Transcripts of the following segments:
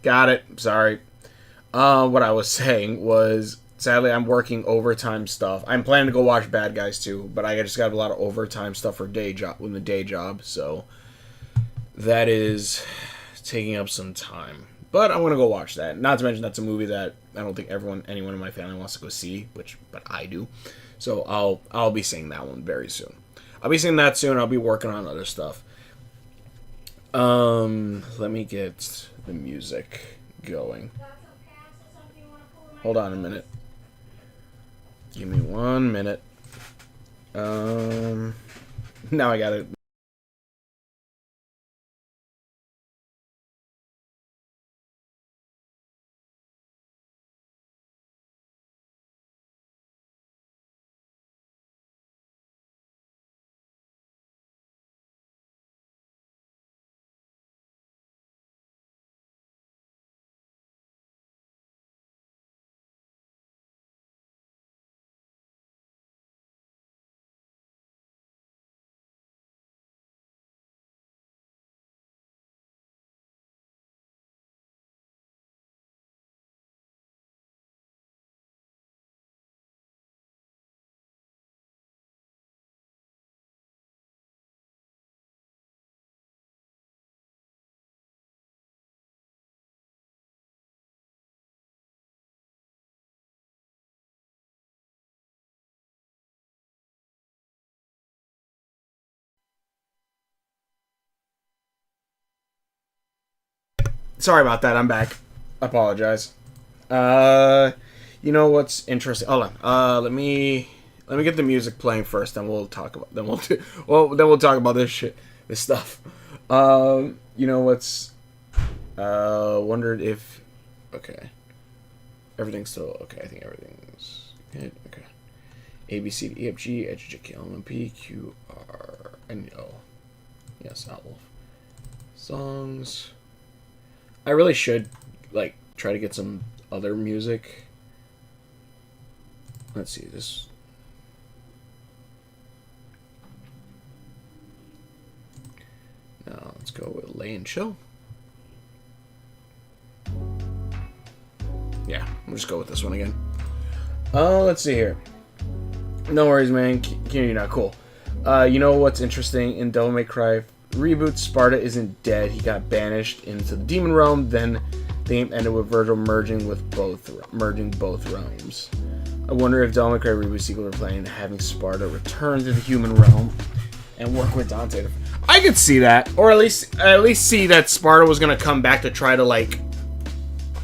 Got it. Sorry. What I was saying was, sadly, I'm working overtime stuff. I'm planning to go watch Bad Guys too, but I just got a lot of overtime stuff for day job with the day job, so that is taking up some time. But I'm gonna go watch that. Not to mention that's a movie that I don't think anyone in my family wants to go see, but I do. So I'll be seeing that one very soon. I'll be seeing that soon. I'll be working on other stuff. Let me get the music going. Hold on a minute. Give me 1 minute. Now I got it. Sorry about that. I'm back. Apologize. Uh, you know what's interesting? Hold on. Let me get the music playing first. Then we'll talk about. Then we'll talk about this shit, this stuff. You know what's? Wondered if. Okay. Everything's still okay. I think everything's good. Okay. A B C D E F G H J K L M N P Q R N O. Yes, Outwolf. Songs. I really should like try to get some other music. Let's see this. Now let's go with Lay and Chill. Yeah, we'll just go with this one again. Oh, let's see here. No worries, man. You're not cool. You know what's interesting in Devil May Cry reboot? Sparta isn't dead. He got banished into the demon realm. Then the game ended with Virgil merging both realms. I wonder if Devil May Cry reboot sequel are planning having Sparta return to the human realm and work with Dante. I could see that, or at least see that Sparta was gonna come back to try to like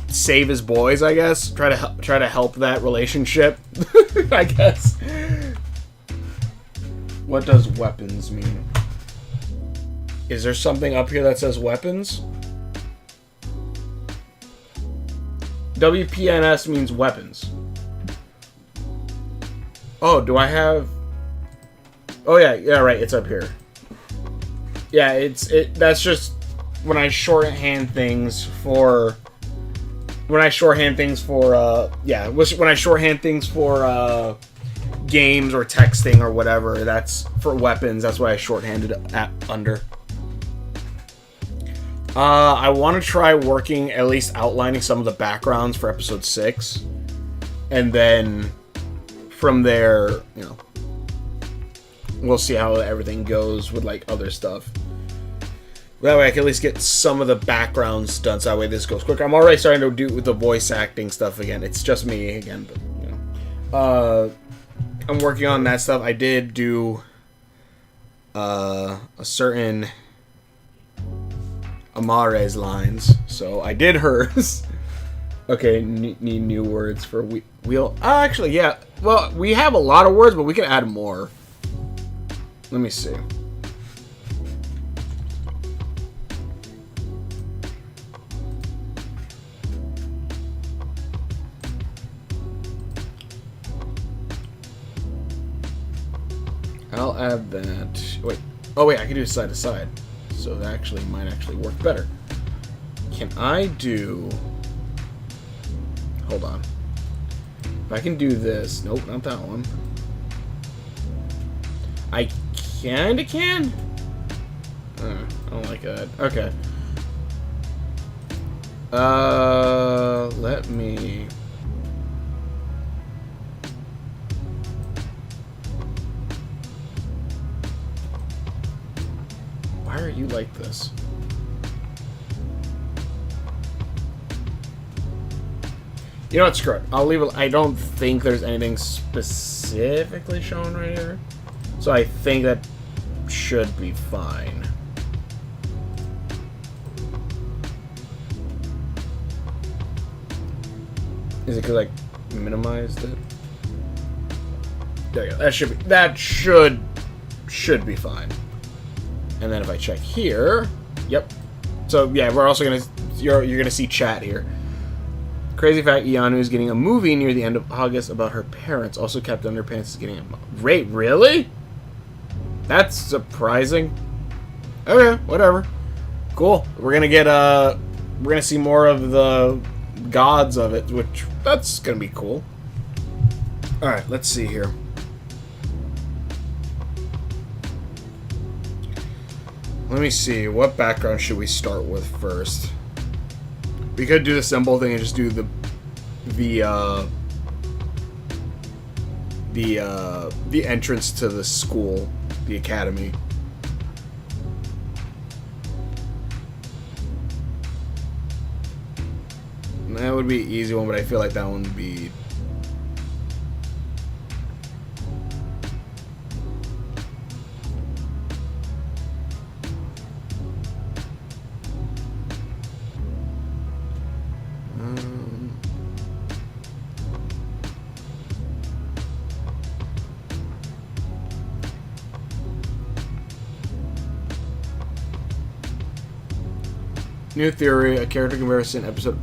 save his boys. I guess try to help that relationship. I guess. What does weapons mean? Is there something up here that says weapons? WPNS means weapons. Oh, do I have... Oh yeah, right, it's up here. Yeah, that's just when I shorthand things for... When I shorthand things for, games or texting or whatever, that's for weapons. That's what I shorthanded at under. I want to try working, at least outlining some of the backgrounds for episode 6. And then from there, you know, we'll see how everything goes with like other stuff. That way I can at least get some of the backgrounds done, so that way this goes quicker. I'm already starting to do the voice acting stuff again. It's just me again, but you know. I'm working on that stuff. I did do a certain Amare's lines, so I did hers. Okay, need new words for wheel. Actually, yeah. Well, we have a lot of words, but we can add more. Let me see. I'll add that. Wait. Oh, wait, I can do side to side. So that actually might actually work better. Can I do... Hold on. If I can do this... Nope, not that one. I kinda can? I don't like that. Okay. Let me... Why are you like this? You know what, screw it. I'll leave it. I don't think there's anything specifically shown right here. So I think that should be fine. Is it because I minimized it? There you go. That should be fine. And then if I check here, yep. So yeah, we're also gonna you're gonna see chat here. Crazy fact: Ianu is getting a movie near the end of August about her parents. Also, Captain Underpants is getting a Wait, really? That's surprising. Okay, whatever. Cool. We're gonna see more of the gods of it, which that's gonna be cool. All right, let's see here. Let me see. What background should we start with first? We could do the simple thing and just do the entrance to the school, the academy. That would be an easy one, but I feel like that one would be... New theory, a character comparison episode,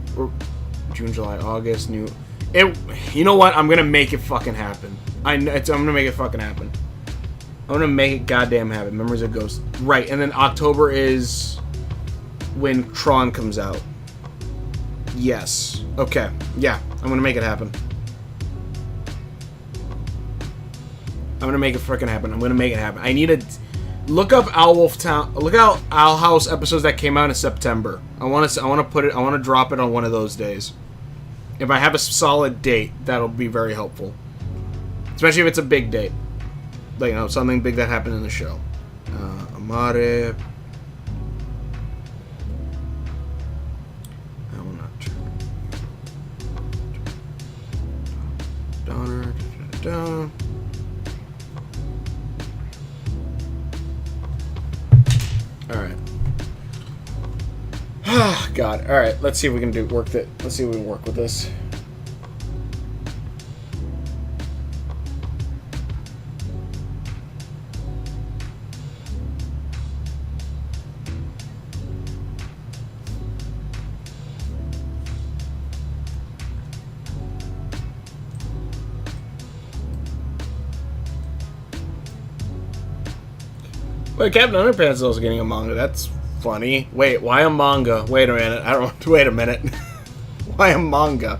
June, July, August, new... You know what? I'm gonna make it fucking happen. I'm gonna make it fucking happen. I'm gonna make it goddamn happen. Memories of Ghosts. Right, and then October is when Tron comes out. Yes. Okay. Yeah, I'm gonna make it happen. I'm gonna make it freaking happen. I'm gonna make it happen. I need to... Look up Owlwolf Town. Look out Owl House episodes that came out in September. I want to drop it on one of those days. If I have a solid date, that'll be very helpful. Especially if it's a big date. Like, you know, something big that happened in the show. Amare. I will not. Donner. Alright. God. Alright, let's see if we can work that. Let's see if we can work with this. Wait, Captain Underpants is also getting a manga. That's funny. Wait, why a manga? Wait a minute. I don't. Wait a minute. Why a manga?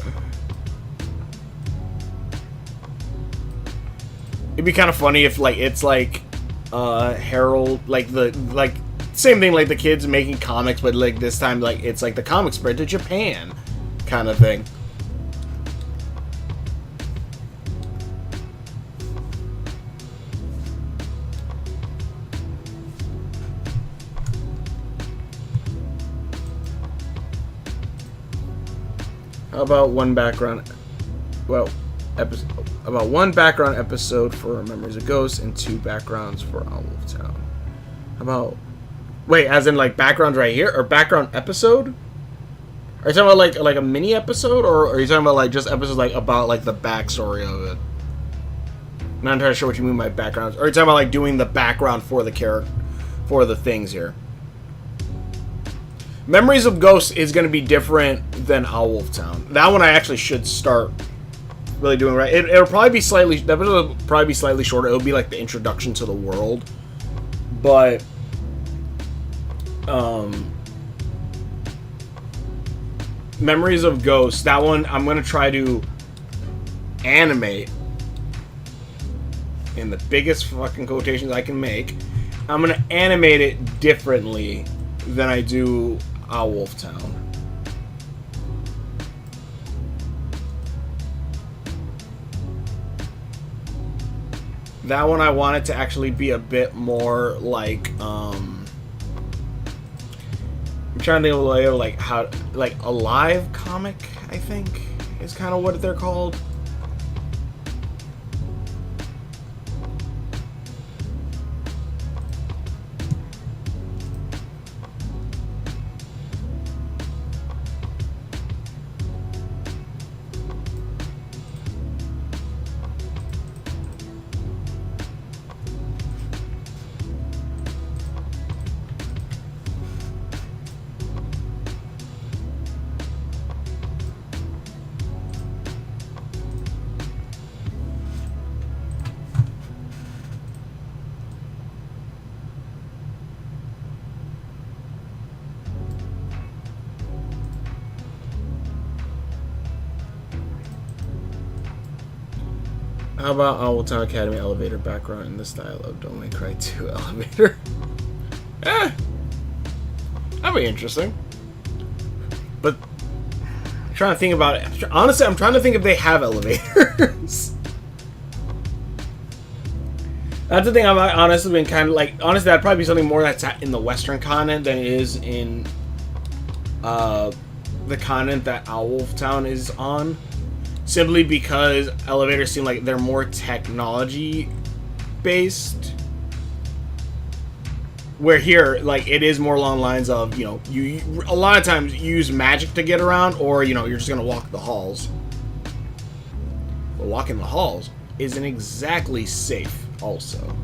It'd be kind of funny if it's like Harold, like same thing like the kids making comics, but like this time it's like the comic spread to Japan, kind of thing. How about one background episode for Memories of Ghosts and 2 backgrounds for Owlwolf Town? How about... Wait, as in like backgrounds right here? Or background episode? Are you talking about like a mini episode? Or are you talking about like just episodes like about like the backstory of it? I'm not entirely sure what you mean by backgrounds. Or are you talking about like doing the background for the character, for the things here? Memories of Ghosts is going to be different than Owlwolf Town. That one I actually should start really doing right. It'll probably be slightly... That will probably be slightly shorter. It'll be like the introduction to the world. But... Memories of Ghosts, that one I'm going to try to animate in the biggest fucking quotations I can make. I'm going to animate it differently than I do Owlwolf Town. That one I want it to actually be a bit more like I'm trying to think of a way of like how like a live comic, I think is kind of what they're called. How about Owltown Academy elevator background in the style of Don't Make Cry 2 elevator? That'd be interesting. But I'm trying to think about it. Honestly, I'm trying to think if they have elevators. That's the thing I've honestly been kind of like... Honestly, that'd probably be something more that's in the Western continent than it is in the continent that Owltown is on. Simply because elevators seem like they're more technology-based. Where here, like, it is more along the lines of, you know, you a lot of times you use magic to get around, or, you know, you're just going to walk the halls. But walking the halls isn't exactly safe, also.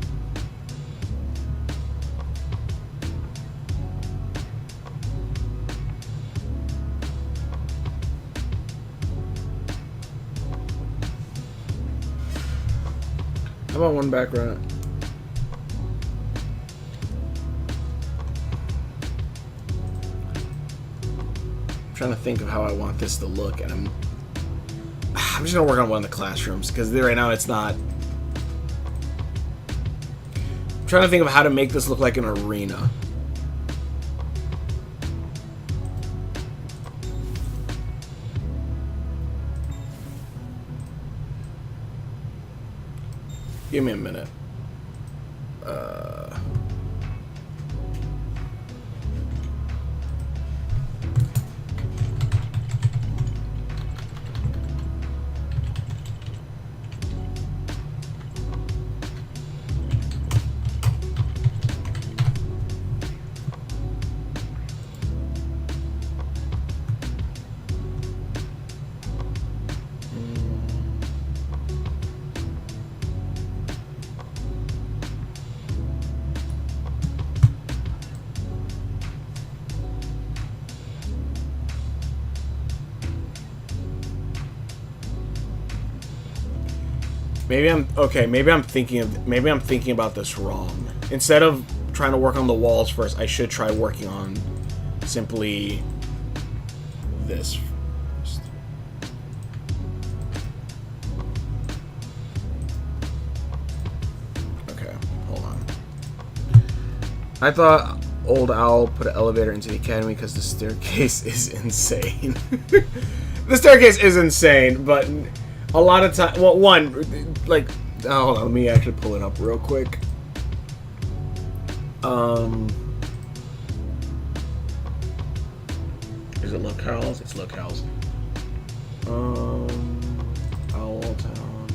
How about one background? I'm trying to think of how I want this to look, and I'm just gonna work on one of the classrooms because right now it's not. I'm trying to think of how to make this look like an arena. Give me a minute. Maybe I'm okay. Maybe I'm thinking about this wrong. Instead of trying to work on the walls first, I should try working on simply this first. Okay, hold on. I thought Old Owl put an elevator into the academy because the staircase is insane. The staircase is insane, but a lot of time, well, one, like, oh, hold on, let me actually pull it up real quick. Is it locales? It's locales. Owltown.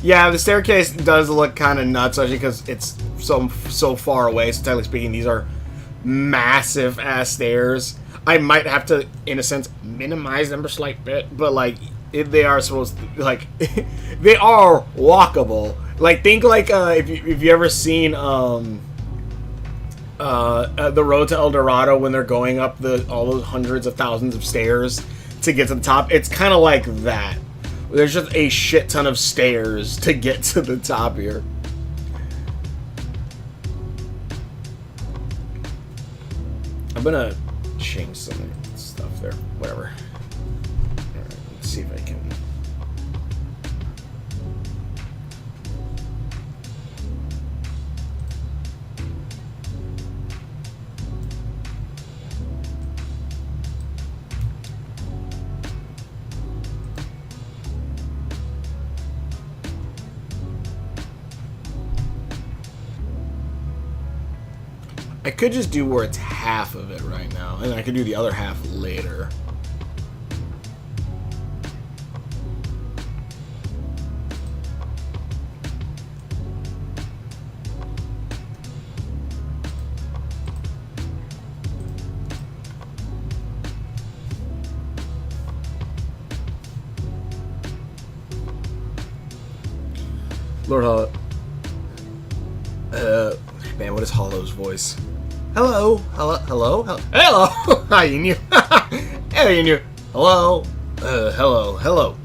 Yeah, the staircase does look kind of nuts, actually, because it's so far away. So technically speaking, these are massive ass stairs. I might have to, in a sense, minimize them a slight bit, but like they are supposed to, like they are walkable. Like think like if you ever seen the Road to El Dorado when they're going up all those hundreds of thousands of stairs to get to the top. It's kind of like that. There's just a shit ton of stairs to get to the top here. I'm gonna change some stuff there. Whatever. Alright, let's see if I can. I could just do where it's half of it right now, and I could do the other half later. Lord Hollow. Man, what is Hollow's voice? Hello, hello, hello, hello. Hi, you knew. Hey, you knew. Hello, hello, hello.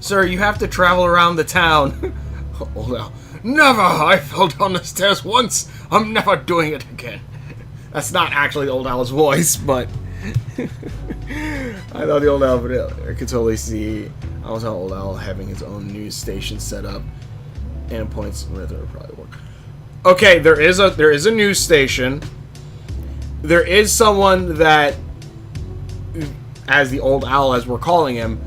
Sir, you have to travel around the town. Oh no, never! I fell down the stairs once. I'm never doing it again. That's not actually Old Owl's voice, but I thought the Old Owl, but I could totally see. I was on Old Owl having his own news station set up, and points where there would probably work. Okay, there is a news station. There is someone that, as the Old Owl, as we're calling him,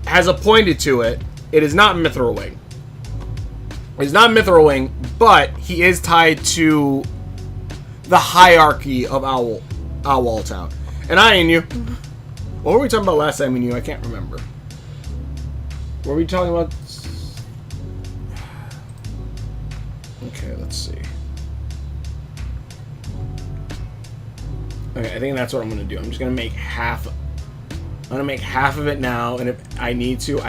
has appointed to it. It is not Mithril Wing. It's not Mithril Wing, but he is tied to the hierarchy of Owl Town. And I knew. What were we talking about last time we knew? I can't remember. Were we talking about? Okay, let's see. Okay, I think that's what I'm gonna do. I'm just gonna make half. I'm gonna make half of it now, and if I need to,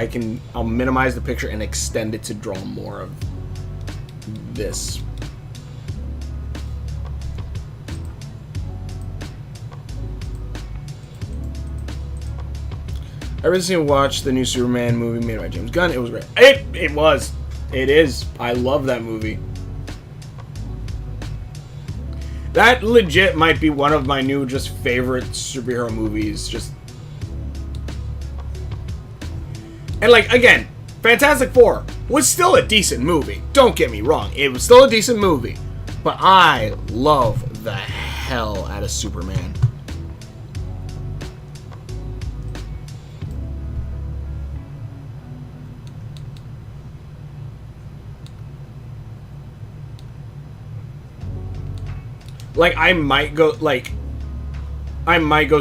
I'll minimize the picture and extend it to draw more of this. I recently watched the new Superman movie made by James Gunn. It was great. It was. It is. I love that movie. That legit might be one of my new just favorite superhero movies. Just. And like, again, Fantastic Four was still a decent movie. Don't get me wrong. It was still a decent movie. But I love the hell out of Superman. Like, I might go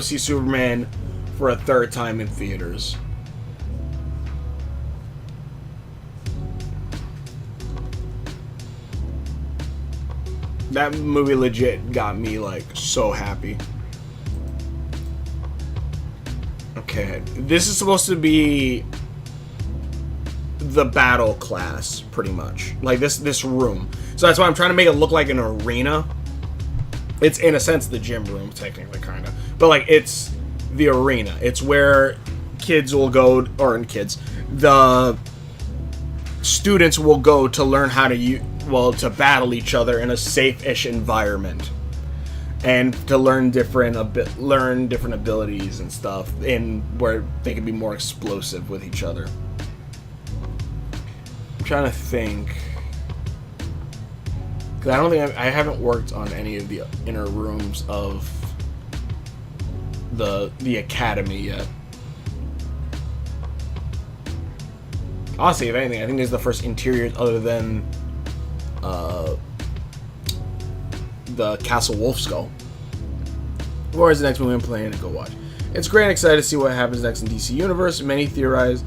see Superman for a third time in theaters. That movie legit got me, like, so happy. Okay, this is supposed to be the battle class, pretty much. Like, this room. So that's why I'm trying to make it look like an arena. It's, in a sense, the gym room, technically, kind of. But, like, it's the arena. It's where kids will go, the students will go to learn how to, to battle each other in a safe-ish environment. And to learn different abilities and stuff, in where they can be more explosive with each other. I'm trying to think. Because I don't think I haven't worked on any of the inner rooms of the academy yet. Honestly, if anything, I think this is the first interior other than the Castle Wolfskull. Or is the next movie I'm planning to go watch? It's great and excited to see what happens next in DC Universe. Many theorize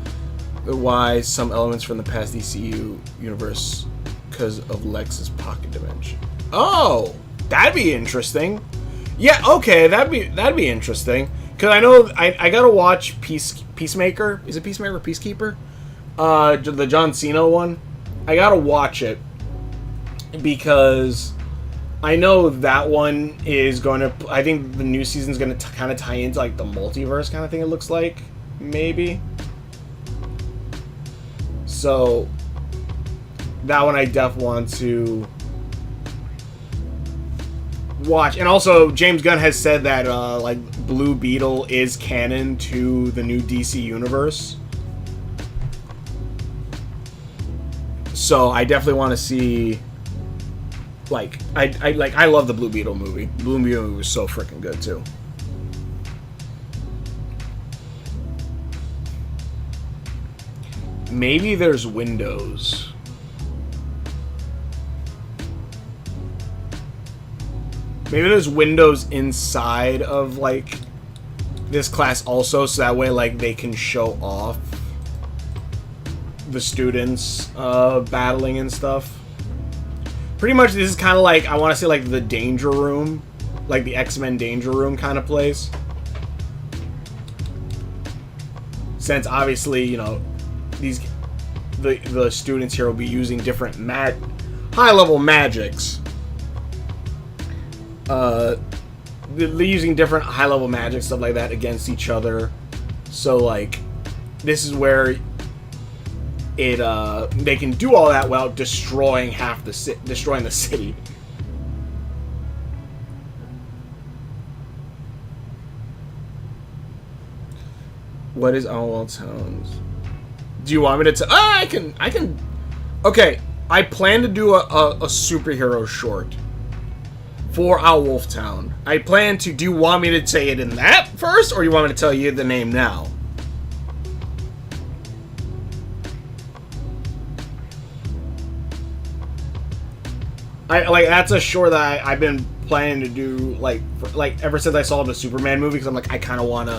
why some elements from the past DCU universe because of Lex's pocket dimension. Oh, that'd be interesting. Yeah, okay, that'd be interesting. Cause I know I gotta watch Peacemaker. Is it Peacemaker or Peacekeeper? The John Cena one. I gotta watch it because I know that one is going to. I think the new season's going to kind of tie into like the multiverse kind of thing. It looks like maybe. So that one I definitely want to watch. And also, James Gunn has said that like Blue Beetle is canon to the new DC universe. So I definitely want to see. Like I love the Blue Beetle movie. Blue Beetle movie was so freaking good too. Maybe there's windows. Maybe there's windows inside of, like, this class also, so that way, like, they can show off the students battling and stuff. Pretty much this is kind of like, I want to say, like, the Danger Room, like the X-Men Danger Room kind of place. Since obviously, you know, the students here will be using different high-level magics. They're using different high-level magic, stuff like that, against each other. So, like, this is where they can do all that without destroying destroying the city. What is Owl Towns? Do you want me to tell? I can. Okay, I plan to do a superhero short for Owl Wolf Town. I plan to. Do you want me to say it in that first, or do you want me to tell you the name now? That's a short that I've been planning to do ever since I saw the Superman movie, because I'm like, I want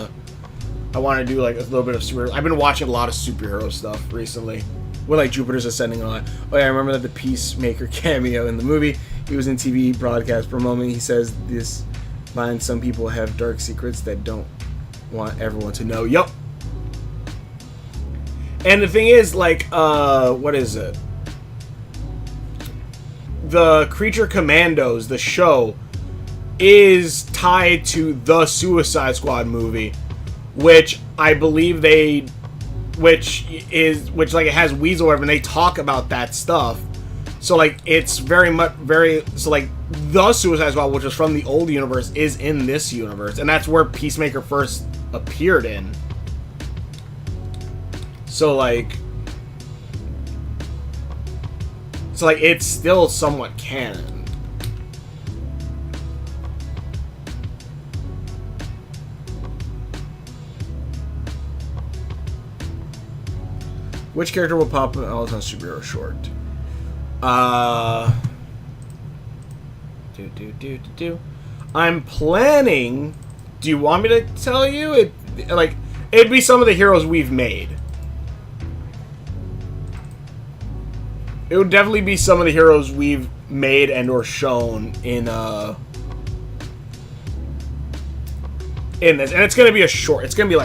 to do like a little bit of superhero. I've been watching a lot of superhero stuff recently, with like Jupiter's Ascending on. Oh yeah, I remember that the Peacemaker cameo in the movie. He was in TV broadcast for a moment. He says this line: "Some people have dark secrets that don't want everyone to know." Yup. And the thing is, like, what is it? The Creature Commandos, the show, is tied to the Suicide Squad movie, which I believe which like it has Weasel, and they talk about that stuff. So like it's so like the Suicide Squad, which is from the old universe, is in this universe, and that's where Peacemaker first appeared in. So like it's still somewhat canon. Which character will pop in All Time Superhero short? I'm planning. Do you want me to tell you? It'd be some of the heroes we've made. It would definitely be some of the heroes we've made and or shown in this, and it's gonna be a short. It's gonna be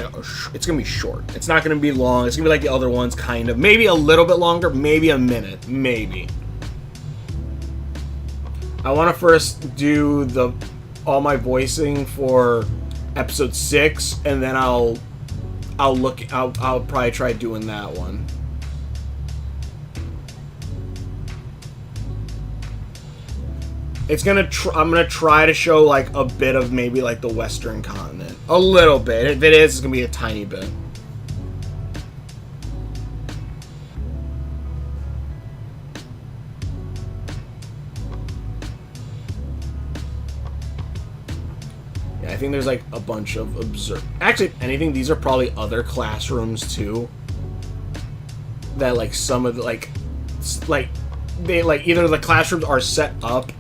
it's gonna be short. It's not gonna be long. It's gonna be like the other ones, kind of. Maybe a little bit longer. Maybe a minute. Maybe. I want to first do all my voicing for episode 6, and then I'll probably try doing that one. I'm gonna try to show like a bit of maybe like the Western continent, a little bit. If it is, it's gonna be a tiny bit. Yeah, I think there's like a bunch of Actually, anything. These are probably other classrooms too. That like some of the they either the classrooms are set up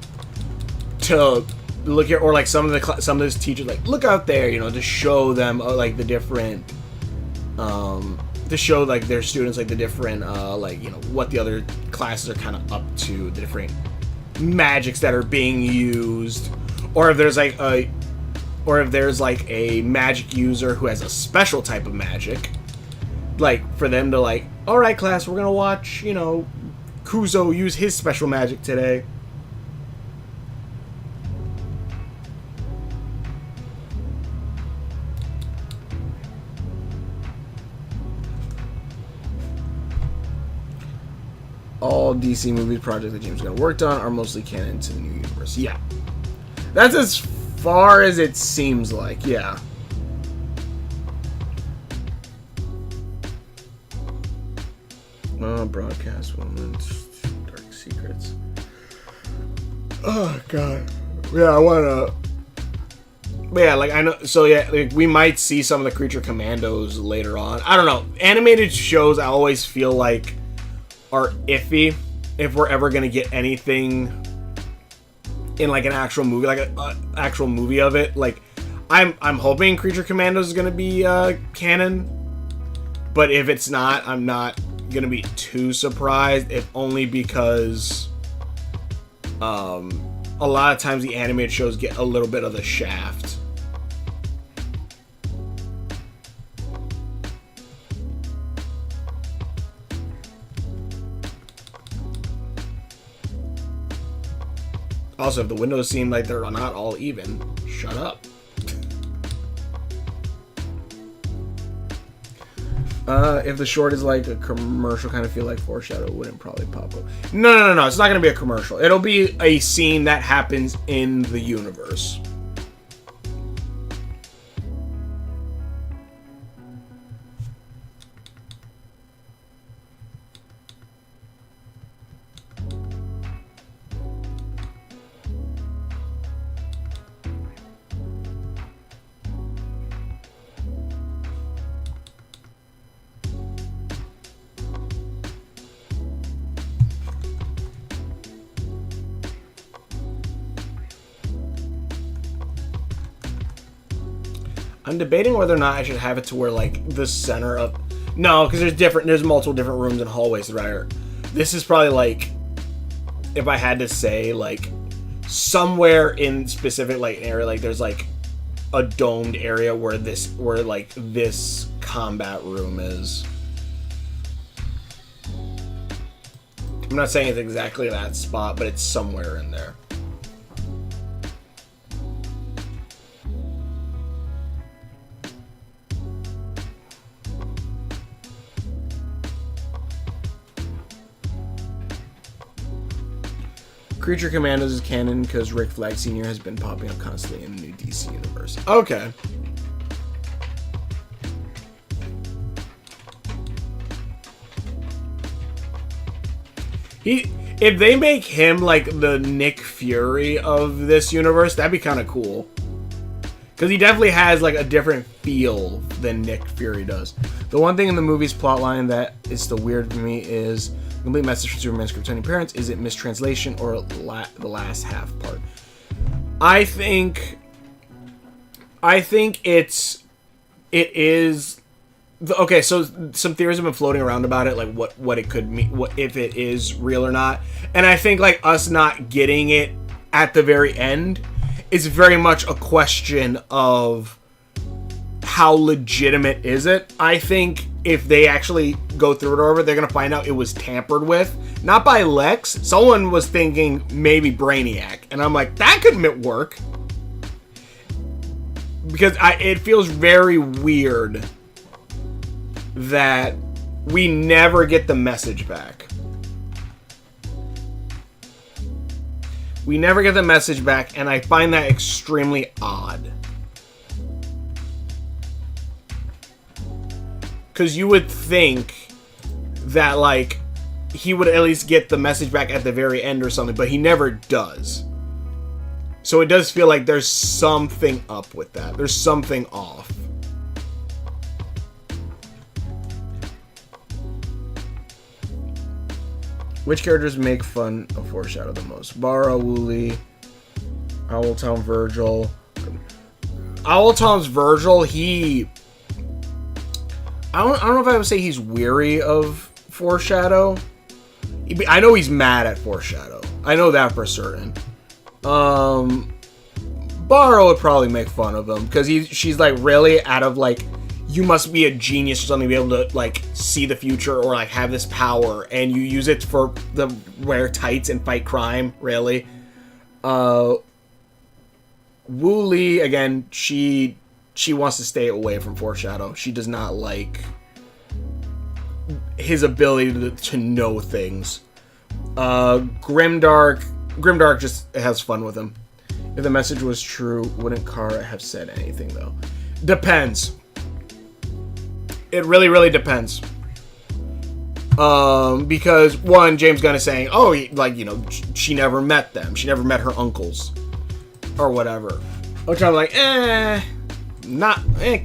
to look at, or like some of these teachers like look out there, you know, to show them like the different to show like their students like the different like, you know, what the other classes are kind of up to, the different magics that are being used, or if there's like a magic user who has a special type of magic, like for them to like, all right class, we're gonna watch, you know, Kuzo use his special magic today. All DC movie projects that James Gunn worked on are mostly canon to the new universe. Yeah. That's as far as it seems like, yeah. Broadcast moments, dark secrets. Oh, God. Yeah, I wanna... Yeah, like, I know... So, yeah, like, we might see some of the Creature Commandos later on. I don't know. Animated shows, I always feel like are iffy if we're ever gonna get anything in like an actual movie, like a actual movie of it. Like, I'm hoping Creature Commandos is gonna be canon, but if it's not, I'm not gonna be too surprised. If only because a lot of times the animated shows get a little bit of the shaft. Also, if the windows seem like they're not all even, shut up. If the short is like a commercial, kind of feel like Foreshadow wouldn't probably pop up. No. It's not going to be a commercial. It'll be a scene that happens in the universe. I'm debating whether or not I should have it to where, like, the center of... No, because there's multiple different rooms and hallways throughout. This is probably, like, if I had to say, like, somewhere in specific, like, an area, like, there's, like, a domed area where this combat room is. I'm not saying it's exactly that spot, but it's somewhere in there. Creature Commandos is canon because Rick Flag Sr. has been popping up constantly in the new DC universe. Okay. If they make him like the Nick Fury of this universe, that'd be kind of cool. Because he definitely has like a different feel than Nick Fury does. The one thing in the movie's plotline that is still weird for me is the complete message from Superman's Kryptonian parents. Is it mistranslation or the last half part? I think it is. Okay, so some theories have been floating around about it, like what it could mean, what if it is real or not. And I think like us not getting it at the very end is very much a question of how legitimate is it. I think if they actually go through it over, they're gonna find out it was tampered with, not by Lex. Someone was thinking maybe Brainiac, and I'm like, that could work because it feels very weird that we never get the message back. We never get the message back, and I find that extremely odd. Because you would think that, like, he would at least get the message back at the very end or something, but he never does. So it does feel like there's something up with that. There's something off. Which characters make fun of Foreshadow the most? Barra, Wooly, Owltown Virgil. Owltown's Virgil, I don't know if I would say he's weary of Foreshadow. I know he's mad at Foreshadow. I know that for certain. Barra would probably make fun of him because she's like really out of like, you must be a genius or something to be able to like see the future or like have this power, and you use it for the wear tights and fight crime. Really, Wooly again. She wants to stay away from Foreshadow. She does not like his ability to know things. Grimdark just has fun with him. If the message was true, wouldn't Kara have said anything though? Depends. It really, really depends. Because one, James Gunn is saying, oh, like, you know, she never met them. She never met her uncles. Or whatever. Which I'm like,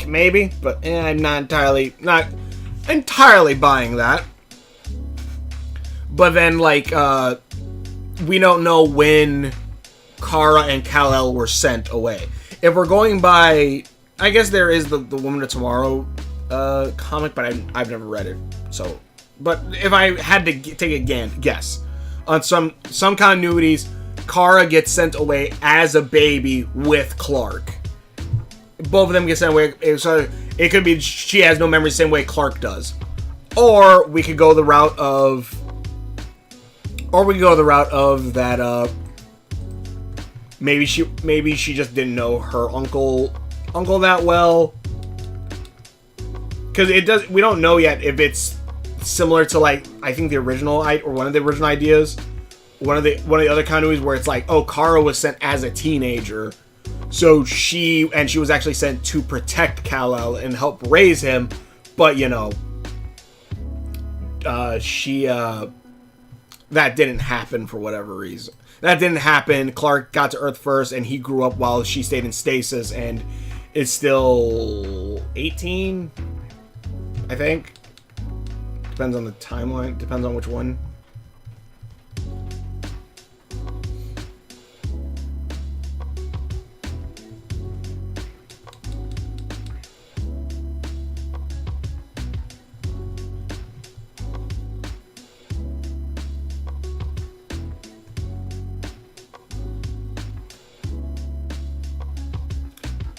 maybe, but I'm not entirely buying that. But then, like, we don't know when Kara and Kal-El were sent away. If we're going by, I guess there is the Woman of Tomorrow comic, but I've never read it. So, but if I had to take a guess on some continuities, Kara gets sent away as a baby with Clark. Both of them get sent away. So it could be she has no memory the same way Clark does, or we could go the route of, that. Maybe she just didn't know her uncle that well. Because we don't know yet if it's similar to, like, I think the original, or one of the original ideas, one of the other continuities where it's like, oh, Kara was sent as a teenager, so she was actually sent to protect Kal-El and help raise him, but that didn't happen for whatever reason. That didn't happen. Clark got to Earth first, and he grew up while she stayed in stasis, and is still 18. I think. Depends on the timeline. Depends on which one.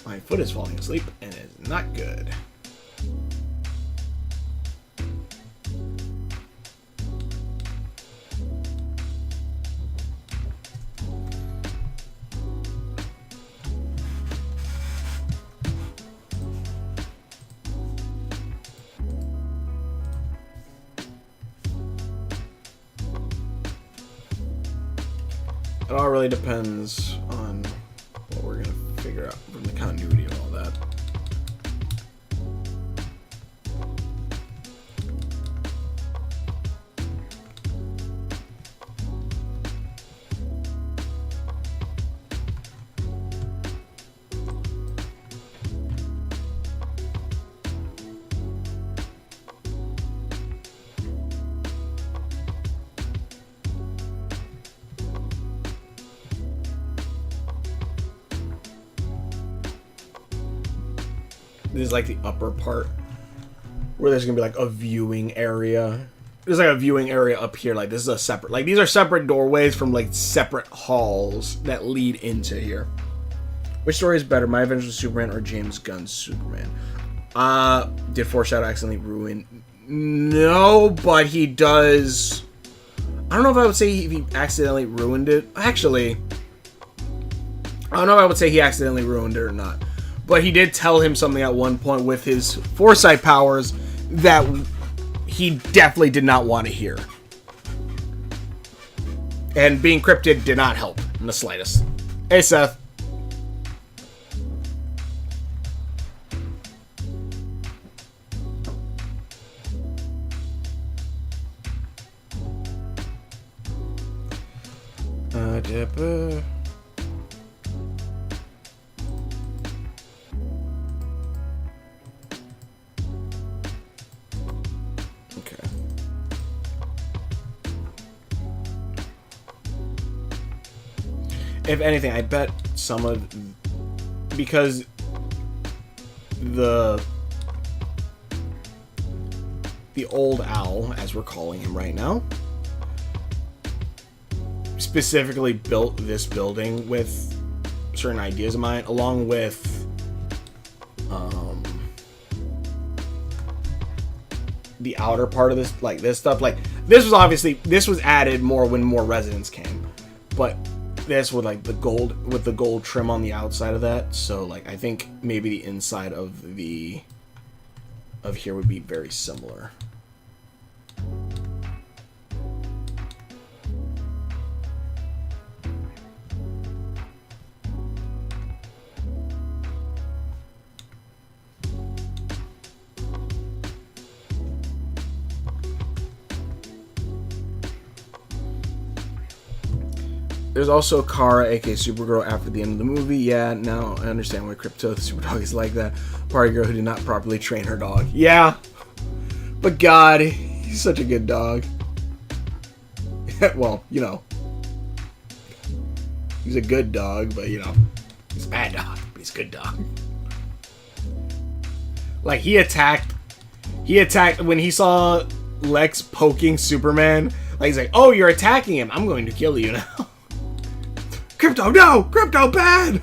My foot is falling asleep, and it's not good. It all really depends on what we're going to figure out from the continuity of all that. This is like the upper part where there's gonna be like a viewing area. There's like a viewing area up here. Like this is a separate, like these are separate doorways from like separate halls that lead into here. Which story is better, My Adventures with Superman or James Gunn's Superman? Did Foreshadow accidentally ruin? No, but he does. I don't know if I would say he accidentally ruined it. Actually, I don't know if I would say he accidentally ruined it or not. But he did tell him something at one point with his foresight powers that he definitely did not want to hear. And being cryptid did not help in the slightest. Hey, Seth. Okay. If anything, I bet some of, because the old owl, as we're calling him right now, specifically built this building with certain ideas of mine, along with the outer part of this, like this stuff. Like this was added more when more residents came, but this with like the gold trim on the outside of that. So like I think maybe the inside of here would be very similar. There's also Kara, aka Supergirl, after the end of the movie. Yeah, now I understand why Krypto, the Superdog, is like that. Party girl who did not properly train her dog. Yeah, but God, he's such a good dog. Well, you know. He's a good dog, but he's a bad dog, but he's a good dog. Like, he attacked when he saw Lex poking Superman. Like, he's like, oh, you're attacking him. I'm going to kill you now. Crypto, no! Crypto, bad!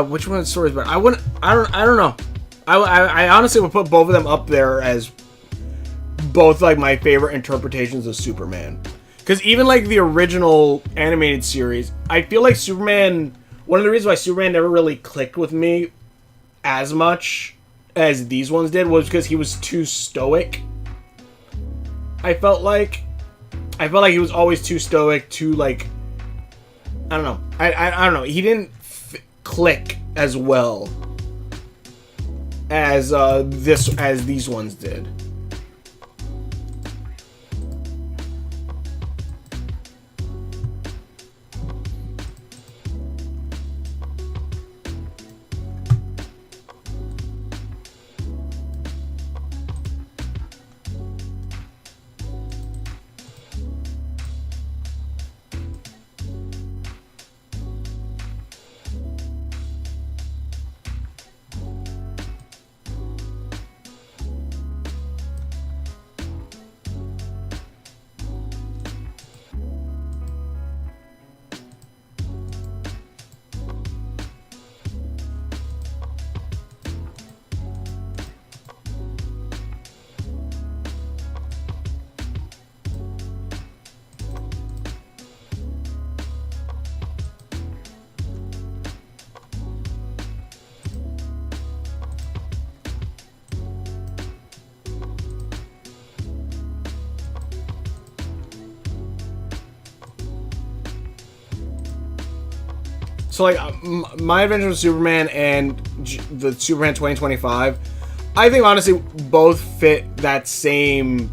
Which one of the stories better? I don't know. I honestly would put both of them up there as both like my favorite interpretations of Superman. Because even like the original animated series, I feel like Superman. One of the reasons why Superman never really clicked with me as much as these ones did was because he was too stoic. I felt like he was always too stoic, too like. I don't know. I don't know. He didn't click as well as these ones did. So, like, My Adventures with Superman and the Superman 2025, I think, honestly, both fit that same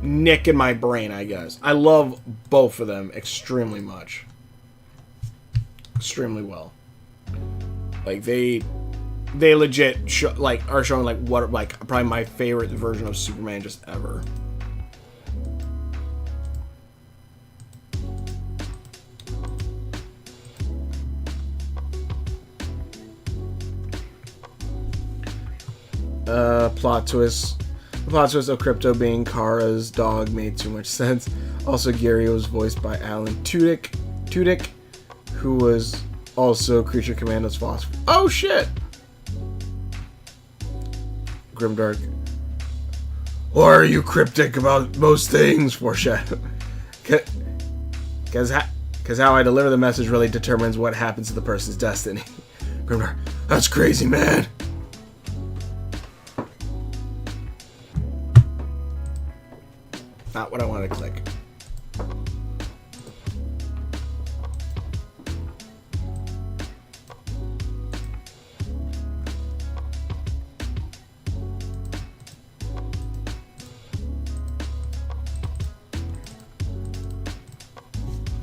nick in my brain, I guess. I love both of them extremely much. Extremely well. Like, they legit are showing, like, what, like, probably my favorite version of Superman just ever. Plot twist. The plot twist of Crypto being Kara's dog made too much sense. Also, Gary was voiced by Alan Tudyk, who was also Creature Commandos Phosphor. Oh shit! Grimdark. Why are you cryptic about most things? Foreshadow. Because how I deliver the message really determines what happens to the person's destiny. Grimdark. That's crazy, man. Not what I wanted to click.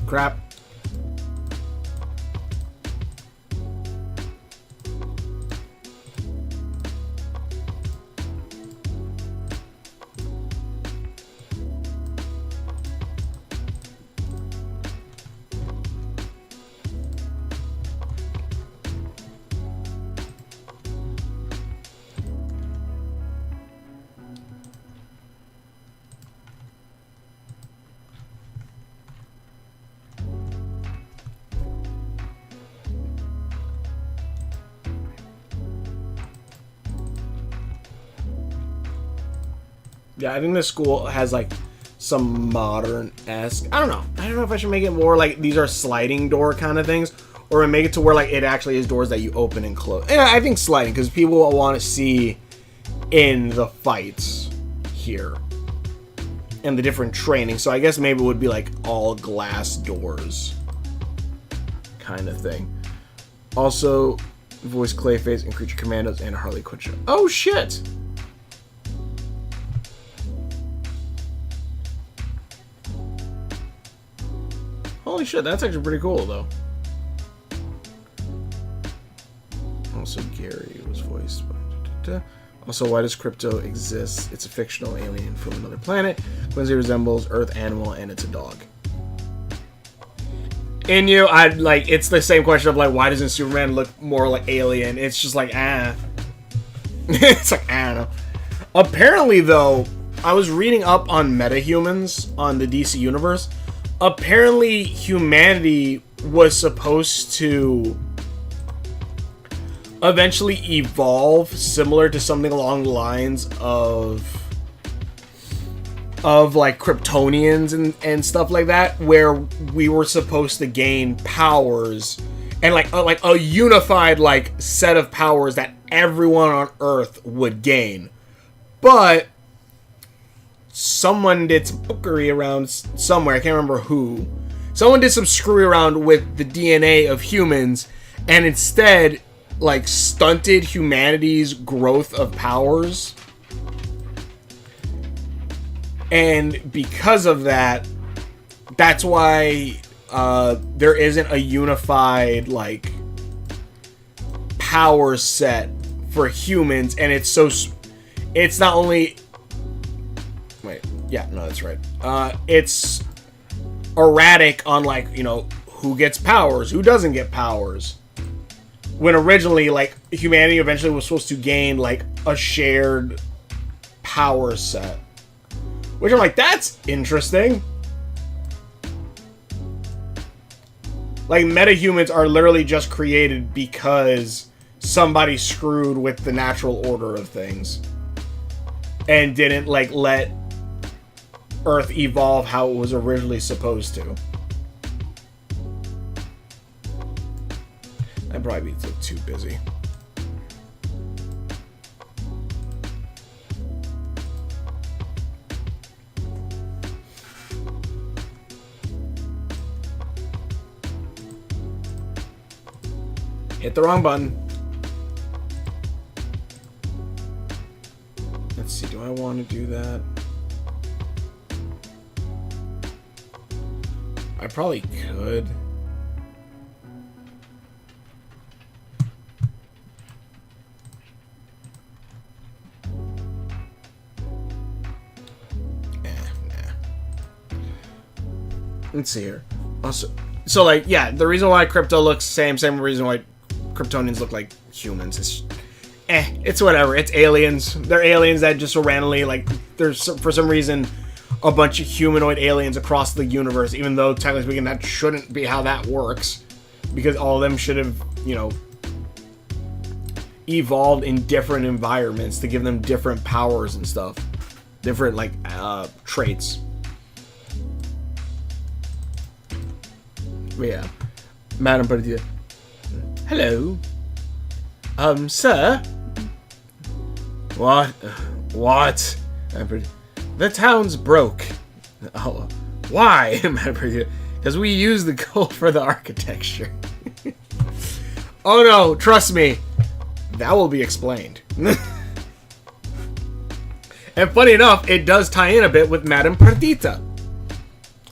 Crap. Yeah, I think this school has like some modern-esque. I don't know if I should make it more like these are sliding door kind of things, or make it to where like it actually is doors that you open and close. Yeah, I think sliding because people will want to see in the fights here and the different training. So I guess maybe it would be like all glass doors. kind of thing. Also, voice Clayface and Creature Commandos and Harley Quinn show. Oh shit! Holy shit, that's actually pretty cool though. Also, Gary was voiced by... Also, why does Crypto exist? It's a fictional alien from another planet. Quincy resembles Earth animal, and it's a dog. In you, I'd like. It's the same question of like, why doesn't Superman look more like Alien? It's just like It's like I don't know. Apparently, though, I was reading up on metahumans on the DC universe. Apparently, humanity was supposed to eventually evolve similar to something along the lines of like Kryptonians and stuff like that, where we were supposed to gain powers and like a unified like set of powers that everyone on Earth would gain. But someone did some fuckery around somewhere, I can't remember who. Someone did some screwy around with the DNA of humans and instead like stunted humanity's growth of powers. And because of that, that's why there isn't a unified like power set for humans, and it's not only that's right. It's erratic on like, you know, who gets powers, who doesn't get powers. When originally, like, humanity eventually was supposed to gain, like, a shared power set. Which I'm like, that's interesting. Like, metahumans are literally just created because somebody screwed with the natural order of things. And didn't, like, let Earth evolve how it was originally supposed to. I'd probably be too busy. Hit the wrong button. Let's see, do I want to do that? I probably could. Let's see here. Also, so like, yeah, the reason why Crypto looks same reason why Kryptonians look like humans. It's whatever. It's aliens. They're aliens that just randomly, like, there's for some reason a bunch of humanoid aliens across the universe, even though technically speaking that shouldn't be how that works, because all of them should have, you know, evolved in different environments to give them different powers and stuff, different like traits. But yeah, Madam Perdita. Hello. Sir? What? What? The town's broke. Oh, why? Madam Perdita. Because we use the gold for the architecture. Oh no, trust me. That will be explained. And funny enough, it does tie in a bit with Madam Perdita.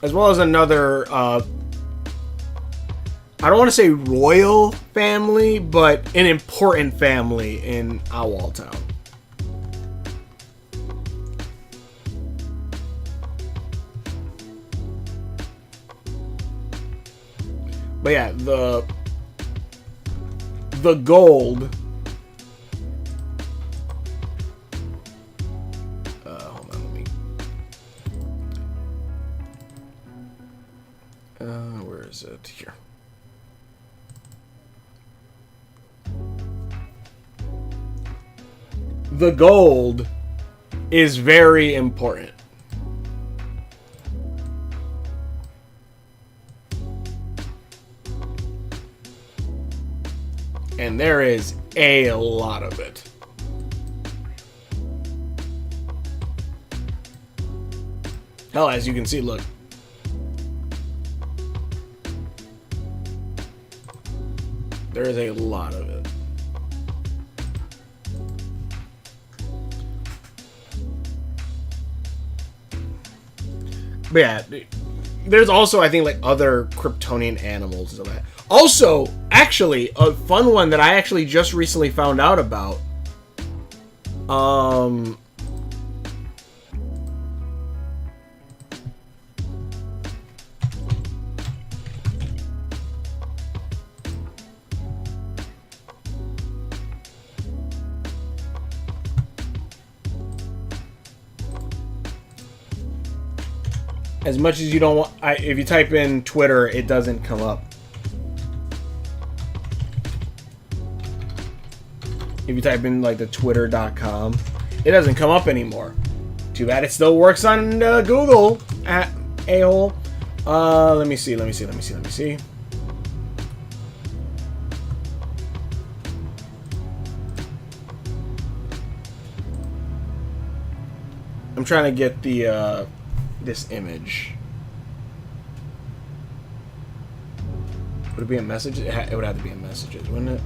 As well as another, I don't want to say royal family, but an important family in Owl Town. But yeah, the gold. Hold on, let me. Where is it? Here. The gold is very important. And there is a lot of it. Hell, as you can see, look. There is a lot of it. But yeah, there's also, I think, like other Kryptonian animals and stuff like that. Also, actually, a fun one that I actually just recently found out about. As much as you don't want, if you type in Twitter, it doesn't come up. If you type in like the twitter.com, it doesn't come up anymore. Too bad it still works on Google at a-hole. Let me see. I'm trying to get the this image. Would it be a message? It would have to be in messages, wouldn't it?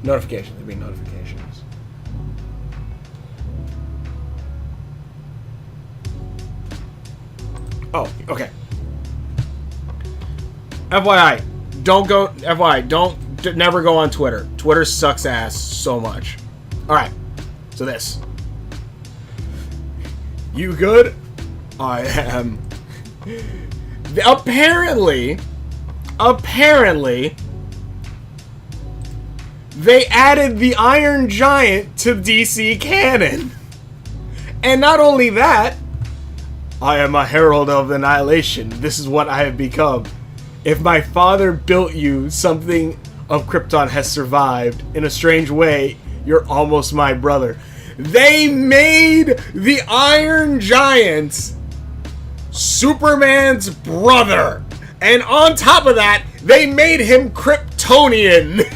Notifications. It'd be notifications. Oh, okay. FYI, don't go. FYI, never go on Twitter. Twitter sucks ass so much. All right. So this. You good? I am. Apparently, they added the Iron Giant to DC canon. And not only that, I am a herald of annihilation. This is what I have become. If my father built you, something of Krypton has survived. In a strange way, you're almost my brother. They made the Iron Giant Superman's brother. And on top of that, they made him Kryptonian.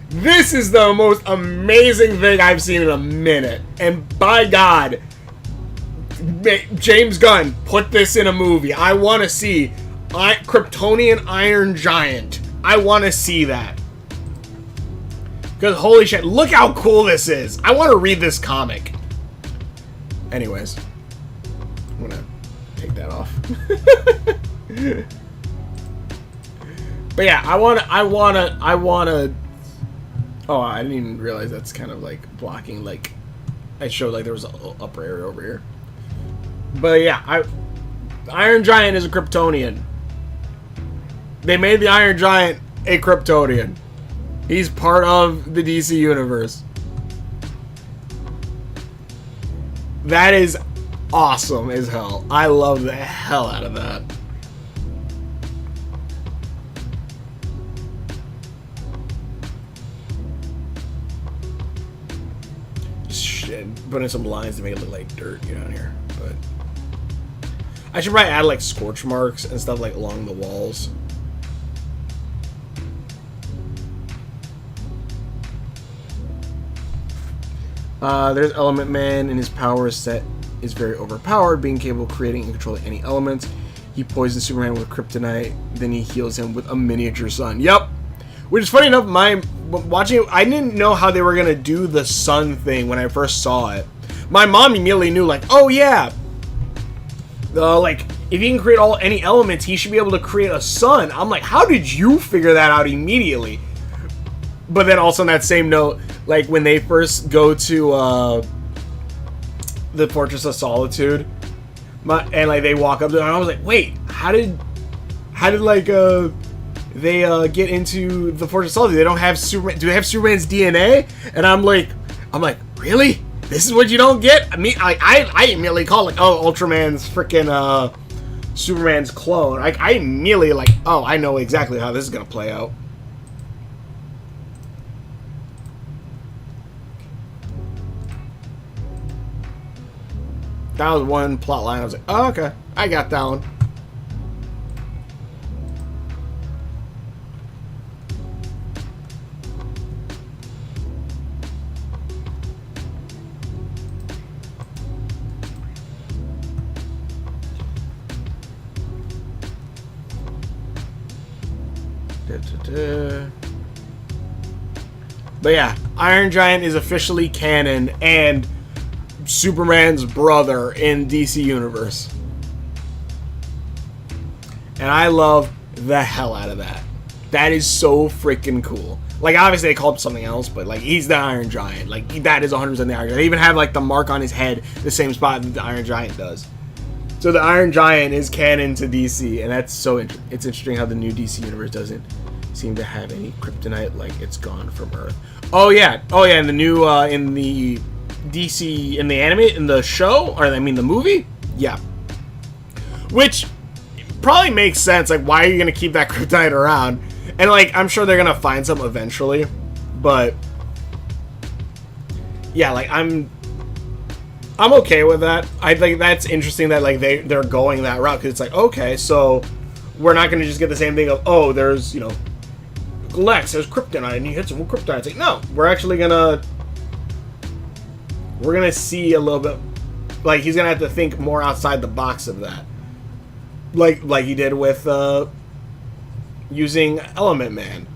This is the most amazing thing I've seen in a minute. And by God, James Gunn, put this in a movie. I want to see Kryptonian Iron Giant. I want to see that. Because holy shit, look how cool this is. I want to read this comic. Anyways, I'm gonna take that off. But yeah, I wanna. Oh, I didn't even realize that's kind of like blocking. Like, I showed like there was an upper area over here. But yeah, Iron Giant is a Kryptonian. They made the Iron Giant a Kryptonian. He's part of the DC universe. That is awesome as hell. I love the hell out of that. Shit, putting some lines to make it look like dirt down here. But I should probably add like scorch marks and stuff like along the walls. There's Element Man, and his power set is very overpowered, being capable of creating and controlling any elements. He poisons Superman with kryptonite, then he heals him with a miniature sun. Yep! Which is funny enough, watching it, I didn't know how they were gonna do the sun thing when I first saw it. My mom immediately knew, like, oh yeah! Like, if he can create any elements, he should be able to create a sun. I'm like, how did you figure that out immediately? But then also on that same note, like when they first go to the Fortress of Solitude, and like they walk up there, and I was like, wait, how did like they get into the Fortress of Solitude? They don't have Superman. Do they have Superman's DNA? And I'm like, really? This is what you don't get? I immediately call it, oh, Ultraman's freaking Superman's clone. I immediately like, oh, I know exactly how this is gonna play out. That was one plot line. I was like, oh, okay. I got that one. Da-da-da. But yeah, Iron Giant is officially canon and Superman's brother in DC Universe. And I love the hell out of that. That is so freaking cool. Like, obviously they call him something else, but like, he's the Iron Giant. Like, that is 100% the Iron Giant. They even have like the mark on his head, the same spot that the Iron Giant does. So the Iron Giant is canon to DC, and that's so it's interesting how the new DC Universe doesn't seem to have any kryptonite, like it's gone from Earth. Oh yeah, in the new in the DC in the anime in the show, or I mean the movie, yeah. Which probably makes sense. Like, why are you gonna keep that kryptonite around? And like, I'm sure they're gonna find some eventually, but yeah, like I'm okay with that. I think that's interesting that like they're going that route, because it's like, okay, so we're not gonna just get the same thing of, oh, there's, you know, Lex has kryptonite and he hits him with kryptonite. It's like, no, we're actually gonna see a little bit, like he's gonna have to think more outside the box of that, like he did with using Element Man.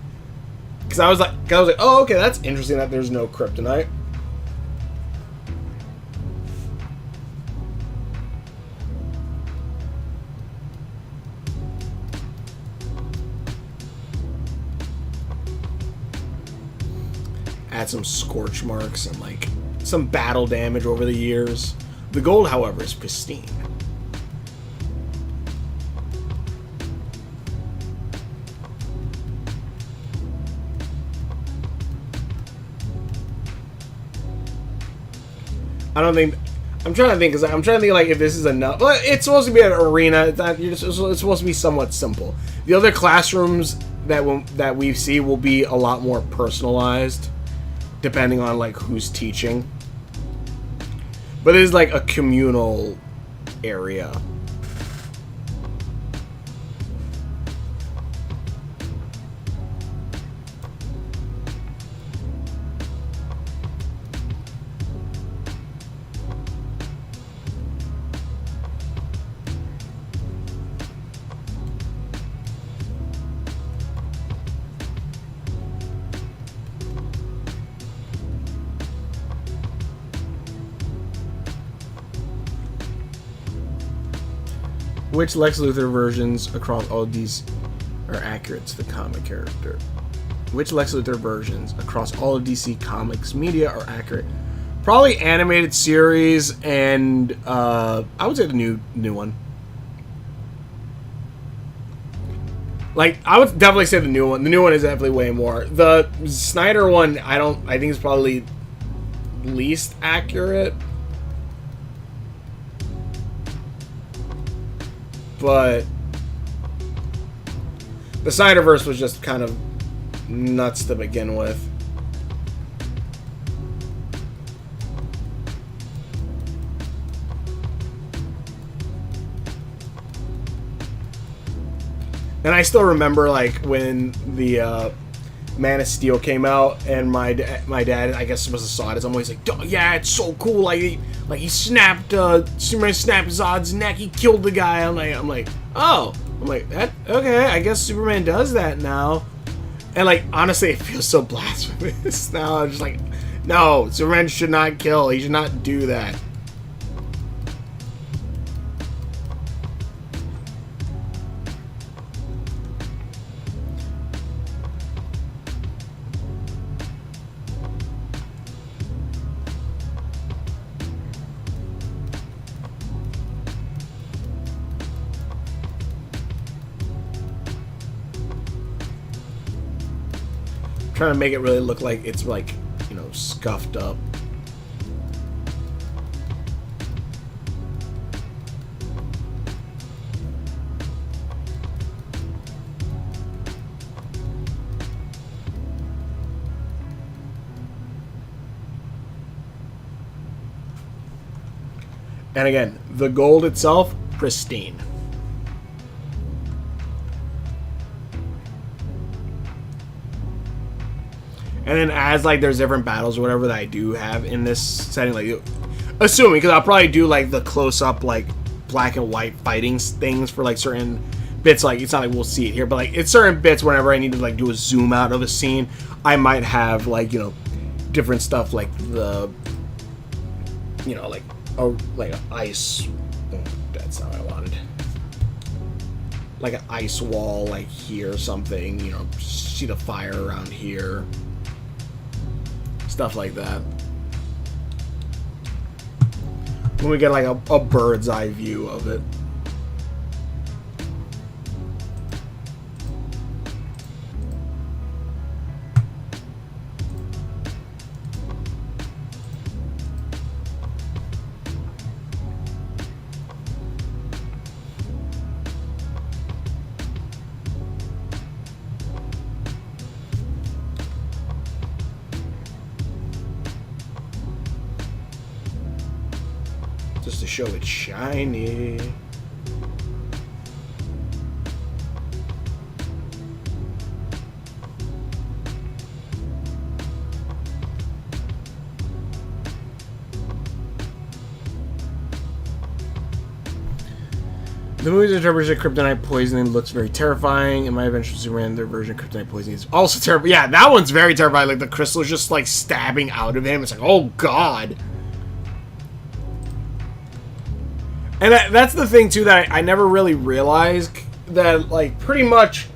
Because I was like, oh, okay, that's interesting that there's no kryptonite. Add some scorch marks and like some battle damage over the years. The gold, however, is pristine. I don't think. I'm trying to think, because I'm trying to think like if this is enough. Well, it's supposed to be an arena. It's supposed to be somewhat simple. The other classrooms that we see will be a lot more personalized, depending on like who's teaching. But it is like a communal area. Which Lex Luthor versions across all of these are accurate to the comic character? Which Lex Luthor versions across all of DC Comics media are accurate? Probably animated series and I would say the new one. Like, I would definitely say the new one. The new one is definitely way more. The Snyder one, I think is probably least accurate. But the Snyderverse was just kind of nuts to begin with. And I still remember, like, when the Man of Steel came out, and my dad, I guess, must have saw it as always like, oh, yeah, it's so cool. Like he snapped, Superman snapped Zod's neck. He killed the guy. I'm like, oh, that, okay. I guess Superman does that now. And like, honestly, it feels so blasphemous now. I'm just like, no, Superman should not kill. He should not do that. Trying to make it really look like it's like, you know, scuffed up. And again, the gold itself, pristine. And then as, like, there's different battles or whatever that I do have in this setting, like, assuming, because I'll probably do, like, the close-up, like, black and white fighting things for, like, certain bits, like, it's not like we'll see it here, but, like, it's certain bits whenever I need to, like, do a zoom out of a scene, I might have, like, you know, different stuff, like the, you know, like an ice, oh, that's not what I wanted, like an ice wall, like here or something, you know, see the fire around here, stuff like that. When we get like a bird's eye view of it. Just to show it's shiny. The movie's interpretation of kryptonite poisoning looks very terrifying. In my Adventures of Superman, their version of kryptonite poisoning is also terrible. Yeah, that one's very terrifying. Like, the crystal is just, like, stabbing out of him. It's like, oh, God. And that's the thing, too, that I never really realized. That, like, pretty much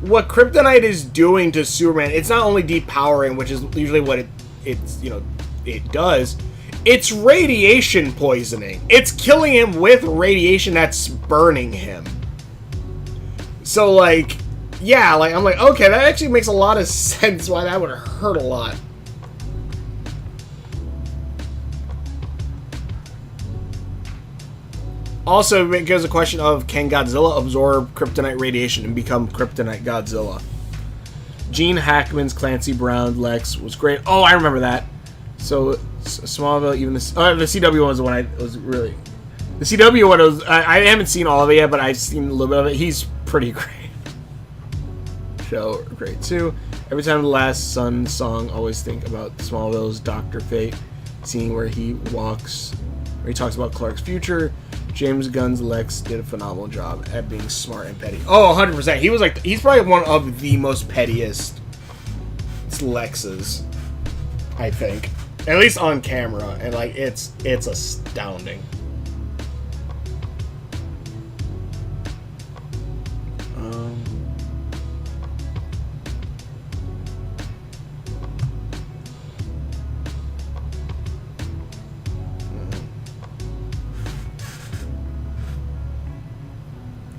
what kryptonite is doing to Superman, it's not only depowering, which is usually what it's, you know, it does. It's radiation poisoning. It's killing him with radiation that's burning him. So, like, yeah, like, I'm like, okay, that actually makes a lot of sense why that would hurt a lot. Also, it gives a question of, can Godzilla absorb kryptonite radiation and become Kryptonite Godzilla? Gene Hackman's Clancy Brown Lex was great. Oh, I remember that. So, Smallville, even the CW one was the one I was really... The CW one was... I haven't seen all of it yet, but I've seen a little bit of it. He's pretty great. Show, great too. Every time the Last Sun song, always think about Smallville's Dr. Fate. Seeing where he walks... Where he talks about Clark's future. James Gunn's Lex did a phenomenal job at being smart and petty. Oh, 100%. He was like... He's probably one of the most pettiest Lexes, I think. At least on camera, and like it's astounding.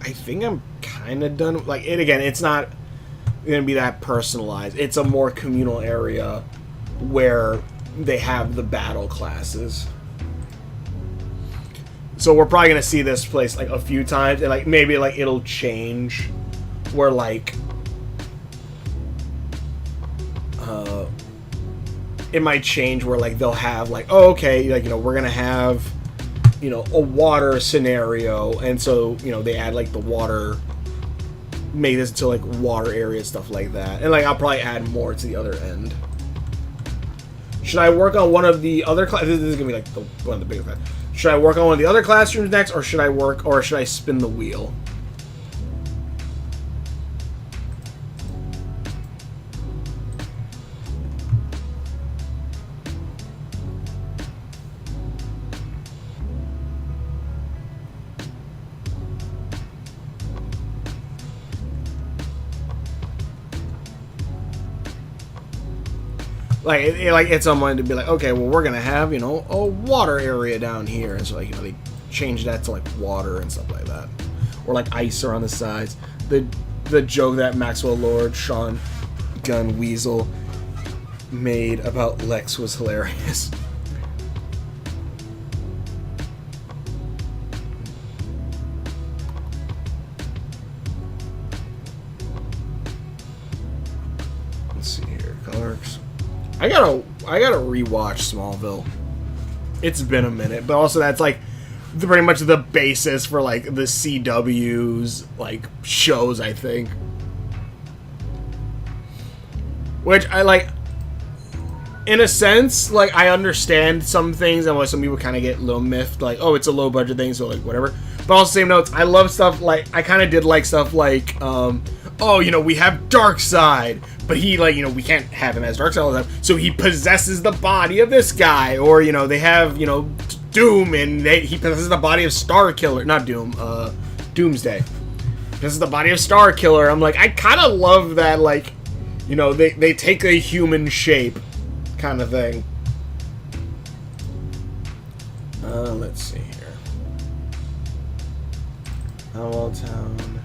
I think I'm kind of done. Like, it again, it's not going to be that personalized. It's a more communal area where they have the battle classes. So we're probably going to see this place like a few times, and like maybe like it'll change where like it might change where like they'll have like, oh, okay, like, you know, we're going to have, you know, a water scenario, and so, you know, they add like the water, make this into like water area, stuff like that. And like I'll probably add more to the other end. Should I work on one of the other classes? This is gonna be like one of the bigger classes. Should I work on one of the other classrooms next, or should I spin the wheel? Like, it's someone to be like, okay, well, we're gonna have, you know, a water area down here, and so like, you know, they change that to like water and stuff like that, or like ice around the sides. The joke that Maxwell Lord, Sean Gunn Weasel made about Lex was hilarious. Let's see here, Clark's. I gotta rewatch Smallville. It's been a minute, but also that's like pretty much the basis for like the CW's like shows, I think. Which I like, in a sense, like I understand some things and why some people kind of get a little miffed, like, oh, it's a low budget thing, so like whatever. But also, same notes. I love stuff like I kind of did like stuff like, oh, you know, we have Darkseid, but he like, you know, we can't have him as Darkseid all the time, so he possesses the body of this guy, or you know, they have Doom and he possesses the body of Starkiller, not Doom, Doomsday. This is the body of Starkiller. I'm like, I kind of love that, like, you know, they take a human shape, kind of thing. Let's see here. Owl Town.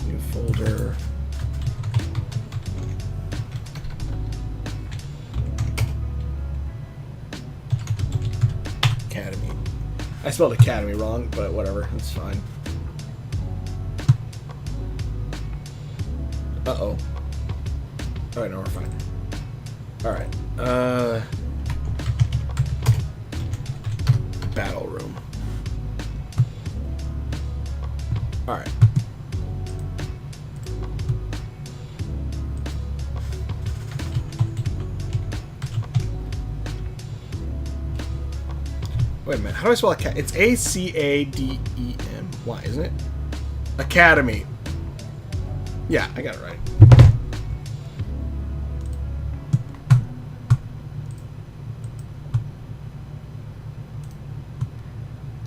New folder. Academy. I spelled Academy wrong, but whatever. It's fine. Uh-oh. Alright, no, we're fine. Alright. Battle room. Alright. Wait a minute, how do I spell Academy? It's A-C-A-D-E-M-Y, isn't it? Academy. Yeah, I got it right.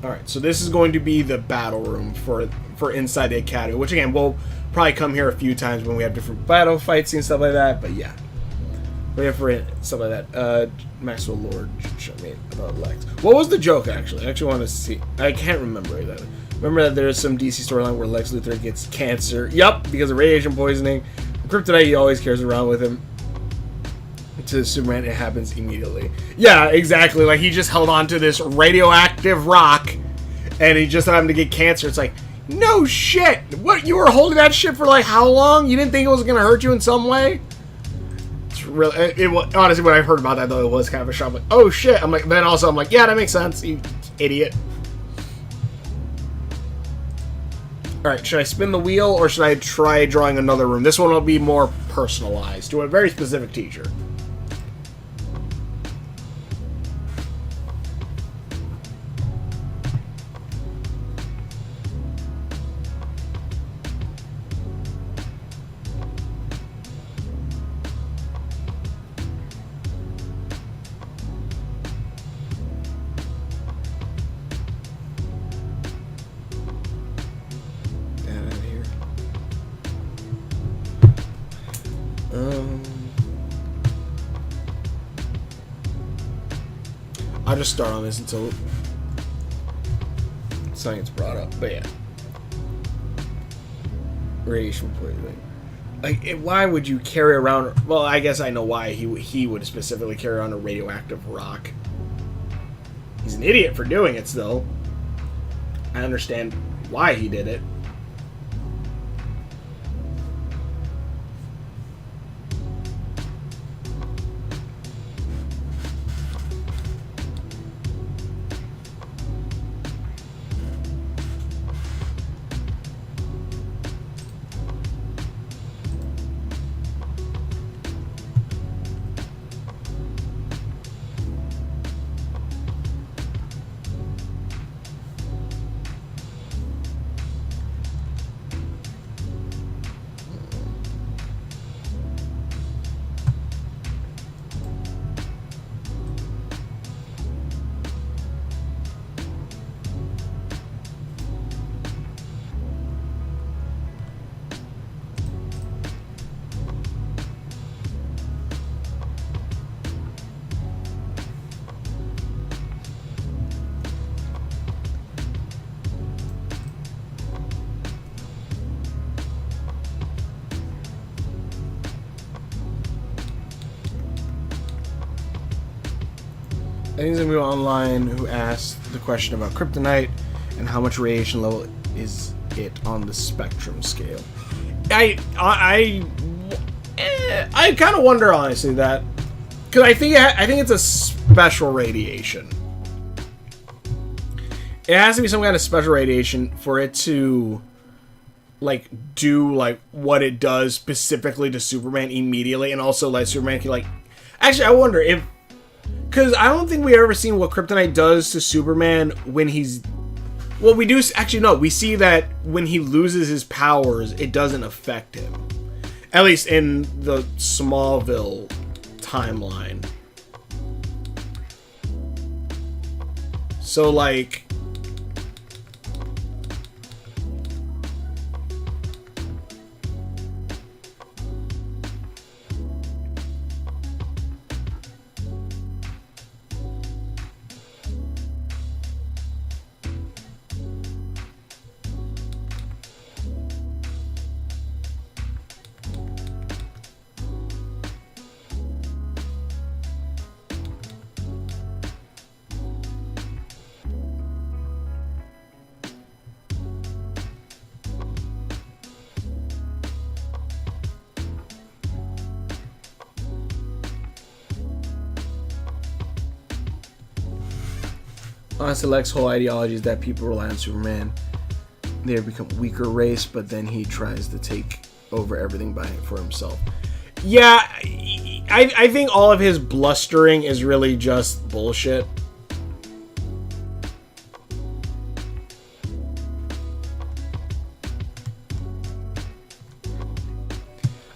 Alright, so this is going to be the battle room for inside the Academy, which again, we'll probably come here a few times when we have different battle fights and stuff like that, but yeah. We have for stuff like that. Maxwell Lord showed me about Lex. What was the joke, actually? I actually want to see. I can't remember exactly. Remember that there's some DC storyline where Lex Luthor gets cancer. Yup, because of radiation poisoning. Kryptonite, he always carries around with him. To Superman, it happens immediately. Yeah, exactly. Like, he just held on to this radioactive rock, and he just happened to get cancer. It's like, no shit! What, you were holding that shit for, like, how long? You didn't think it was gonna hurt you in some way? It's really, honestly, when I heard about that, though, it was kind of a shock. I'm like, oh shit! I'm like, then also, I'm like, yeah, that makes sense, you idiot. Alright, should I spin the wheel, or should I try drawing another room? This one will be more personalized, to a very specific teacher. I'll just start on this until something gets brought up. But yeah, radiation poisoning. Like, why would you carry around? Well, I guess I know why he would specifically carry around a radioactive rock. He's an idiot for doing it. Still, I understand why he did it. I think there's people online who asked the question about kryptonite and how much radiation level is it on the spectrum scale. I kind of wonder, honestly, that, because I think it's a special radiation. It has to be some kind of special radiation for it to like do like what it does specifically to Superman immediately, and also like Superman can like. Actually, I wonder if. Because I don't think we've ever seen what kryptonite does to Superman when he's Well, we do actually no. We see that when he loses his powers, it doesn't affect him. At least in the Smallville timeline. So like. Honestly, Lex's whole ideology is that people rely on Superman. They become weaker race, but then he tries to take over everything for himself. Yeah, I think all of his blustering is really just bullshit.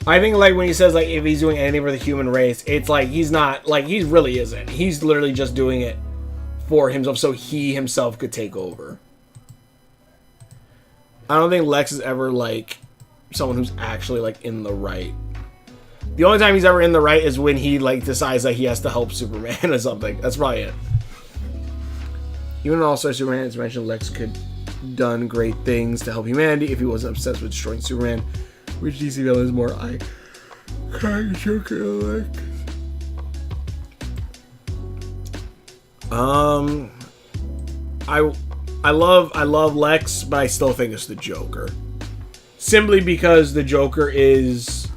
I think like when he says like if he's doing anything for the human race, it's like he's not like he really isn't. He's literally just doing it for himself so he himself could take over. I don't think Lex is ever like someone who's actually like in the right. The only time he's ever in the right is when he like decides that he has to help Superman or something. That's probably it. Even in All-Star Superman, it's mentioned Lex could done great things to help humanity if he wasn't obsessed with destroying Superman. Which DC villain is more I kind of Joker Lex? I love Lex, but I still think it's the Joker. Simply because the Joker is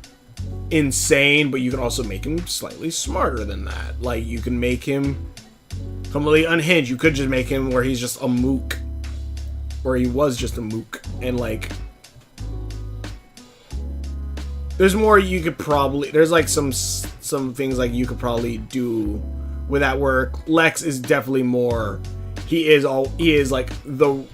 insane, but you can also make him slightly smarter than that. Like, you can make him completely unhinged. You could just make him where he's just a mook. Where he was just a mook. And, like, there's more you could probably... There's, like, some things, like, you could probably do with that work. Lex is definitely more... He is like the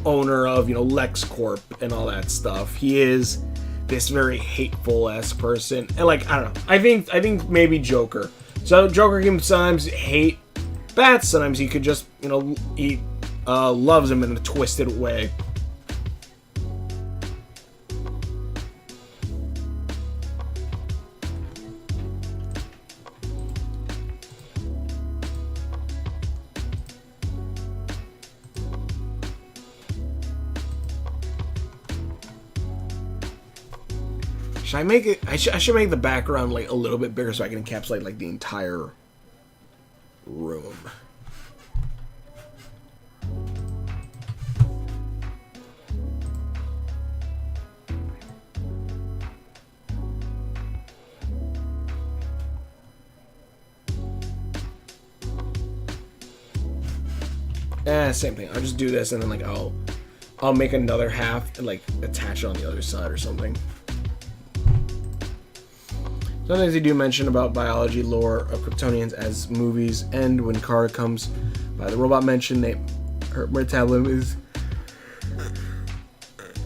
owner of, you know, LexCorp and all that stuff. He is this very hateful-esque person. And, like, I don't know. I think maybe Joker. So Joker can sometimes hate bats. Sometimes he could just, you know, he loves him in a twisted way. Should I make it? I should make the background like a little bit bigger so I can encapsulate like the entire room. Same thing. I'll just do this and then like I'll make another half and like attach it on the other side or something. Some things they do mention about biology lore of Kryptonians as movies end when Kara comes by. The robot mentioned her metabolism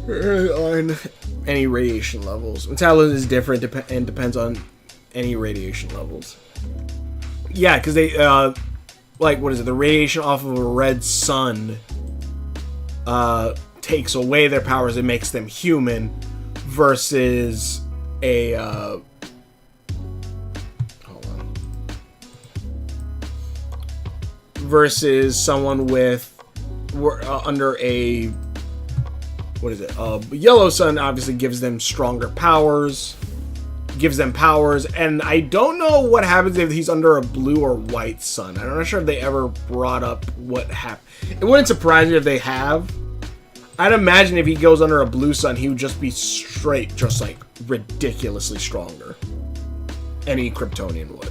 is on any radiation levels. Metabolism is different and depends on any radiation levels. Yeah, because they like what is it? The radiation off of a red sun takes away their powers and makes them human, versus a versus someone with under a what is it? Yellow sun obviously gives them stronger powers, and I don't know what happens if he's under a blue or white sun. I'm not sure if they ever brought up what happened. It wouldn't surprise me if they have. I'd imagine if he goes under a blue sun, he would just be straight, just like ridiculously stronger. Any Kryptonian would.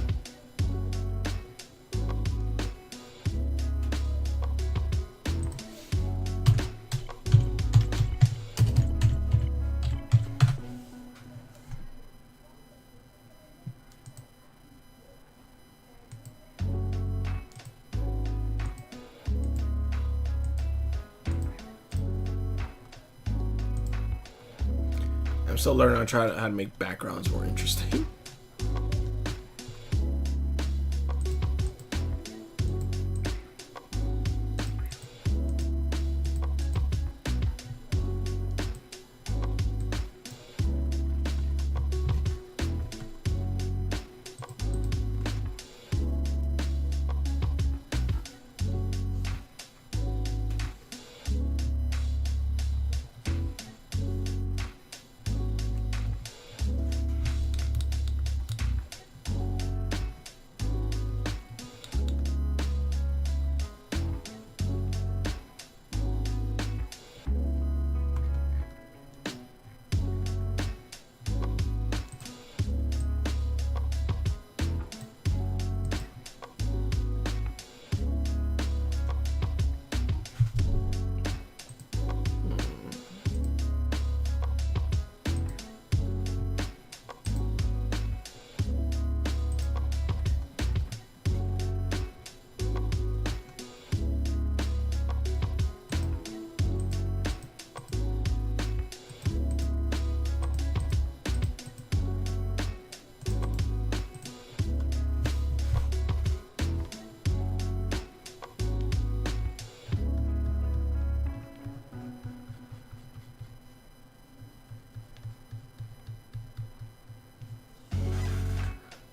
I'm still learning how to make backgrounds more interesting.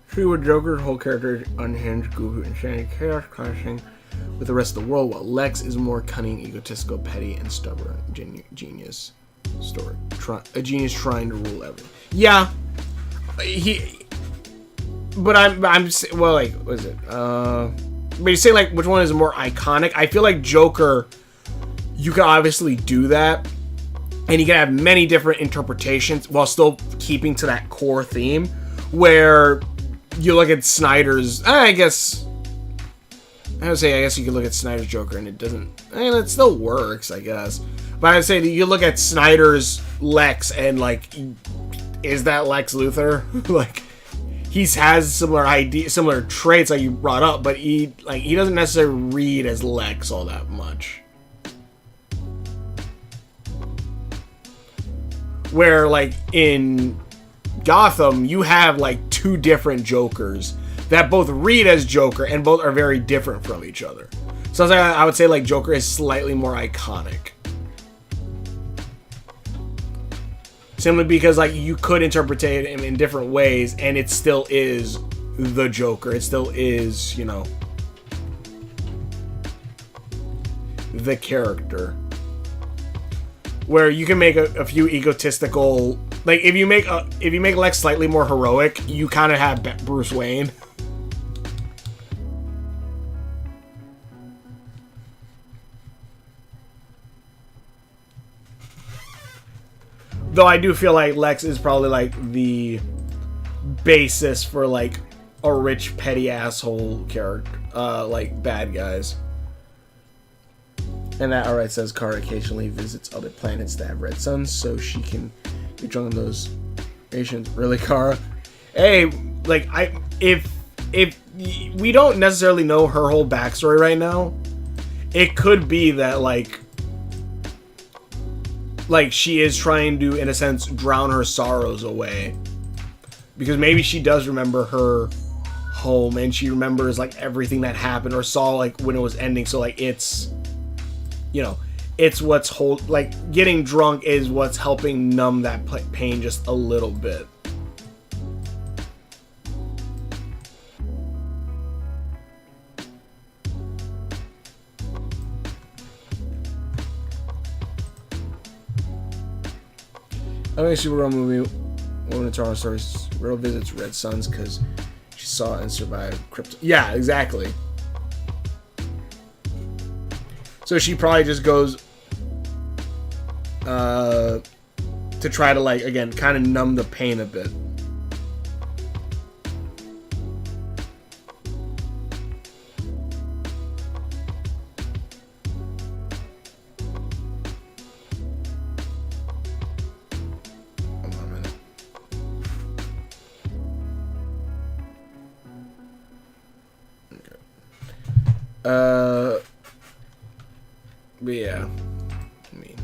True with Joker's whole character is unhinged, goofy, insanity, chaos, clashing with the rest of the world, while Lex is more cunning, egotistical, petty, and stubborn. Genius story. A genius trying to rule everything. Yeah, But I'm well, like, what is it? But you say like which one is more iconic? I feel like Joker, you can obviously do that, and you can have many different interpretations while still keeping to that core theme. Where you look at Snyder's, I guess you could look at Snyder's Joker and it doesn't, it still works, I guess. But I'd say that you look at Snyder's Lex and like, is that Lex Luthor? Like, he has similar traits like you brought up, but he doesn't necessarily read as Lex all that much. Where like in Gotham, you have like two different Jokers that both read as Joker and both are very different from each other. So I would say like Joker is slightly more iconic. Simply because like you could interpret him in different ways and it still is the Joker. It still is, you know, the character. Where you can make a few egotistical, like if you make Lex slightly more heroic, you kind of have Bruce Wayne. Though I do feel like Lex is probably like the basis for like a rich petty asshole character, like bad guys. And that alright says Kara occasionally visits other planets that have red suns so she can get drunk on those nations. Really, Kara? Hey, like if we don't necessarily know her whole backstory right now, it could be that like she is trying to, in a sense, drown her sorrows away. Because maybe she does remember her home and she remembers like everything that happened or saw like when it was ending. So like it's, you know, it's what's getting drunk is what's helping numb that pain just a little bit. I think Supergirl movie, Woman in Toronto Stories, Riddle visits Red Suns because she saw and survived Krypton. Yeah, exactly. So she probably just goes to try to, like, again, kind of numb the pain a bit. Hold on a minute. Okay. But yeah. I mean.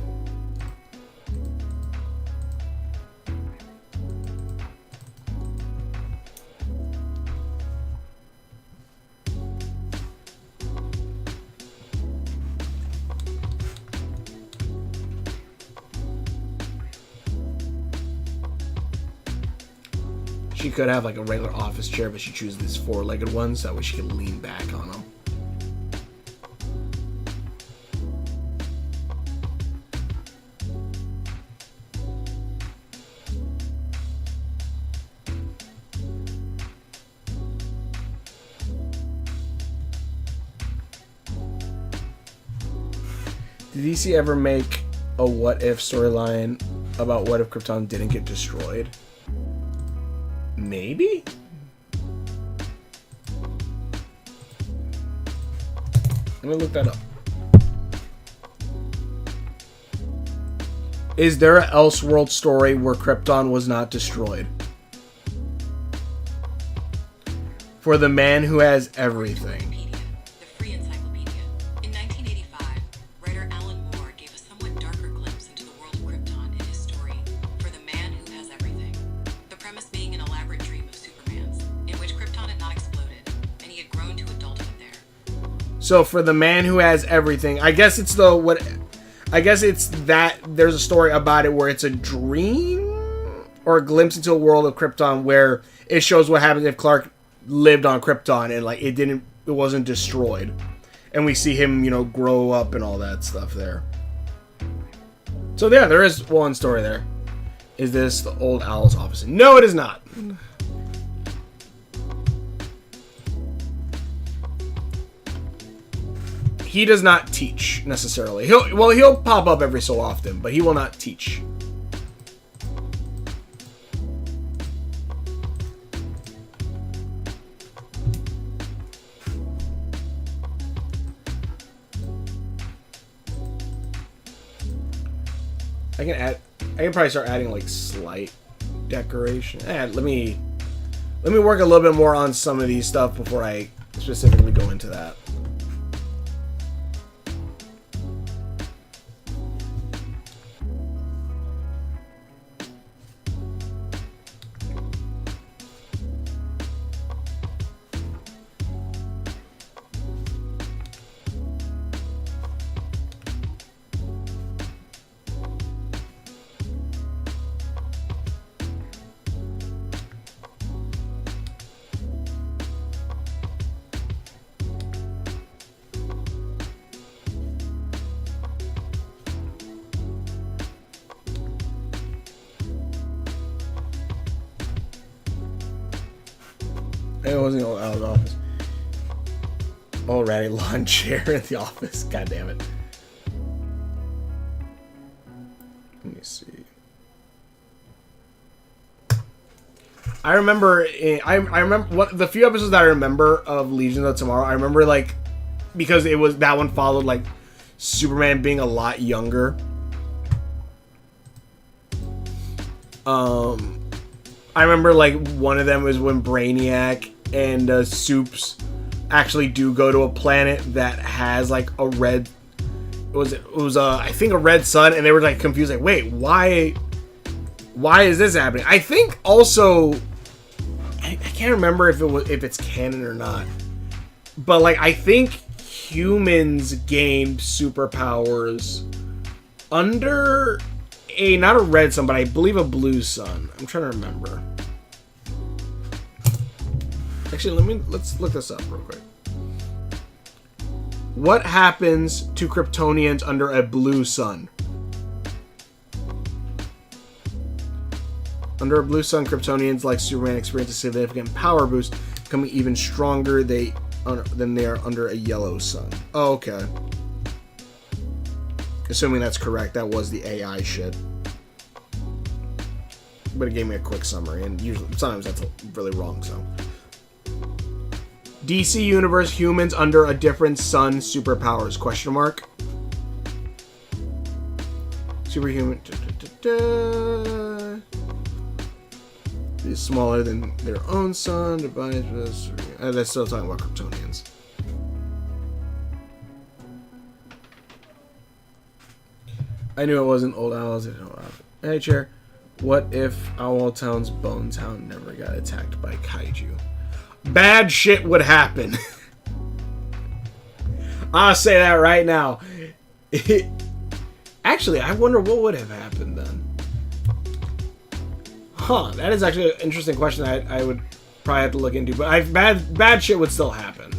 She could have like a regular office chair, but she chooses these four-legged ones. That way she can lean back on them. Did DC ever make a what if storyline about what if Krypton didn't get destroyed? Maybe? Let me look that up. Is there an Elseworld story where Krypton was not destroyed? For the man who has everything. So for the man who has everything, I guess it's the what? I guess it's that there's a story about it where it's a dream or a glimpse into a world of Krypton where it shows what happens if Clark lived on Krypton and like it wasn't destroyed, and we see him, you know, grow up and all that stuff there. So yeah, there is one story there. Is this the old Owl's office? No, it is not. He does not teach necessarily. He'll pop up every so often, but he will not teach. I can probably start adding like slight decoration. Let me work a little bit more on some of these stuff before I specifically go into that. It wasn't out of the office. Oh, ratty lawn chair in the office. God damn it. Let me see. I remember what the few episodes that I remember of Legion of Tomorrow. I remember like because it was that one followed like Superman being a lot younger. I remember like one of them was when Brainiac and Soups actually do go to a planet that has like a red. It was I think a red sun, and they were like confused, like, wait, why is this happening? I think also I can't remember if it's canon or not, but like I think humans gained superpowers under not a red sun, but I believe a blue sun. I'm trying to remember. Actually, let's look this up real quick. What happens to Kryptonians under a blue sun? Under a blue sun, Kryptonians like Superman experience a significant power boost, becoming even stronger than they are under a yellow sun. Oh, okay. Assuming that's correct, that was the AI shit. But it gave me a quick summary, and usually sometimes that's really wrong, so. DC Universe, humans under a different sun, superpowers, question mark. Superhuman. Is smaller than their own sun. They're still talking about Kryptonians. I knew it wasn't Old Owls. Hey, Chair. What if Owl Town's Bone Town never got attacked by kaiju? Bad shit would happen. I'll say that right now. Actually, I wonder what would have happened then. Huh, that is actually an interesting question I would probably have to look into, but bad shit would still happen.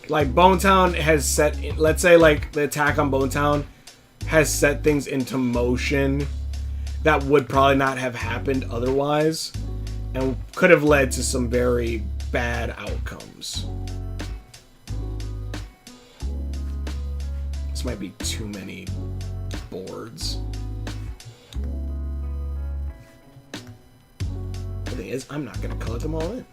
Like, Bonetown has set, let's say, like, the attack on Bonetown has set things into motion that would probably not have happened otherwise, and could have led to some very bad outcomes. This might be too many boards. The thing is, I'm not going to color them all in.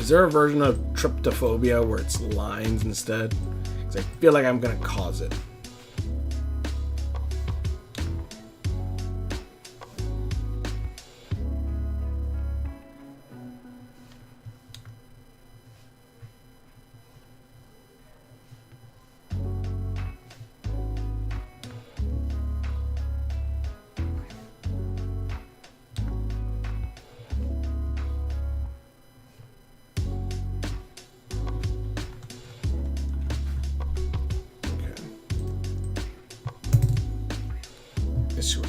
Is there a version of Tryptophobia where it's lines instead? Because I feel like I'm going to cause it.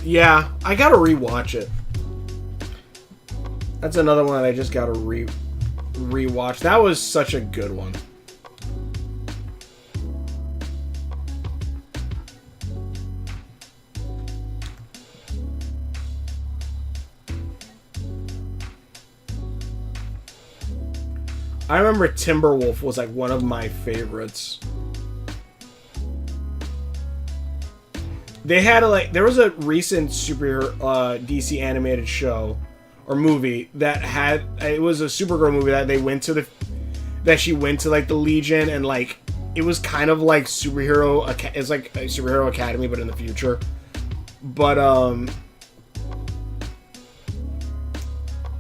Yeah, I gotta rewatch it. That's another one that I just gotta rewatch. That was such a good one. I remember Timberwolf was like one of my favorites. They had there was a recent superhero DC animated show or movie that had, it was a Supergirl movie that they went to she went to like the Legion, and like it was kind of like it's like a Superhero Academy but in the future. But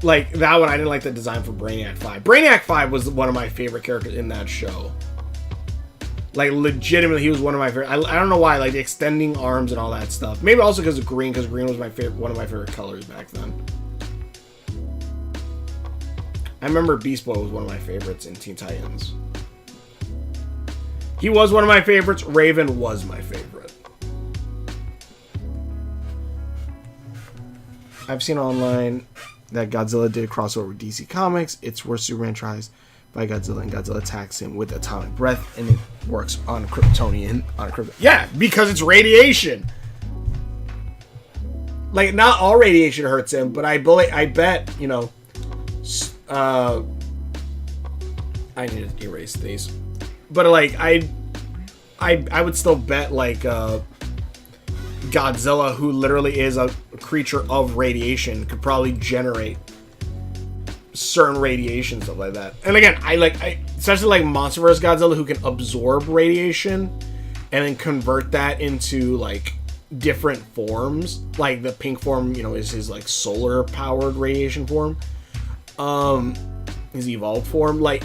like that one, I didn't like the design for Brainiac 5. Brainiac 5 was one of my favorite characters in that show. Like, legitimately, he was one of my favorite. I don't know why, like, the extending arms and all that stuff. Maybe also because of green, because green was my favorite, one of my favorite colors back then. I remember Beast Boy was one of my favorites in Teen Titans. He was one of my favorites. Raven was my favorite. I've seen online that Godzilla did crossover with DC Comics. It's where Superman tries by Godzilla, and Godzilla attacks him with atomic breath, and it works on Kryptonian. Yeah, because it's radiation. Like, not all radiation hurts him, but I bet, you know, I need to erase these. But like, I would still bet like Godzilla, who literally is a creature of radiation, could probably generate certain radiation, stuff like that. And again, especially like Monsterverse Godzilla, who can absorb radiation and then convert that into like different forms. Like the pink form, you know, is his like solar powered radiation form. His evolved form. Like,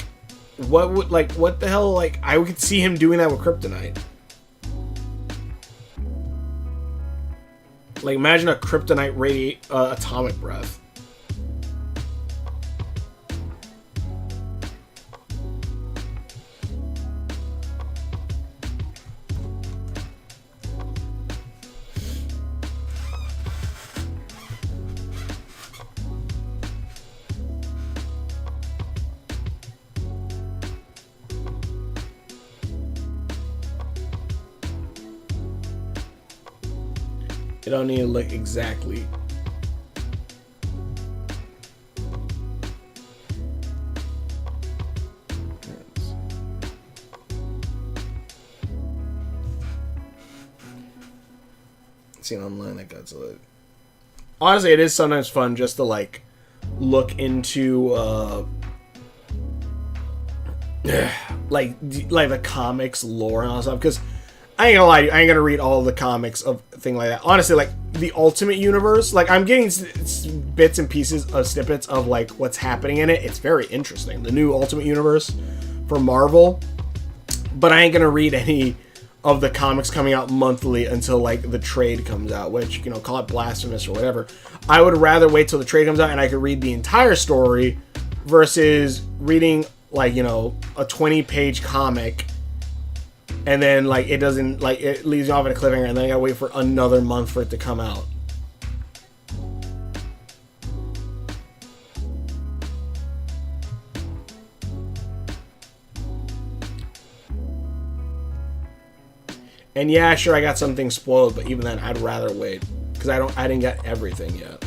what the hell? Like, I could see him doing that with Kryptonite. Like, imagine a Kryptonite atomic breath. It don't need to look exactly. Seen online that Godzilla. Honestly, it is sometimes fun just to like look into like the comics lore and all that stuff, because I ain't gonna lie to you, I ain't gonna read all the comics of thing like that. Honestly, like the Ultimate Universe, like I'm getting bits and pieces of snippets of like what's happening in it. It's very interesting. The new Ultimate Universe for Marvel, but I ain't gonna read any of the comics coming out monthly until like the trade comes out, which, you know, call it blasphemous or whatever. I would rather wait till the trade comes out and I could read the entire story versus reading like, you know, a 20-page comic and then like it doesn't, like it leaves you off at a cliffhanger and then I gotta wait for another month for it to come out. And yeah, sure, I got something spoiled, but even then, I'd rather wait because I didn't get everything yet.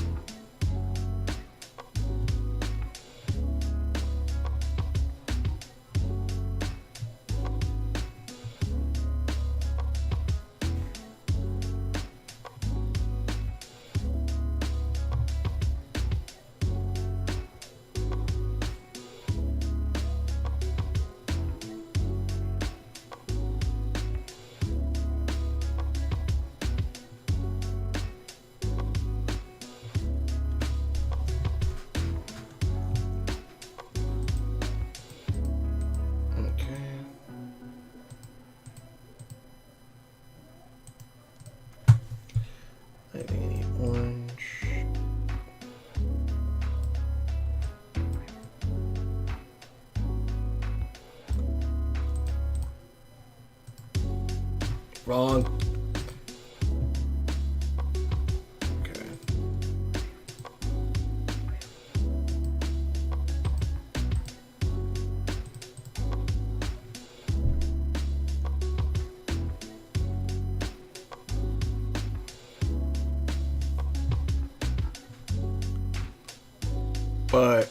I think I need orange. Wrong. Okay. But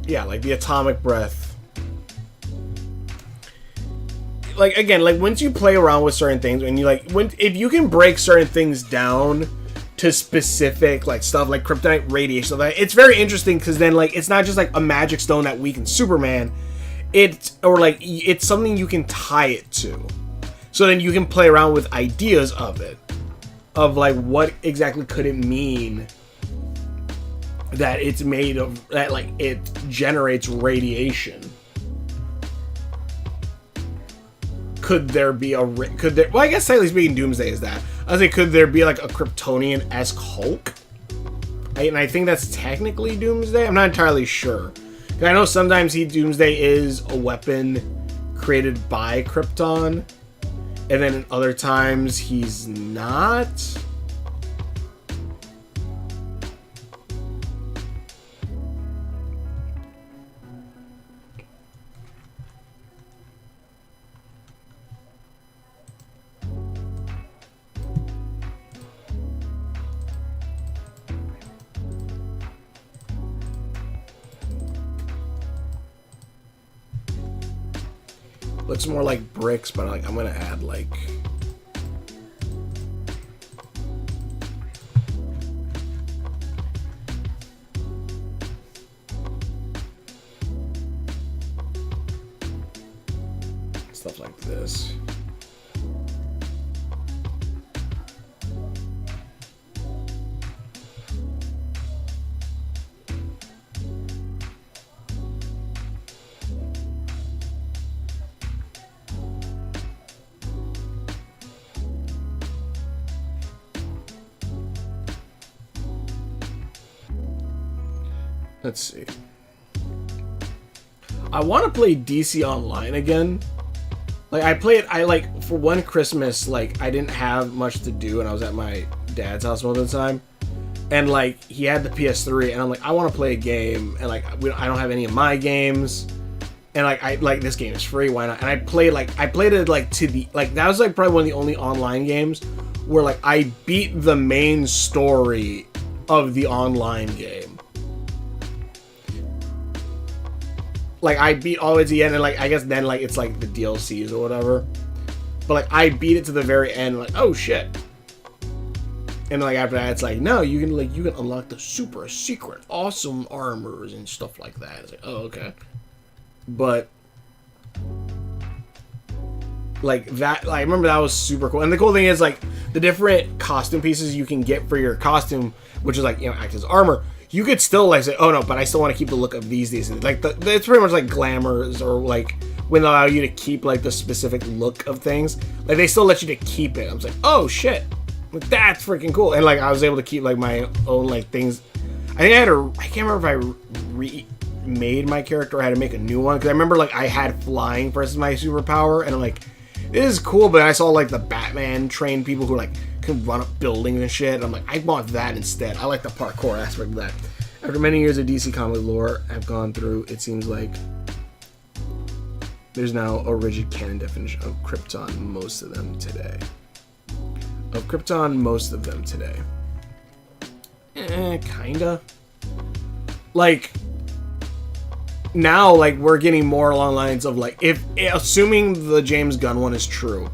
yeah, like the atomic breath. Like again, like once you play around with certain things, and you like if you can break certain things down to specific like stuff like kryptonite radiation stuff, like, it's very interesting because then like it's not just like a magic stone that weakens Superman, it's something you can tie it to. So then you can play around with ideas of it, of like what exactly could it mean that it's made of, that like it generates radiation. Could there be well, I guess technically speaking, Doomsday is that. I was like, could there be like a Kryptonian-esque Hulk? And I think that's technically Doomsday. I'm not entirely sure. I know sometimes Doomsday is a weapon created by Krypton, and then in other times he's not. Looks more like bricks, but like I'm gonna add like stuff like this. Let's see. I want to play DC Online again. Like I like for one Christmas, like I didn't have much to do and I was at my dad's house most of the time. And like he had the PS3 and I'm like, I want to play a game, and like I don't have any of my games. And like this game is free, why not? And I played it like to the, like that was like probably one of the only online games where like I beat the main story of the online game. Like I beat all the way to the end, and like I guess then like it's like the DLCs or whatever. But like I beat it to the very end, like oh shit. And like after that, it's like no, you can unlock the super secret, awesome armors and stuff like that. It's like oh okay, but Like that, I remember that was super cool. And the cool thing is like the different costume pieces you can get for your costume, which is like, you know, act as armor. You could still like say, oh no, but I still want to keep the look of these. Like it's pretty much like glamours, or like when they allow you to keep like the specific look of things. Like they still let you to keep it. I was like, oh shit, like, that's freaking cool. And like I was able to keep like my own like things. I think I can't remember if I remade my character or I had to make a new one, because I remember like I had flying versus my superpower, and I'm like, this is cool, but I saw like the Batman trained people who like can run up buildings and shit. And I'm like, I want that instead. I like the parkour aspect of that. After many years of DC comic lore I've gone through, it seems like there's now a rigid canon definition of Krypton. Most of them today. Kinda. Like now, like we're getting more along lines of like, if assuming the James Gunn one is true,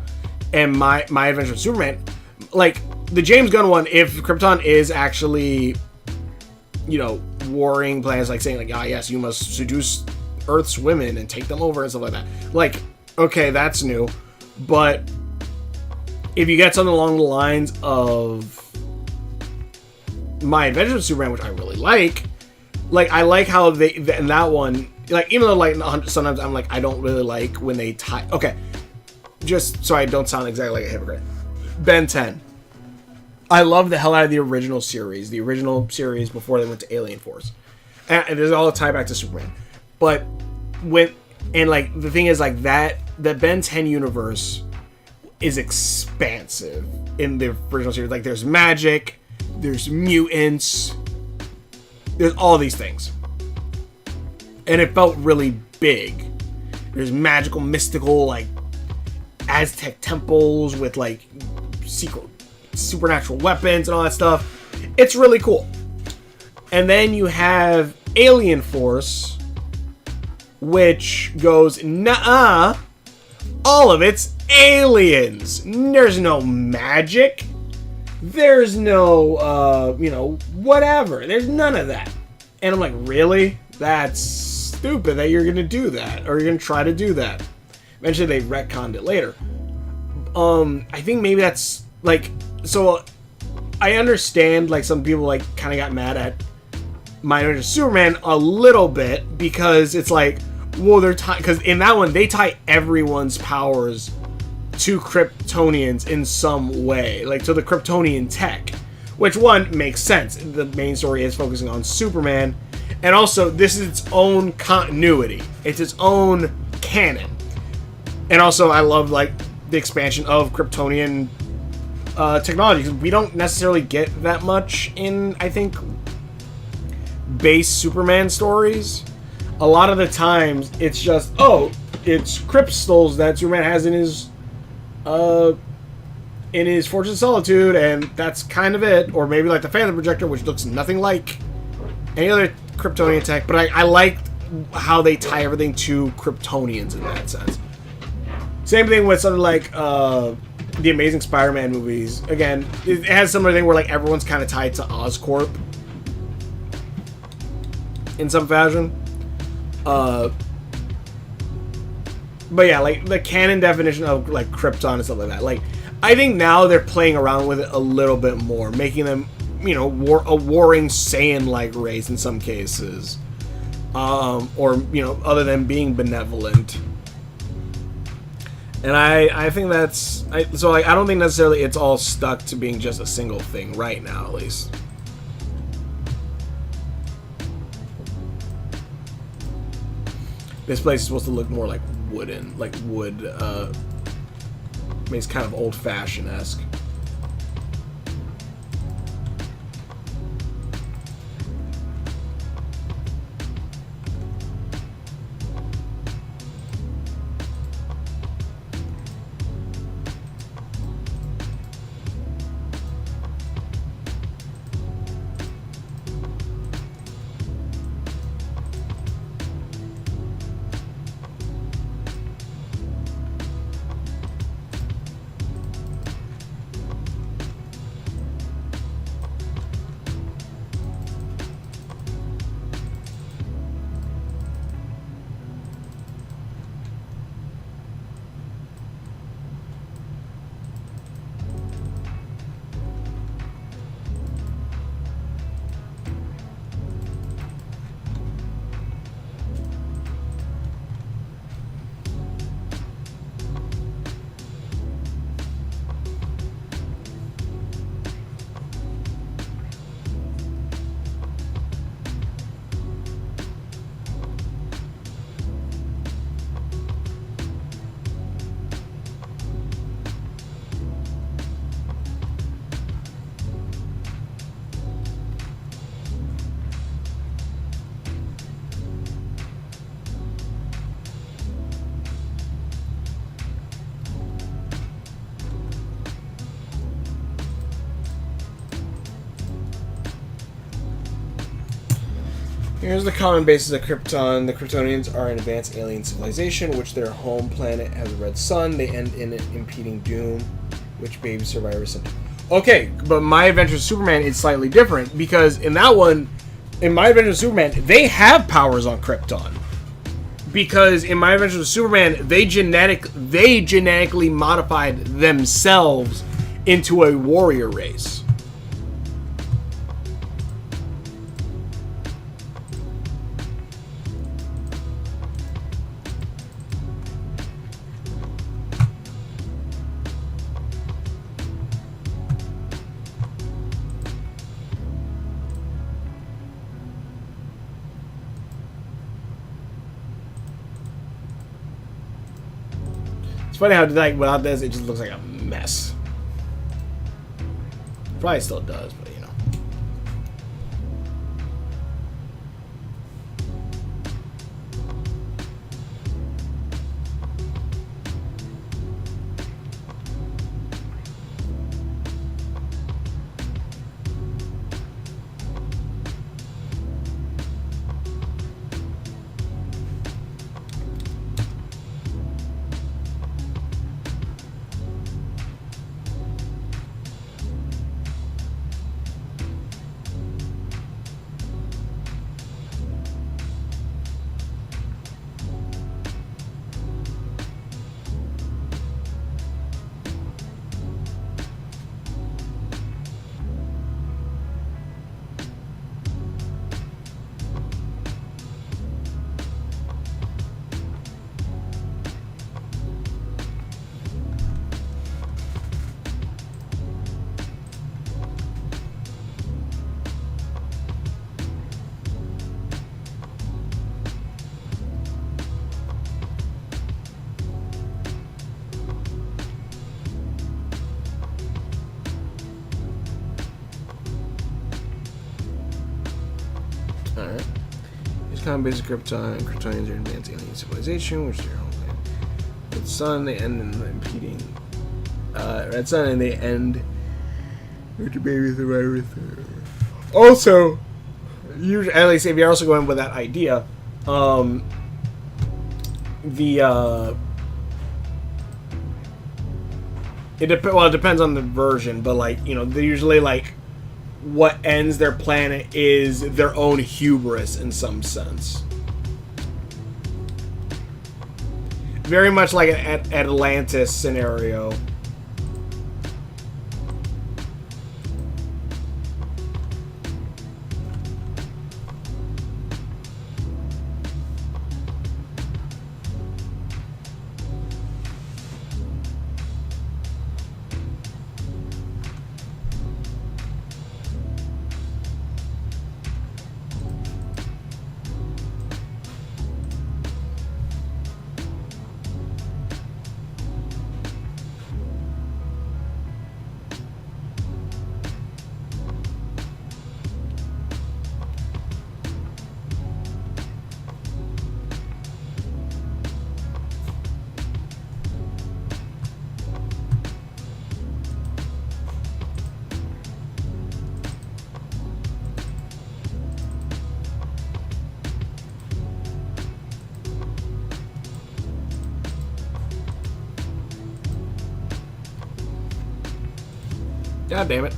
and my Adventure with Superman, like the James Gunn one, if Krypton is actually, you know, warring planets, like saying like, ah yes, you must seduce Earth's women and take them over and stuff like that. Like, okay, that's new, but if you get something along the lines of My Adventure with Superman, which I really like I like how they in that one, like even though like sometimes I'm like I don't really like when they tie. Okay, just so I don't sound exactly like a hypocrite. Ben 10. I love the hell out of the original series before they went to Alien Force, and there's all a tie back to Superman. But like the thing is like that the Ben 10 universe is expansive in the original series. Like there's magic, there's mutants, there's all these things, and it felt really big. There's magical, mystical, like Aztec temples with like secret supernatural weapons and all that stuff. It's really cool. And then you have Alien Force, which goes, nah, all of it's aliens. There's no magic. There's no, you know, whatever. There's none of that. And I'm like, really? That's stupid that you're going to do that. Or you're going to try to do that. Eventually they retconned it later. I think maybe that's, like, so I understand, like, some people, like, kind of got mad at My Adventure Superman a little bit, because it's like, well, they're because in that one, they tie everyone's powers to Kryptonians in some way, like to the Kryptonian tech, which one makes sense. The main story is focusing on Superman, and also this is its own continuity. It's its own canon. And also I love like the expansion of Kryptonian technology, because we don't necessarily get that much in, I think, base Superman stories. A lot of the times it's just, oh, it's crystals that Superman has in his Fortress of Solitude, and that's kind of it. Or maybe like the Phantom Projector, which looks nothing like any other Kryptonian tech. But I liked how they tie everything to Kryptonians in that sense. Same thing with something like the Amazing Spider-Man movies. Again, it has similar thing where like everyone's kind of tied to Oscorp in some fashion. But yeah, like the canon definition of like Krypton and stuff like that. Like, I think now they're playing around with it a little bit more, making them, you know, a warring Saiyan-like race in some cases, or you know, other than being benevolent. And I think that's so like I don't think necessarily it's all stuck to being just a single thing right now, at least. This place is supposed to look more like wooden, like wood. I mean, it's kind of old-fashioned-esque. Here's the common basis of Krypton. The Kryptonians are an advanced alien civilization, which their home planet has a red sun. They end in an impeding doom, which baby survivors. Okay, but My Adventures with Superman is slightly different because in that one, in My Adventures with Superman, they have powers on Krypton. Because in My Adventures with Superman, they genetically modified themselves into a warrior race. It's funny how, like, without this, it just looks like a mess. Probably still does, but you know. Alright. It's common basic Krypton. Kryptonians are an advanced alien civilization, which their homeland. Red sun, they end in the impeding. Red sun, and they end with the baby the virus. Also, usually, at least if you're also going with that idea, it depends on the version, but like, you know, they usually like what ends their planet is their own hubris in some sense. Very much like an Atlantis scenario. God damn it.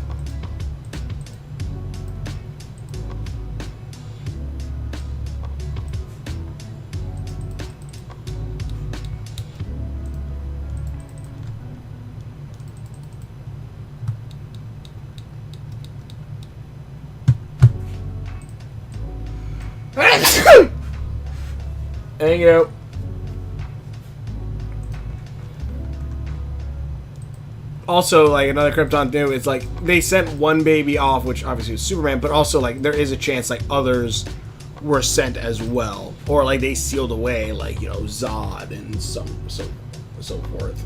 Thank you. Also, like, another Krypton thing is like they sent one baby off, which obviously was Superman, but also like there is a chance like others were sent as well, or like they sealed away, like, you know, Zod and so forth.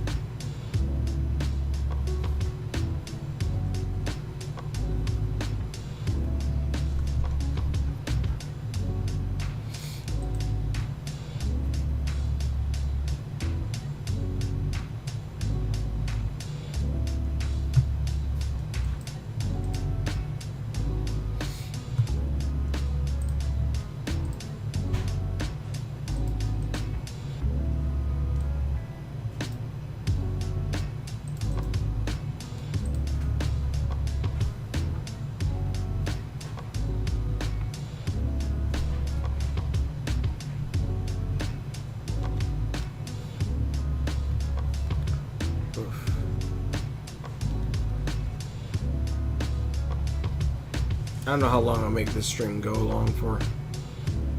I don't know how long I'll make this stream go along for.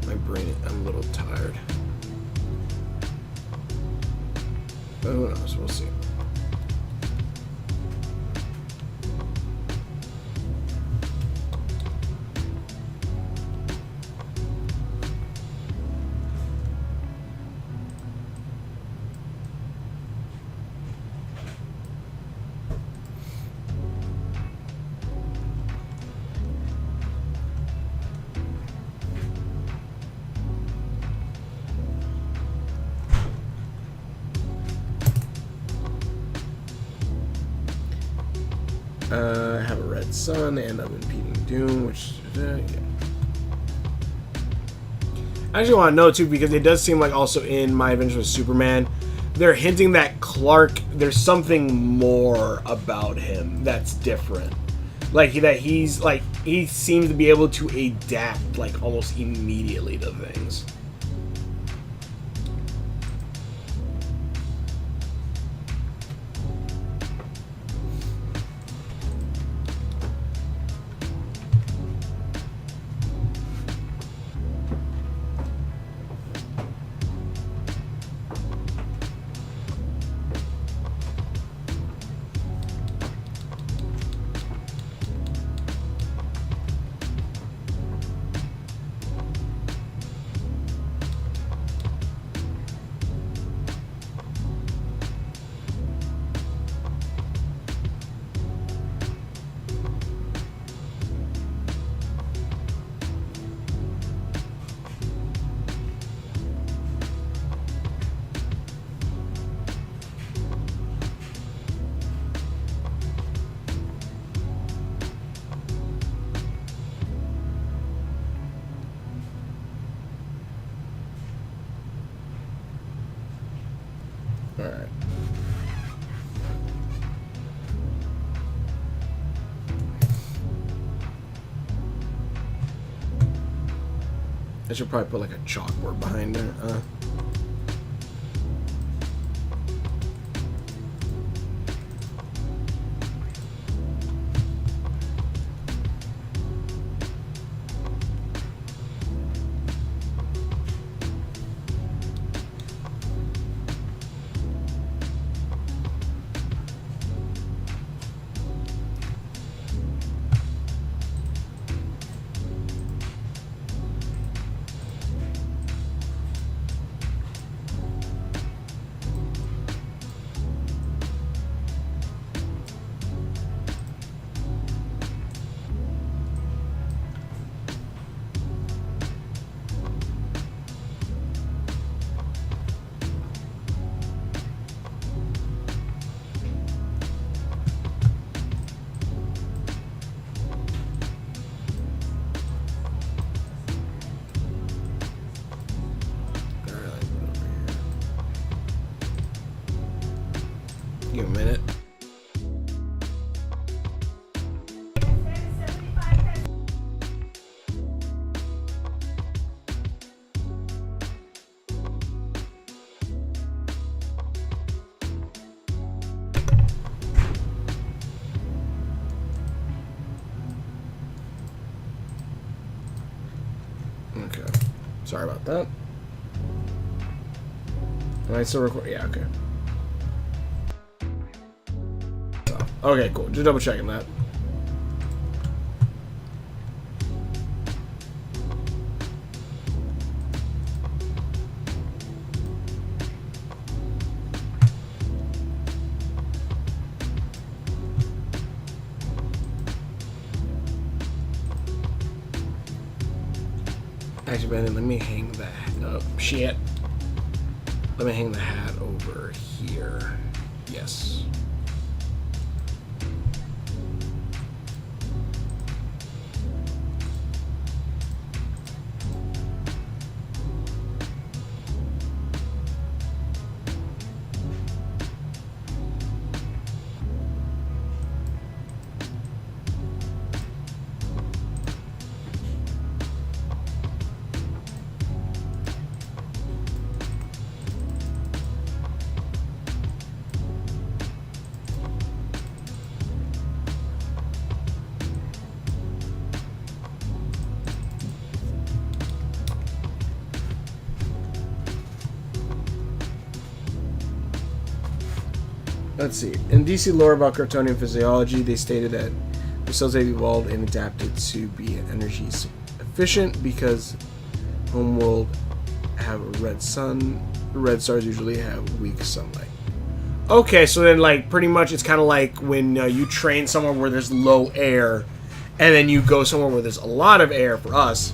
My brain, I'm a little tired. But who knows? We'll see. I have a red sun and I'm impeding doom, which yeah. I actually want to know too, because it does seem like also in My Adventures with Superman, they're hinting that Clark, there's something more about him that's different. Like that he's like he seems to be able to adapt like almost immediately to things. Alright. I should probably put like a chalkboard behind it. Give me a minute. Okay. Sorry about that. Am I still recording? Yeah, okay. Okay, cool. Just double checking that. Actually, Brandon, let me hang the shit. Let me hang the hat over here. Yes. Let's see. In DC lore about Kryptonian physiology, they stated that the cells have evolved and adapted to be energy efficient because homeworld have a red sun. Red stars usually have weak sunlight. Okay, so then, like, pretty much it's kind of like when you train somewhere where there's low air, and then you go somewhere where there's a lot of air. For us,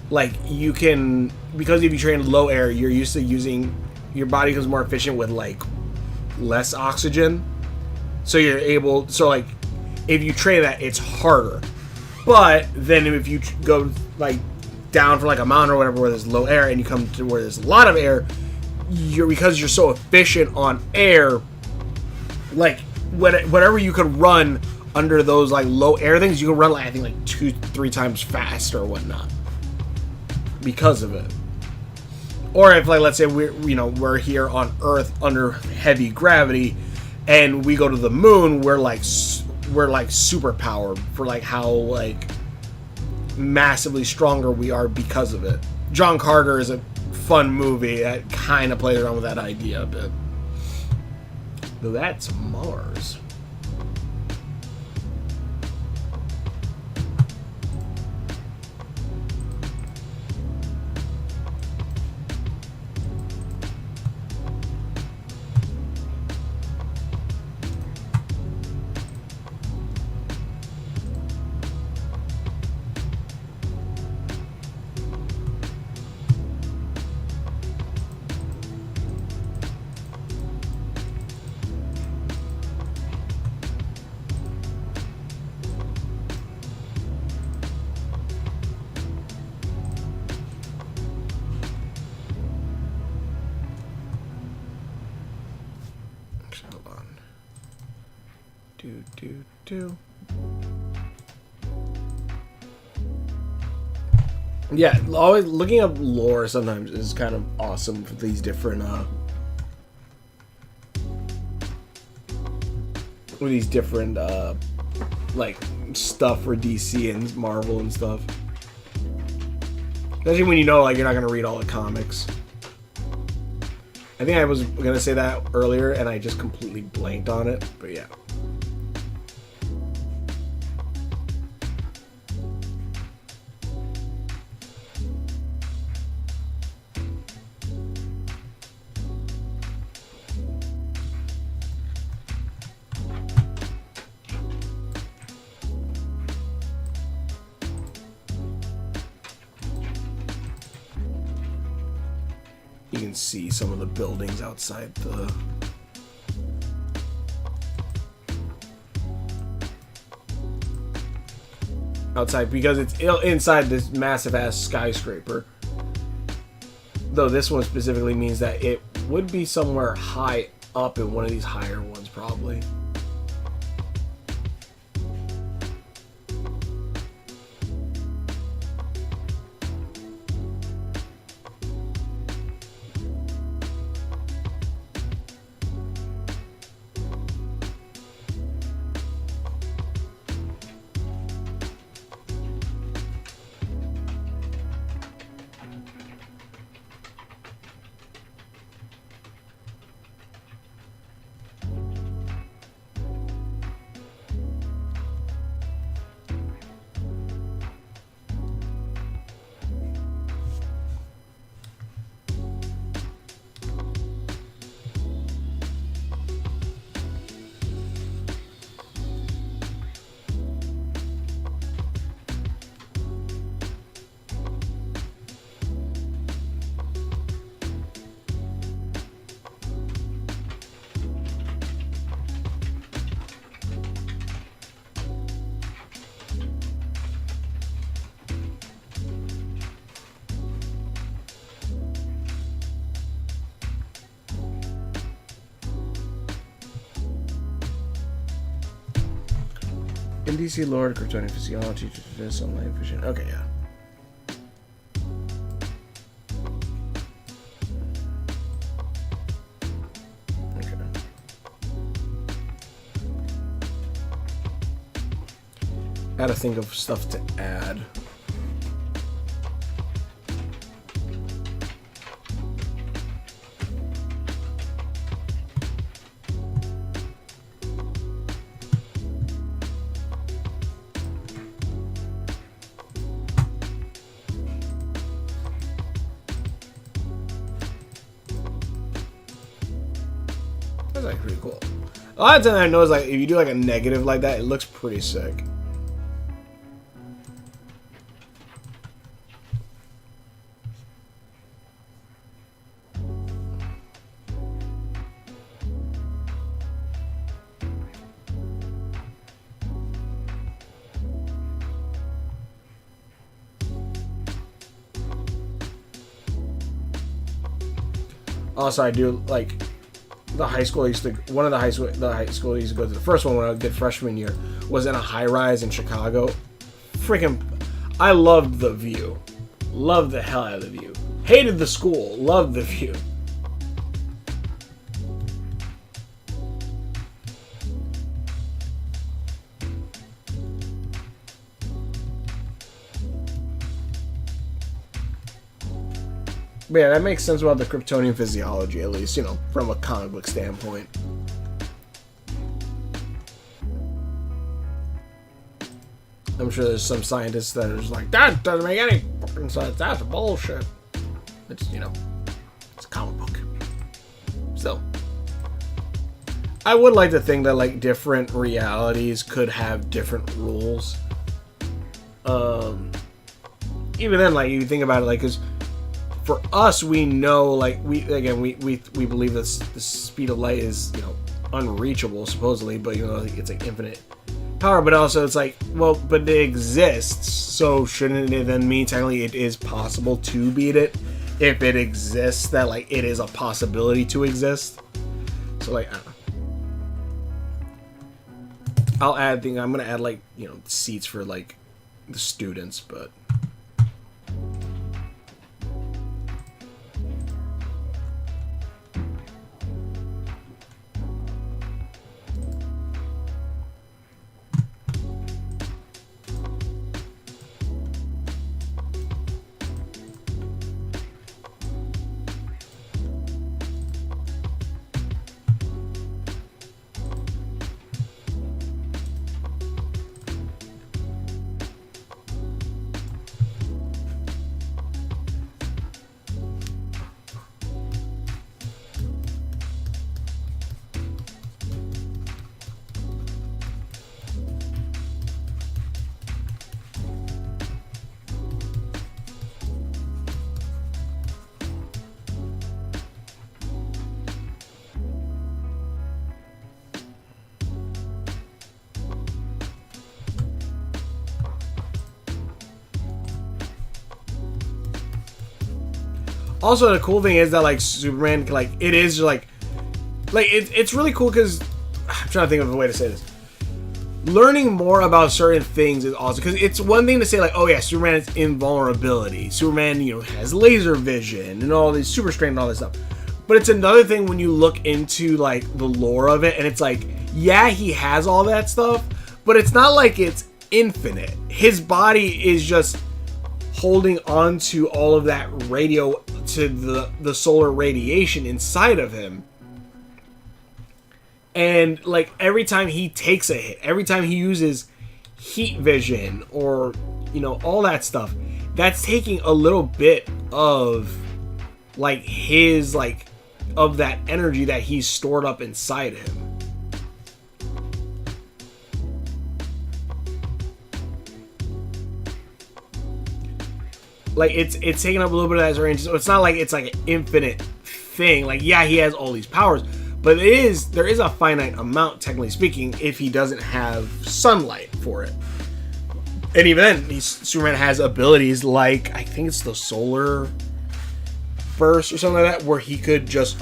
like, you can, because if you train low air, you're used to using, your body becomes more efficient with, like, less oxygen. So you're able, so, like, if you train that, it's harder. But then if you go, like, down from, like, a mountain or whatever where there's low air, and you come to where there's a lot of air, because you're so efficient on air, like, whatever you could run under those, like, low air things, you can run, like, I think, like 2-3 times faster or whatnot because of it. Or if, like, let's say we're here on Earth under heavy gravity, and we go to the moon, we're like super powered for, like, how, like, massively stronger we are because of it. John Carter is a fun movie that kind of plays around with that idea a bit. Though that's Mars. Yeah, always looking up lore sometimes is kind of awesome for these different like, stuff for DC and Marvel and stuff. Especially when you know, like, you're not gonna read all the comics. I think I was gonna say that earlier and I just completely blanked on it, but yeah. You can see some of the buildings outside the... outside, because it's inside this massive-ass skyscraper. Though this one specifically means that it would be somewhere high up in one of these higher ones, probably. In DC lore, Kryptonian physiology to this online vision. Okay, yeah. Okay. Gotta think of stuff to add. That's like pretty cool. A lot of times I know is like if you do like a negative like that, it looks pretty sick. Also, I do like the high school I used to. One of the high school I used to go to. The first one when I did freshman year was in a high rise in Chicago. Freaking, I loved the view. Loved the hell out of the view. Hated the school. Loved the view. But yeah, that makes sense about the Kryptonian physiology, at least, you know, from a comic book standpoint. I'm sure there's some scientists that are just like, that doesn't make any fucking sense. That's bullshit. It's, you know, it's a comic book. Still. I would like to think that, like, different realities could have different rules. Even then, like, you think about it, like, because for us, we know, like, we believe that the speed of light is, you know, unreachable, supposedly, but, you know, it's like infinite power, but also it's like, well, but it exists, so shouldn't it then mean technically it is possible to beat it? If it exists, that, like, it is a possibility to exist? So, like, I don't know. I'm gonna add, like, you know, seats for, like, the students, but... Also, the cool thing is that, like, Superman, like, it is, like it's really cool because, I'm trying to think of a way to say this. Learning more about certain things is awesome, because it's one thing to say, like, oh yeah, Superman has invulnerability. Superman, you know, has laser vision and all these super strength and all this stuff. But it's another thing when you look into, like, the lore of it, and it's like, yeah, he has all that stuff, but it's not like it's infinite. His body is just holding on to all of that to the solar radiation inside of him. And, like, every time he takes a hit, every time he uses heat vision or, you know, all that stuff, that's taking a little bit of, like, his, like, of that energy that he's stored up inside him. Like, it's taking up a little bit of that range, so it's not like it's like an infinite thing. Like, yeah, he has all these powers, but there is a finite amount, technically speaking, if he doesn't have sunlight for it. And even then, Superman has abilities like, I think it's the solar burst or something like that, where he could just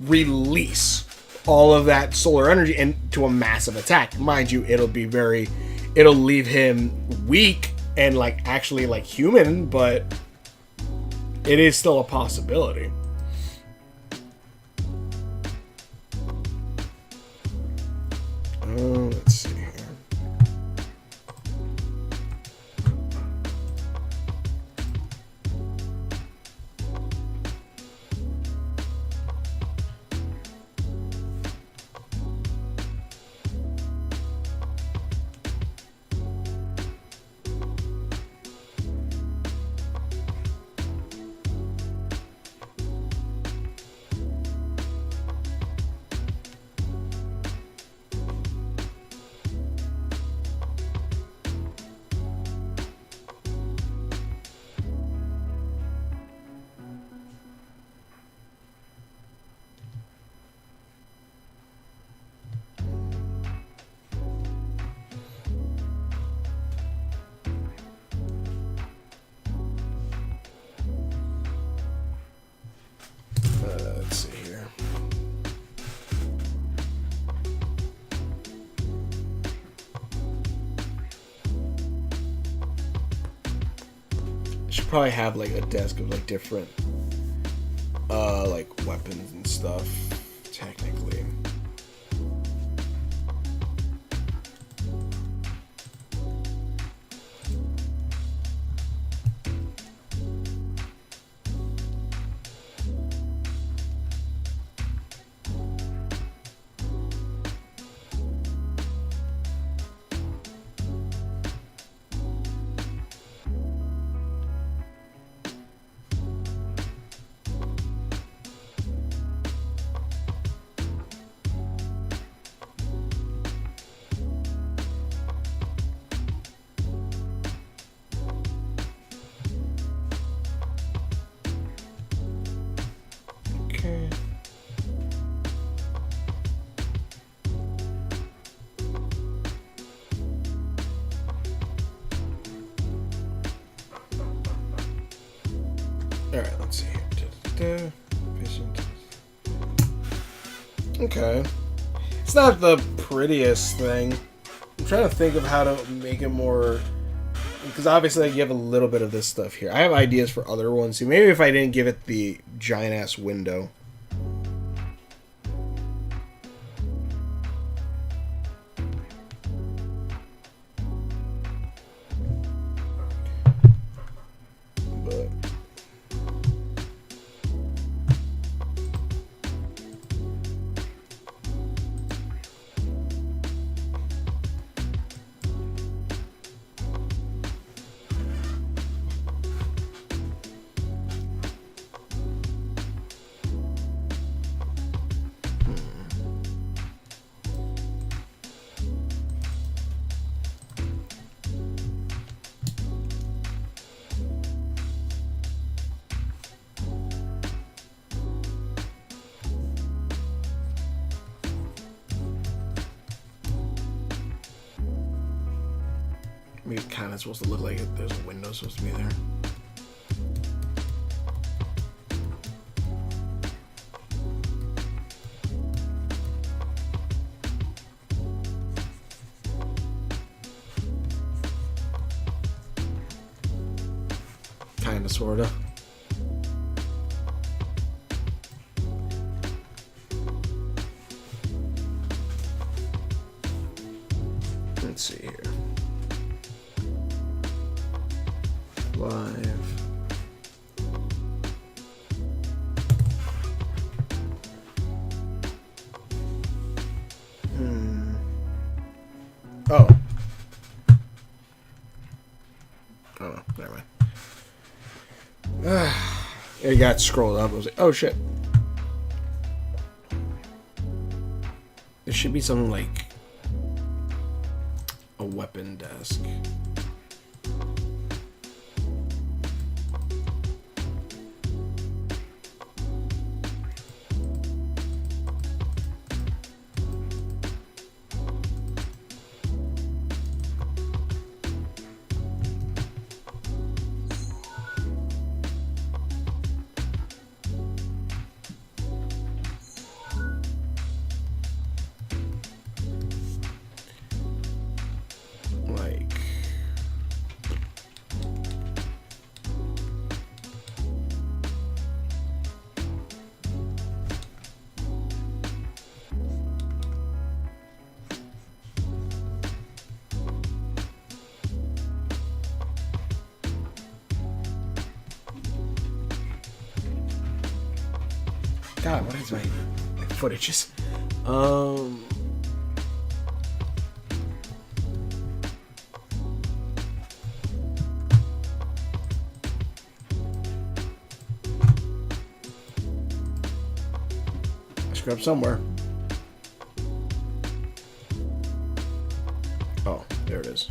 release all of that solar energy into a massive attack. Mind you, it'll leave him weak and, like, actually, like, human, but it is still a possibility. Let's see here. should probably have like a desk of like different like weapons and stuff, technically. Okay. Alright, let's see here. Okay. It's not the prettiest thing. I'm trying to think of how to make it more... Because obviously you have a little bit of this stuff here. I have ideas for other ones too. Maybe if I didn't give it the giant-ass window. But... I mean, it's kind of supposed to look like there's a window supposed to be there. Kinda, sorta. Let's see here. Live. Oh. Oh, never mind. It got scrolled up. I was like, oh shit. There should be something like a weapon desk. God, what is my footages? Scrub somewhere. Oh, there it is.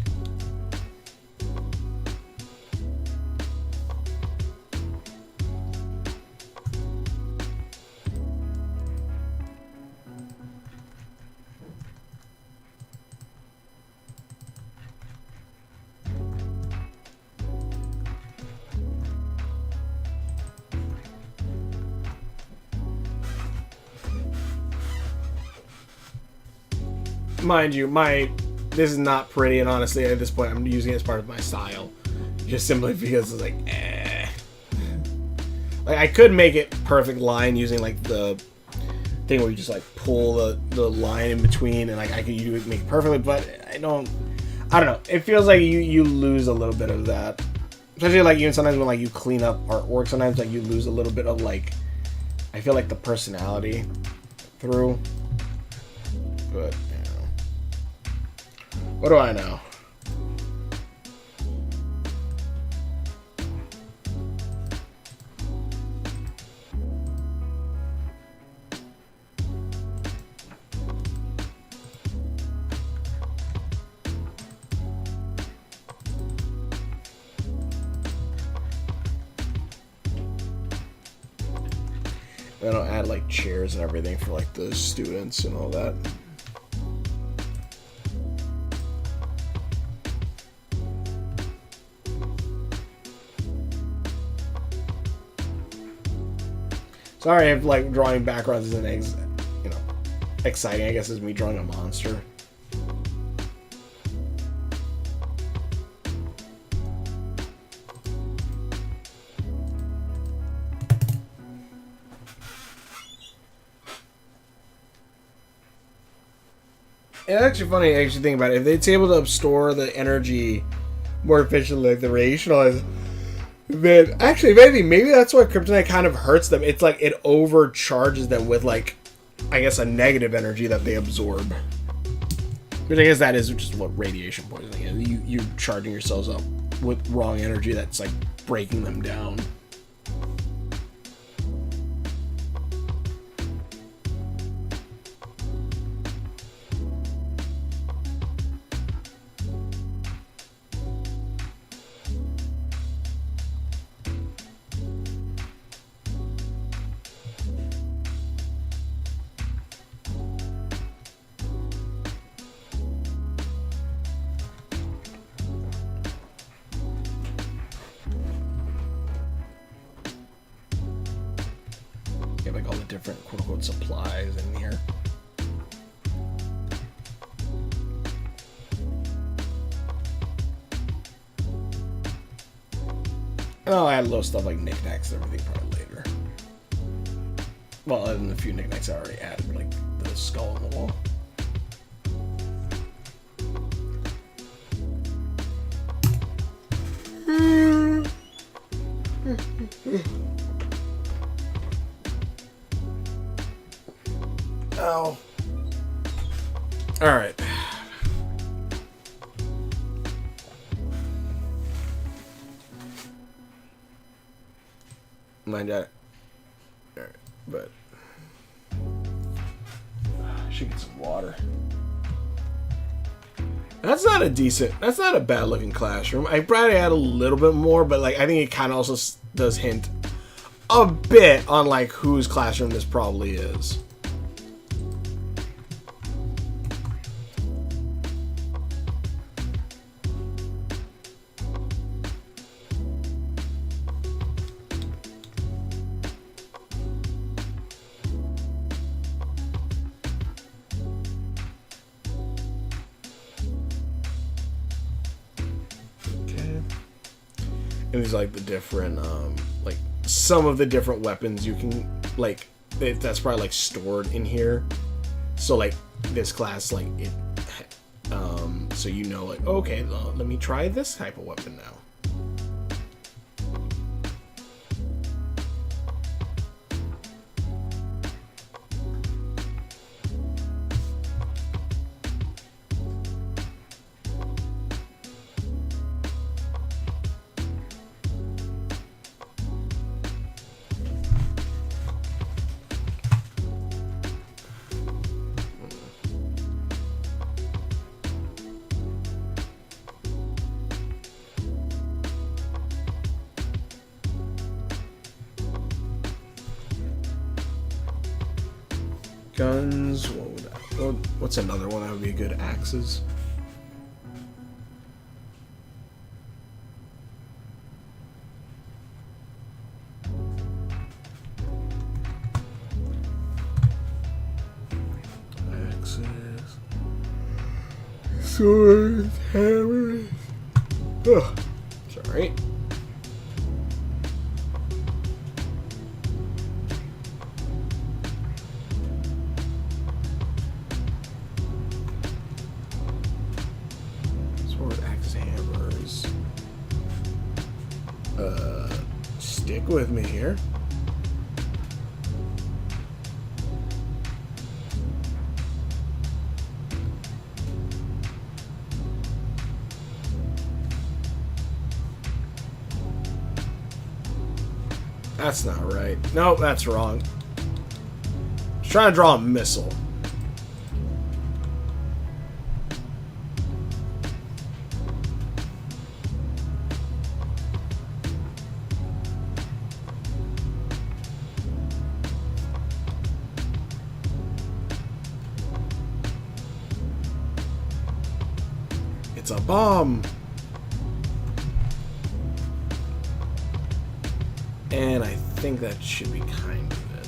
Mind you, this is not pretty, and honestly, at this point, I'm using it as part of my style, just simply because it's like, Like, I could make it perfect line using like the thing where you just like pull the line in between, and like I could make it perfectly, but I don't know. It feels like you lose a little bit of that, especially like even sometimes when like you clean up artwork. Sometimes like you lose a little bit of like, I feel like the personality through. But you know, what do I know? Then I'll add like chairs and everything for like the students and all that. Sorry if like drawing backgrounds isn't exciting. I guess it's me drawing a monster. It's actually funny, actually think about it. If it's able to store the energy more efficiently, like the rationalize, then actually maybe that's why kryptonite kind of hurts them. It's like it overcharges them with like, I guess, a negative energy that they absorb. But I guess that is just what radiation poisoning is. You're charging yourselves up with wrong energy that's like breaking them down. Like all the different quote-unquote supplies in here. And I'll add a little stuff like knickknacks and everything probably later. Well, other than the few knickknacks I already added, like the skull on the wall. Oh. Alright. Mind that. Alright, but I should get some water. That's not a bad looking classroom. I probably add a little bit more, but like I think it kind of also does hint a bit on like whose classroom this probably is. And there's like the different, like some of the different weapons you can, like, that's probably like stored in here. So like this class, like it, so you know, like, okay, let me try this type of weapon now. Guns. What's another one that would be good? Axes. Axes. Swords. Hammers. Ugh. Sorry. Stick with me here. That's not right. Nope, that's wrong. I was trying to draw a missile. It's a bomb. And I think that should be kind of it.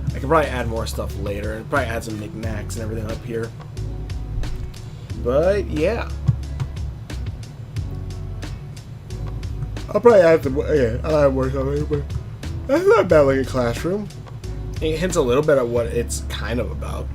I could probably add more stuff later. Probably add some knickknacks and everything up here. But yeah. I'll probably add some. Yeah, I'll add more stuff later, but that's not bad like a classroom. It hints a little bit at what it's kind of about.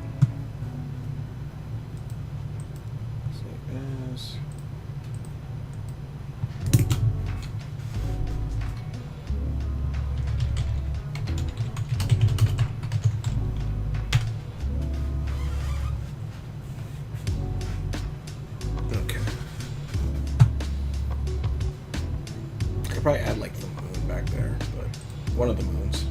Could probably add like the moon back there, but one of the moons.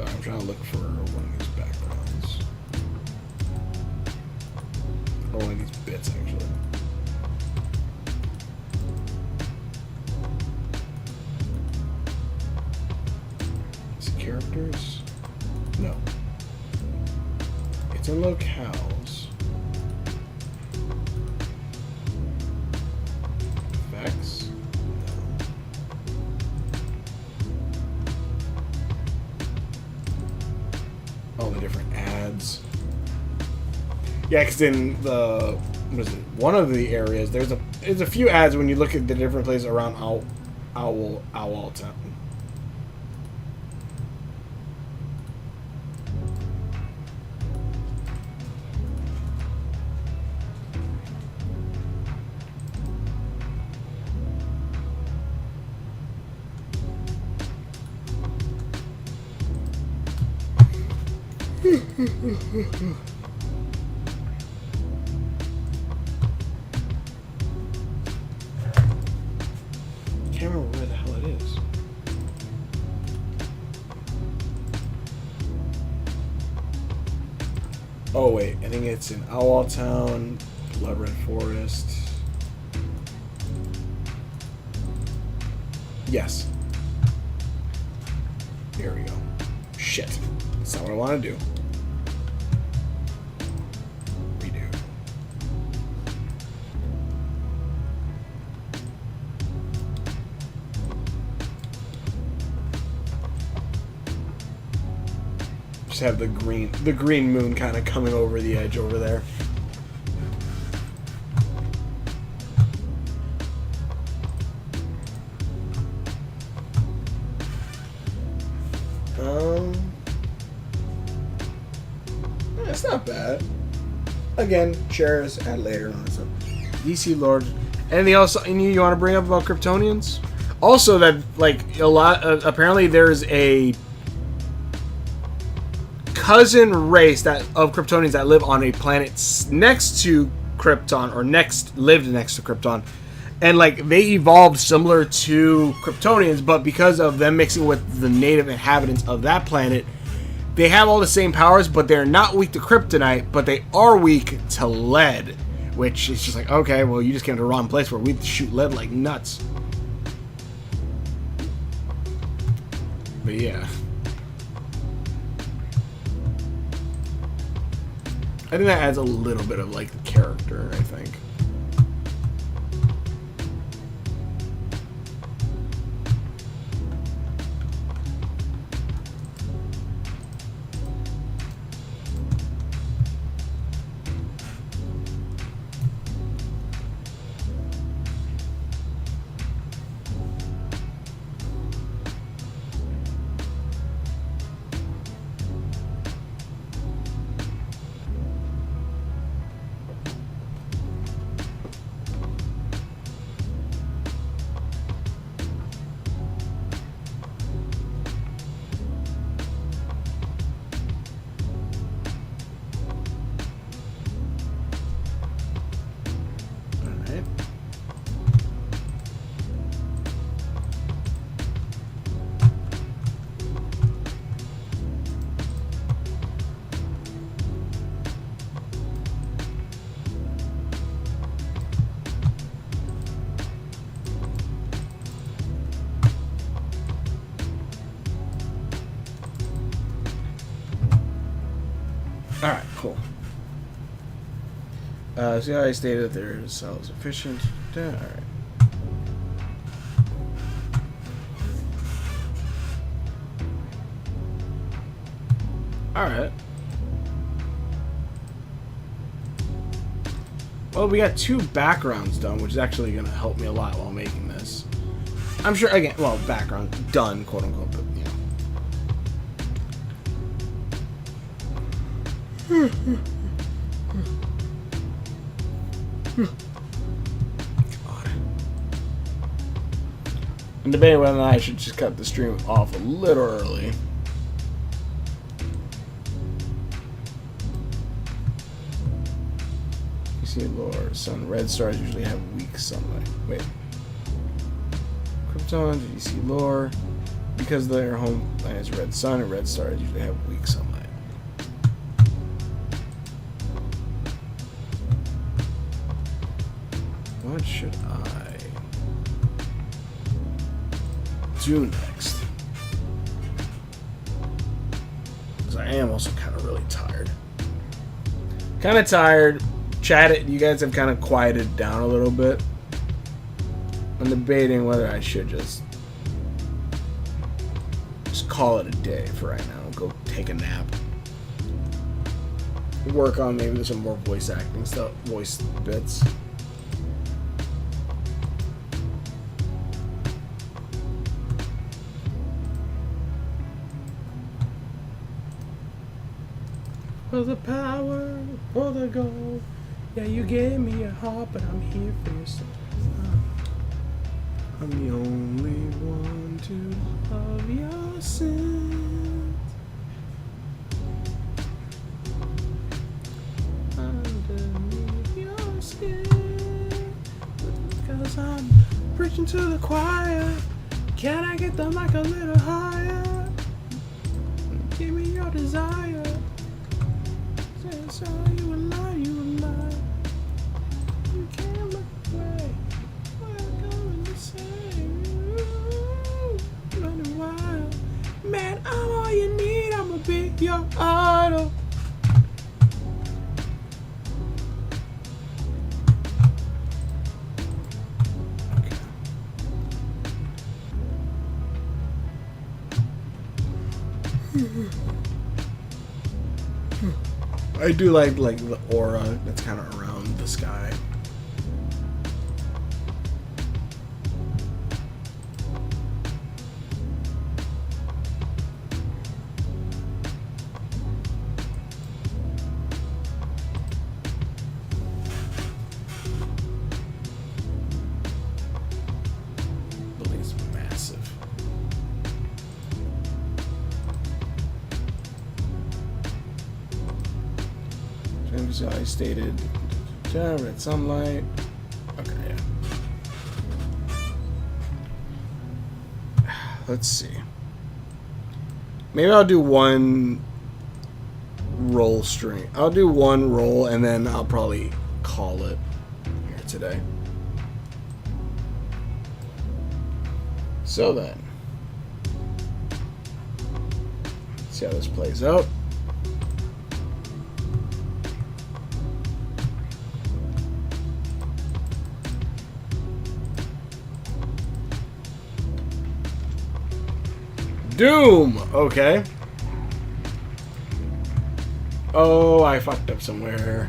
I'm trying to look for one of these backgrounds. Or one of these bits, actually. Is it characters? No. It's in locales. Effects? All the different ads. Yeah, because in the what is it? One of the areas there's a few ads when you look at the different places around Owl Town. Can't remember where the hell it is. Oh wait, I think it's in Owl Town, Blood Red Forest. Yes. Here we go. Shit. That's not what I want to do. Redo. Just have the green moon kind of coming over the edge over there. It's not bad. Again, shares add later on stuff. DC Lord. Anything else you want to bring up about Kryptonians? Also, that like a lot. Apparently, there's a cousin race of Kryptonians that live on a planet next to Krypton, or lived next to Krypton, and like they evolved similar to Kryptonians, but because of them mixing with the native inhabitants of that planet, they have all the same powers, but they're not weak to kryptonite, but they are weak to lead, which is just like, okay, well, you just came to the wrong place where we shoot lead like nuts. But yeah. I think that adds a little bit of like character, I think. Alright, cool. See how I stated that they're self-sufficient. Alright. Alright. Well, we got 2 backgrounds done, which is actually going to help me a lot while making this. I'm sure, again, well, background done, quote unquote, but, you know. God. I'm debating whether or not I should just cut the stream off a little early. You see, Lord, sun, red stars usually have weak sunlight. Wait. Krypton, did you see lore? Because their home planet is red sun, and red stars usually have weak sunlight. What should I do next? Because I am also kind of really tired. Kind of tired. Chat, you guys have kind of quieted down a little bit. I'm debating whether I should just call it a day for right now. Go take a nap. Work on maybe some more voice acting stuff, voice bits. For the power, for the gold. Yeah, you gave me a heart, but I'm here for your soul. I'm the only one to love your sins. Underneath your skin. Because I'm preaching to the choir. Can I get the mic a little higher? Give me your desire. So you a lie, you a lie. You can't look away. What I'm going to say? Running wild. Man, I'm all you need. I'ma be your idol. I do like the aura that's kind of around the sky. Building's massive. So I stated red sunlight. Okay, yeah. Let's see. Maybe I'll do one roll stream. I'll do one roll and then I'll probably call it here today. So then, let's see how this plays out. Doom! Okay. Oh, I fucked up somewhere.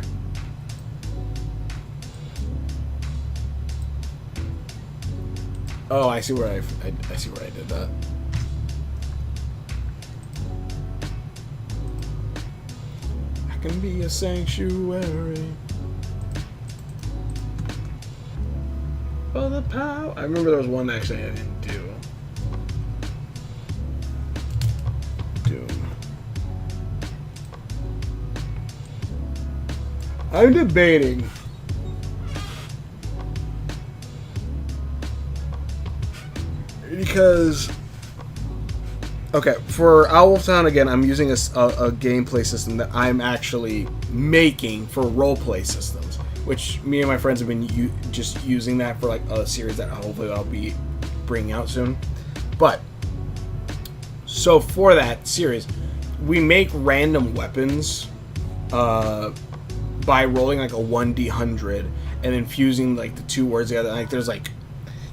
Oh, I see where I see where I did that. I can be a sanctuary. For the power. I remember there was one actually I didn't do. I'm debating because okay, for Owl Town again, I'm using a gameplay system that I'm actually making for roleplay systems, which me and my friends have been just using that for like a series that hopefully I'll be bringing out soon. But so for that series, we make random weapons uh, by rolling like a 1d100 and then fusing like the two words together. Like there's like,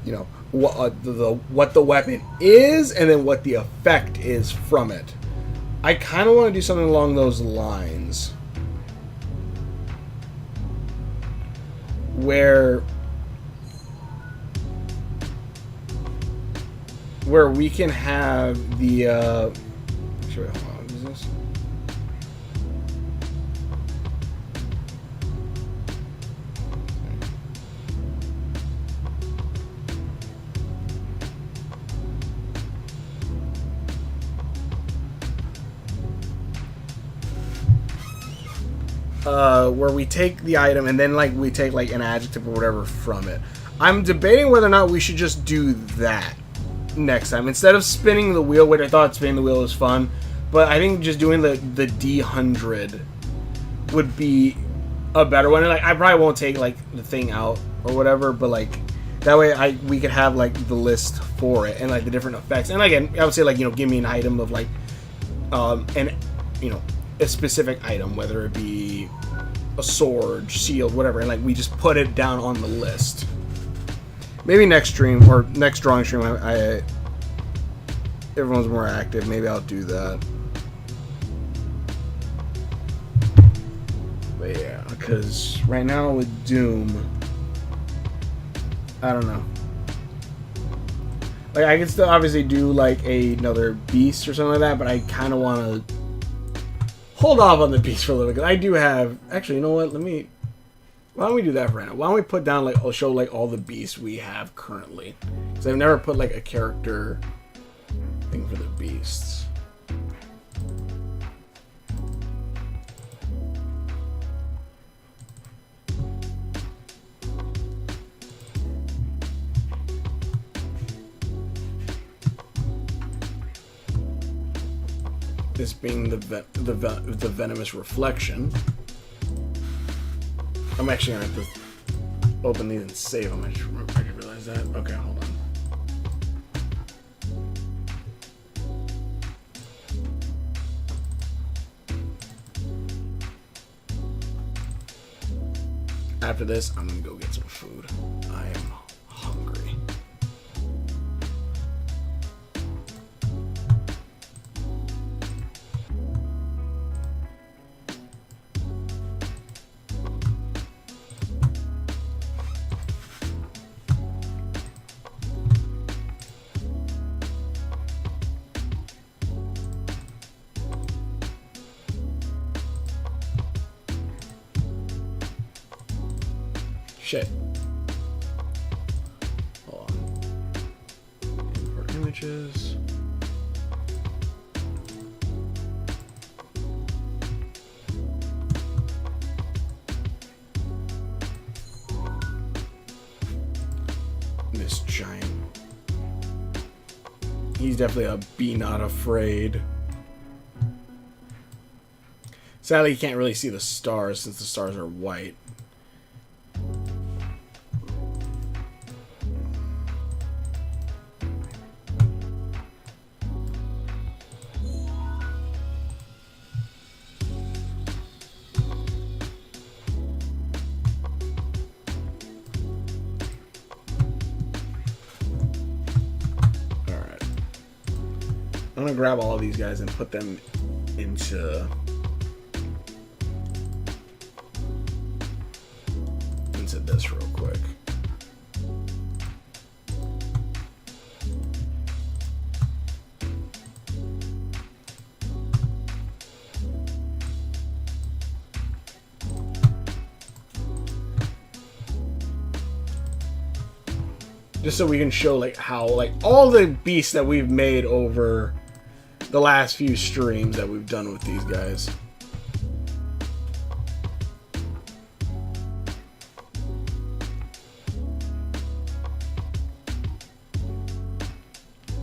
you know, what the weapon is and then what the effect is from it. I kind of want to do something along those lines, where we can have the actually, hold on, what is this? Where we take the item and then like we take like an adjective or whatever from it. I'm debating whether or not we should just do that next time instead of spinning the wheel, which I thought spinning the wheel was fun, but I think just doing the D100 would be a better one. And like I probably won't take like the thing out or whatever, but like that way we could have like the list for it and like the different effects. And again, I would say like, you know, give me an item of like and you know, a specific item, whether it be a sword, shield, whatever, and like we just put it down on the list. Maybe next stream or next drawing stream, I everyone's more active. Maybe I'll do that. But yeah, because right now with Doom, I don't know. Like I could still obviously do like another beast or something like that, but I kind of want to hold off on the beast for a little bit. I do have, actually, you know what? Why don't we do that for right now? Why don't we put down like, I'll show like all the beasts we have currently, because I've never put like a character thing for the beasts. This being the venomous reflection. I'm actually gonna have to open these and save them. I just realized that. Okay, hold on. After this, I'm gonna go get some food. I am hungry. Shit. Hold on. Import images. This giant. He's definitely a be not afraid. Sadly, you can't really see the stars since the stars are white. I'm gonna grab all of these guys and put them into this real quick. Just so we can show like how like all the beasts that we've made over the last few streams that we've done with these guys.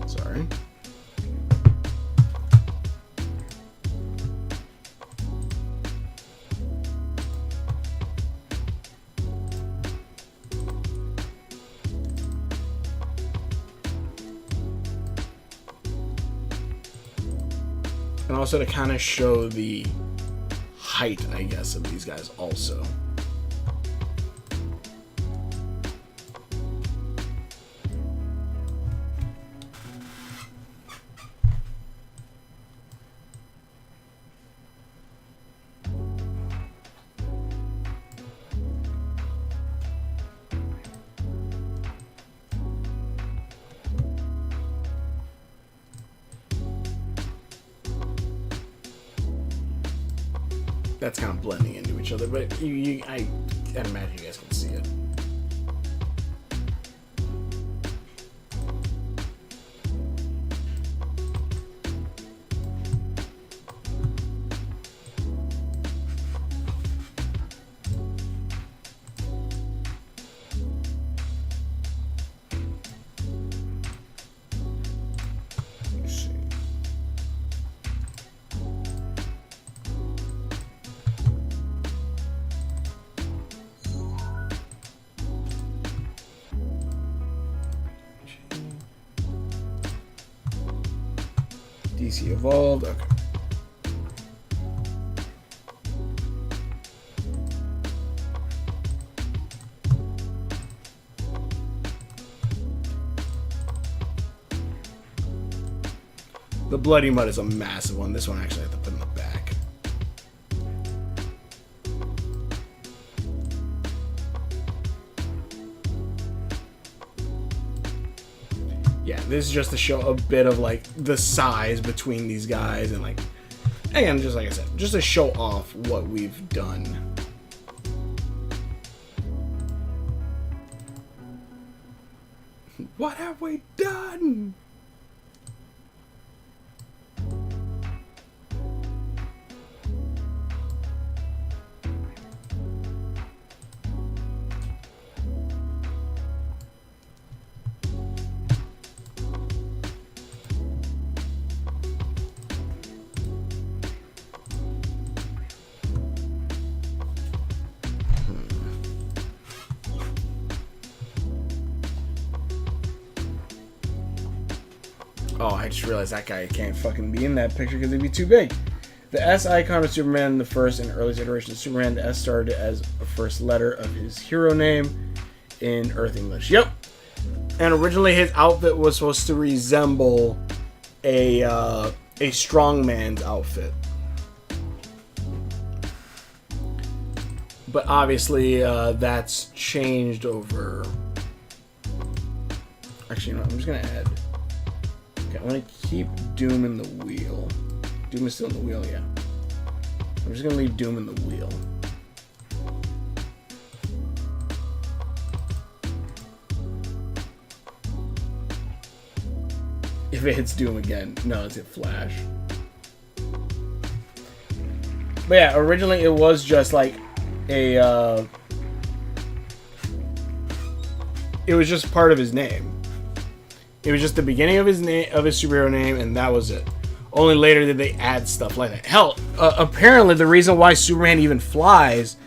Sorry. And also to kind of show the height, I guess, of these guys also. That's kind of blending into each other, but I imagine you guys can see it. DC Evolved, okay. The Bloody Mud is a massive one. This one actually I have to put in the back. Yeah, this is just to show a bit of like the size between these guys, and like, again, just like I said, just to show off what we've done. What have we done? Oh, I just realized that guy can't fucking be in that picture because he'd be too big. The S icon of Superman, the first and earliest iteration of Superman, the S started as a first letter of his hero name in Earth English. Yep. And originally his outfit was supposed to resemble a strongman's outfit. But obviously that's changed over... Actually, no, I'm just going to add... Okay, I'm going to keep Doom in the wheel. Doom is still in the wheel, yeah. I'm just going to leave Doom in the wheel. If it hits Doom again, no, it's hit Flash. But yeah, originally it was just like a... it was just part of his name. It was just the beginning of his name, of his superhero name, and that was it. Only later did they add stuff like that. Hell, apparently the reason why Superman even flies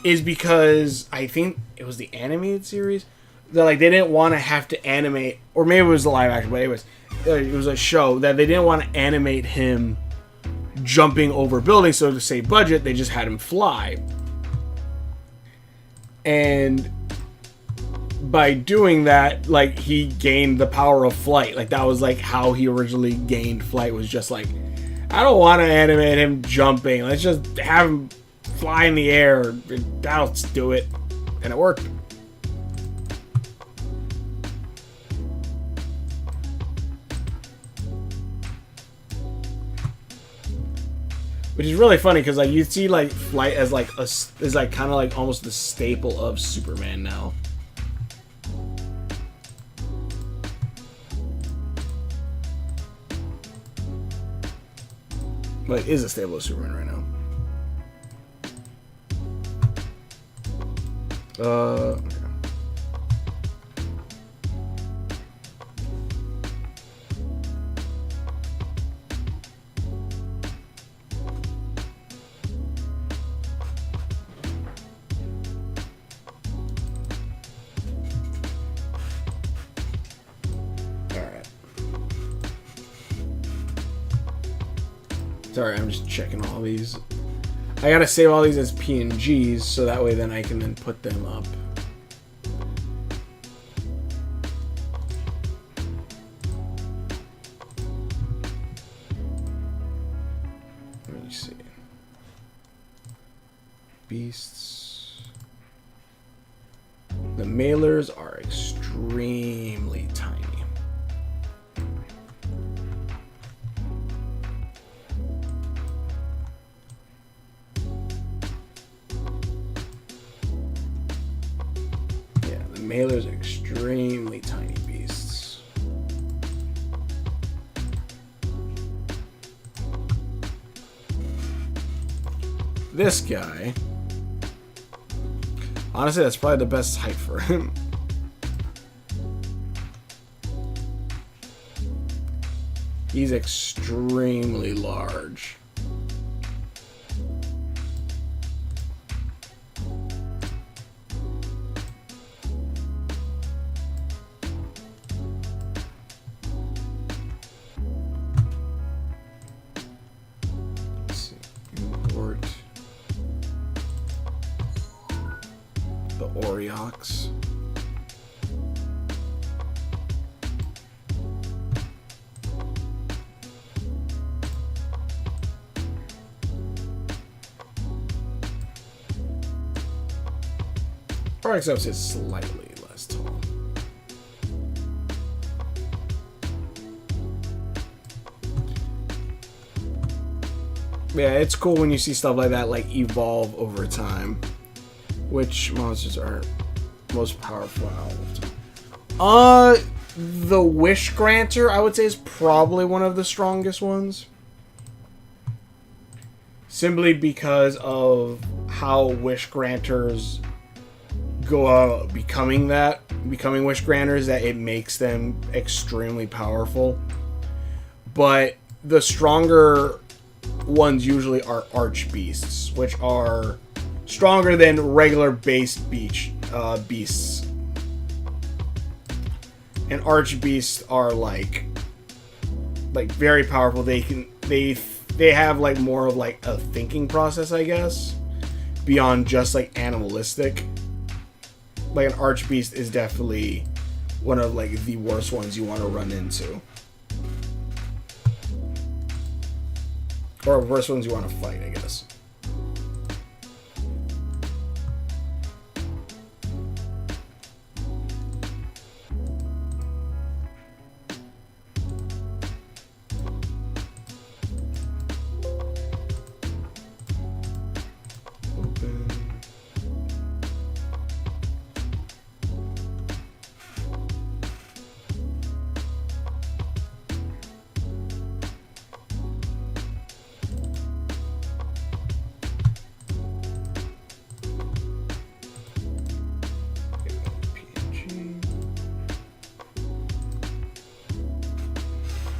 is because I think it was the animated series that like they didn't want to have to animate, or maybe it was the live action, but it was a show that they didn't want to animate him jumping over buildings. So to save budget, they just had him fly, and by doing that, like, he gained the power of flight. Like, that was like how he originally gained flight, was just like, I don't want to animate him jumping, let's just have him fly in the air, that'll do it. And it worked. Which is really funny because like you see like flight as like is like kind of like almost the staple of Superman now. But it is a staple of Superman right now. Okay. Sorry, I'm just checking all these. I gotta save all these as PNGs so that way then I can then put them up. Let me see. Beasts. The mailers are extremely tiny. Mailers are extremely tiny beasts. This guy, honestly, that's probably the best height for him. He's extremely large. Oriox. Oriox is slightly less tall. Yeah, it's cool when you see stuff like that like evolve over time. Which monsters are most powerful out of time? The Wish Granter, I would say, is probably one of the strongest ones. Simply because of how Wish Granters go out becoming Wish Granters, that it makes them extremely powerful. But the stronger ones usually are Archbeasts, which are stronger than regular base beasts. And Archbeasts are like very powerful. They have like more of like a thinking process, I guess, beyond just like animalistic. Like an Archbeast is definitely one of like the worst ones you want to run into, or worst ones you want to fight, I guess.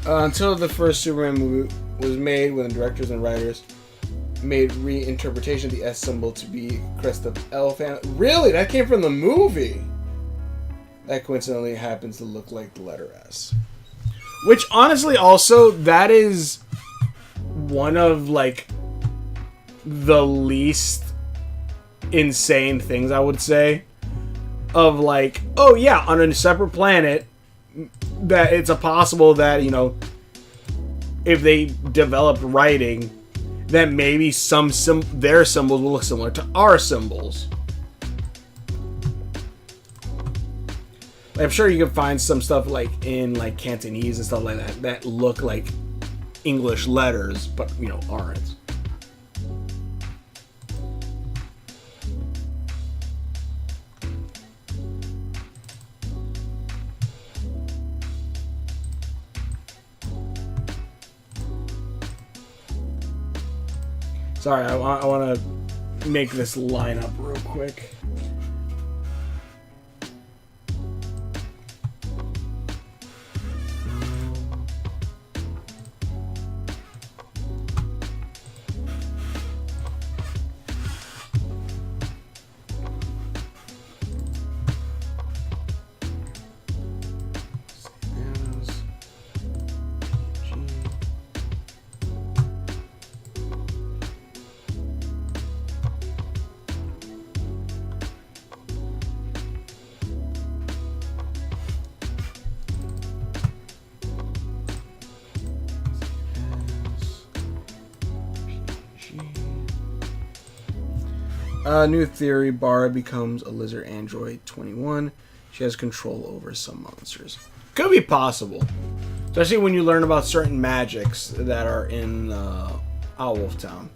Until the first Superman movie was made, when the directors and writers made reinterpretation of the S symbol to be crest of elephant. Really? That came from the movie? That coincidentally happens to look like the letter S. Which, honestly, also, that is one of, like, the least insane things, I would say. Of, like, oh, yeah, on a separate planet, that it's a possible that, you know, if they developed writing, that maybe their symbols will look similar to our symbols. I'm sure you can find some stuff like in like Cantonese and stuff like that that look like English letters, but you know, aren't. Sorry, I want to make this line up real quick. New theory, Bara becomes a lizard android 21. She has control over some monsters. Could be possible. Especially when you learn about certain magics that are in Owlwolf Town.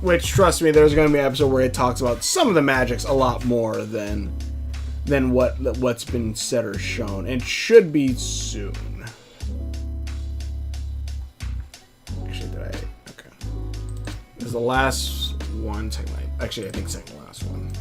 Which, trust me, there's going to be an episode where it talks about some of the magics a lot more than what's been said or shown. And should be soon. Actually, did I? Okay. This is the last one. Actually, I think second to last one.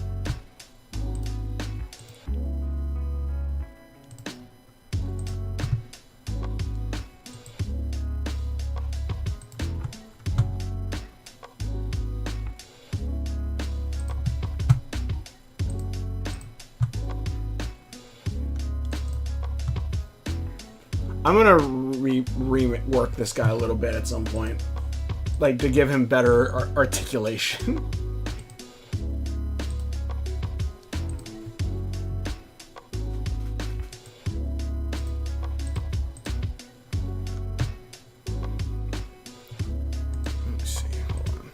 I'm gonna rework this guy a little bit at some point, like to give him better articulation. Let's see. Hold on.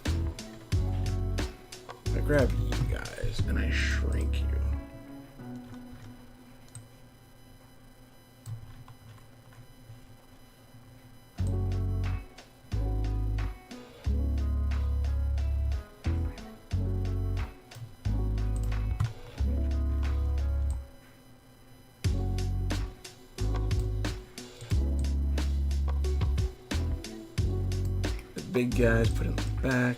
I grab you guys and I shrink you. Big guys, put in the back.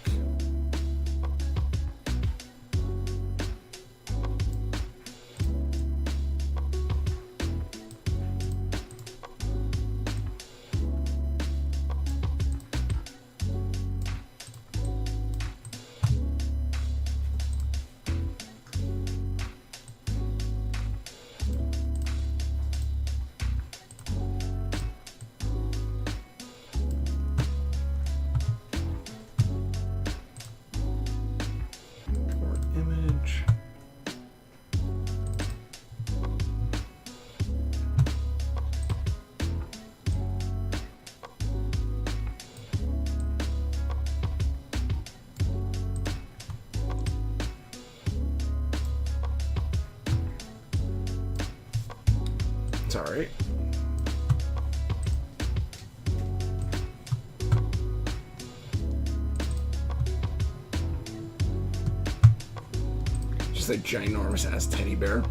It's alright. Just a ginormous ass teddy bear.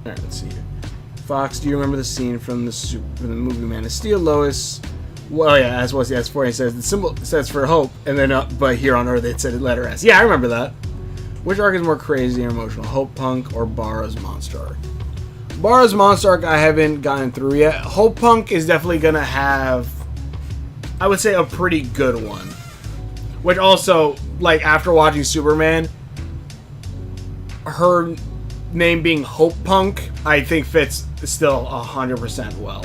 Alright, let's see here. Fox, do you remember the scene from the movie Man of Steel? Lois, well, yeah, as was the S4, he says the symbol stands for hope, and then but here on Earth it said letter S. Yeah, I remember that. Which arc is more crazy and emotional, Hope Punk or Bara's Monster Arc? Bara's Monster Arc I haven't gotten through yet. Hope Punk is definitely gonna have, I would say, a pretty good one. Which also, like, after watching Superman, her name being Hope Punk, I think fits still 100% well.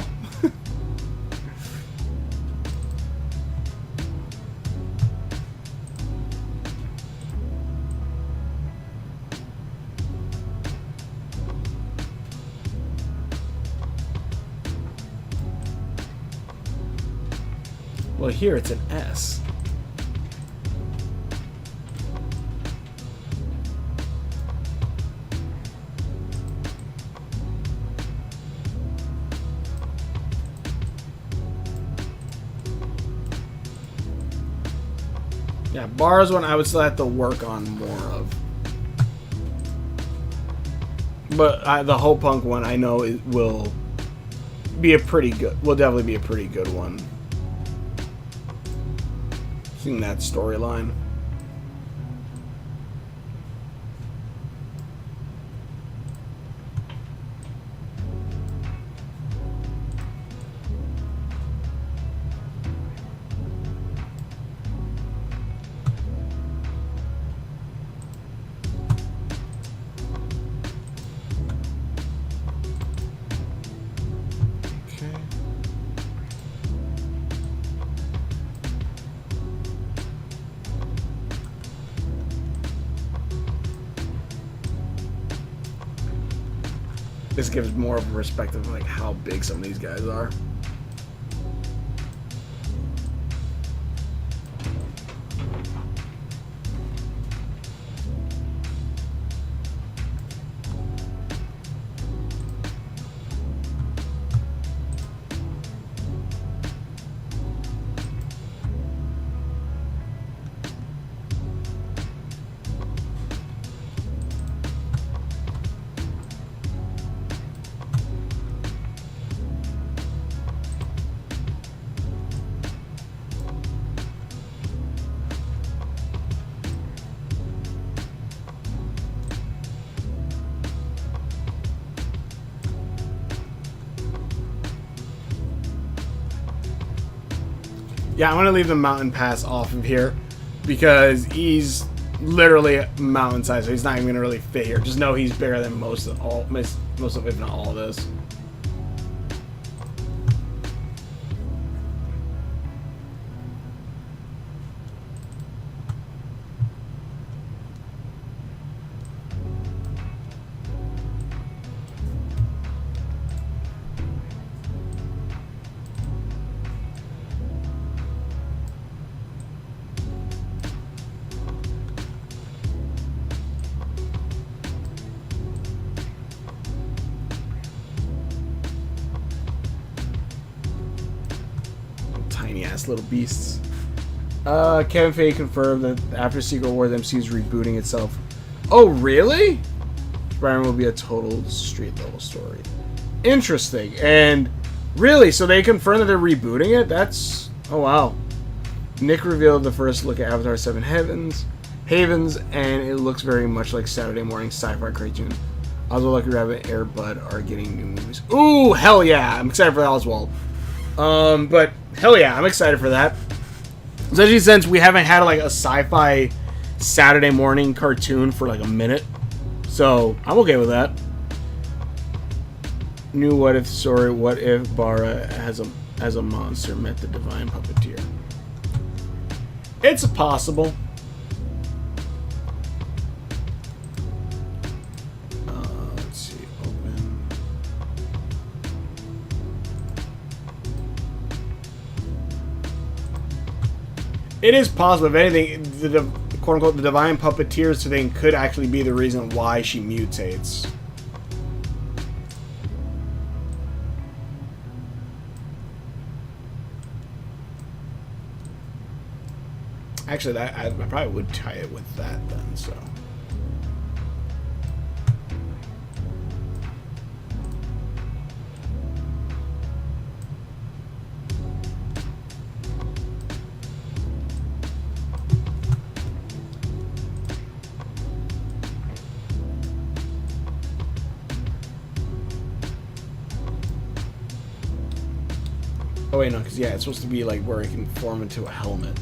Well, here it's an S. Yeah, Bara's one I would still have to work on more of. But the Hope Punk one I know it will be a pretty good. Will definitely be a pretty good one. Seeing that storyline. This gives more of a perspective of like how big some of these guys are. Yeah, I'm gonna leave the mountain pass off of here because he's literally mountain size, so he's not even gonna really fit here. Just know he's bigger than most of, if not all of this. Little beasts. Kevin Feige confirmed that after Secret Wars, MCU is rebooting itself. Oh, really? Spider-Man will be a total street level story. Interesting. And really, so they confirmed that they're rebooting it? That's... oh, wow. Nick revealed the first look at Avatar 7 Havens, and it looks very much like Saturday morning sci-fi cartoon. Oswald, Lucky Rabbit, Air Bud are getting new movies. Ooh, hell yeah. I'm excited for Oswald. But hell yeah, I'm excited for that. Especially since we haven't had like a sci-fi Saturday morning cartoon for like a minute. So I'm okay with that. New what if story, what if Bara as a monster met the divine puppeteer? It's possible. Let's see, open. It is possible. If anything, the quote unquote the divine puppeteers thing could actually be the reason why she mutates. Actually, that I probably would tie it with that then. So. Oh wait, no, because yeah, it's supposed to be like where it can form into a helmet.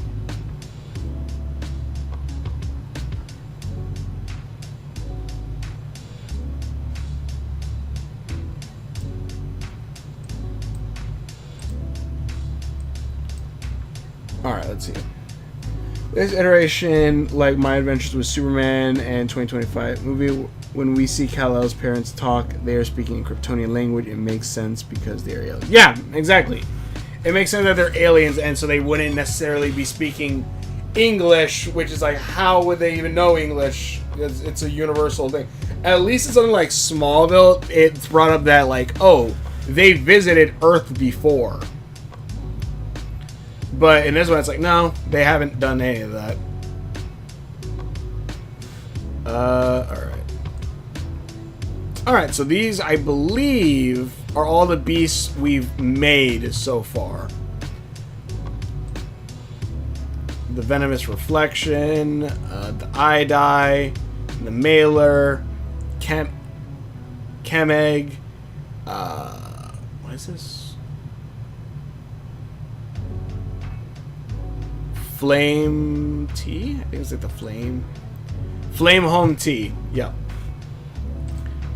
Alright, let's see. This iteration, like My Adventures with Superman and 2025 movie, when we see Kal-El's parents talk, they are speaking in Kryptonian language. It makes sense because they're aliens. Yeah, exactly. It makes sense that they're aliens, and so they wouldn't necessarily be speaking English, which is like, how would they even know English? It's a universal thing. At least in something like Smallville, it's brought up that, like, oh, they visited Earth before. But in this one, it's like, no, they haven't done any of that. Alright. Alright, so these, I believe, are all the beasts we've made so far. The Venomous Reflection, the Eye Dye, the Mailer, Chemegg, what is this? Flame Tea? I think it's like the Flame Home Tea, yep.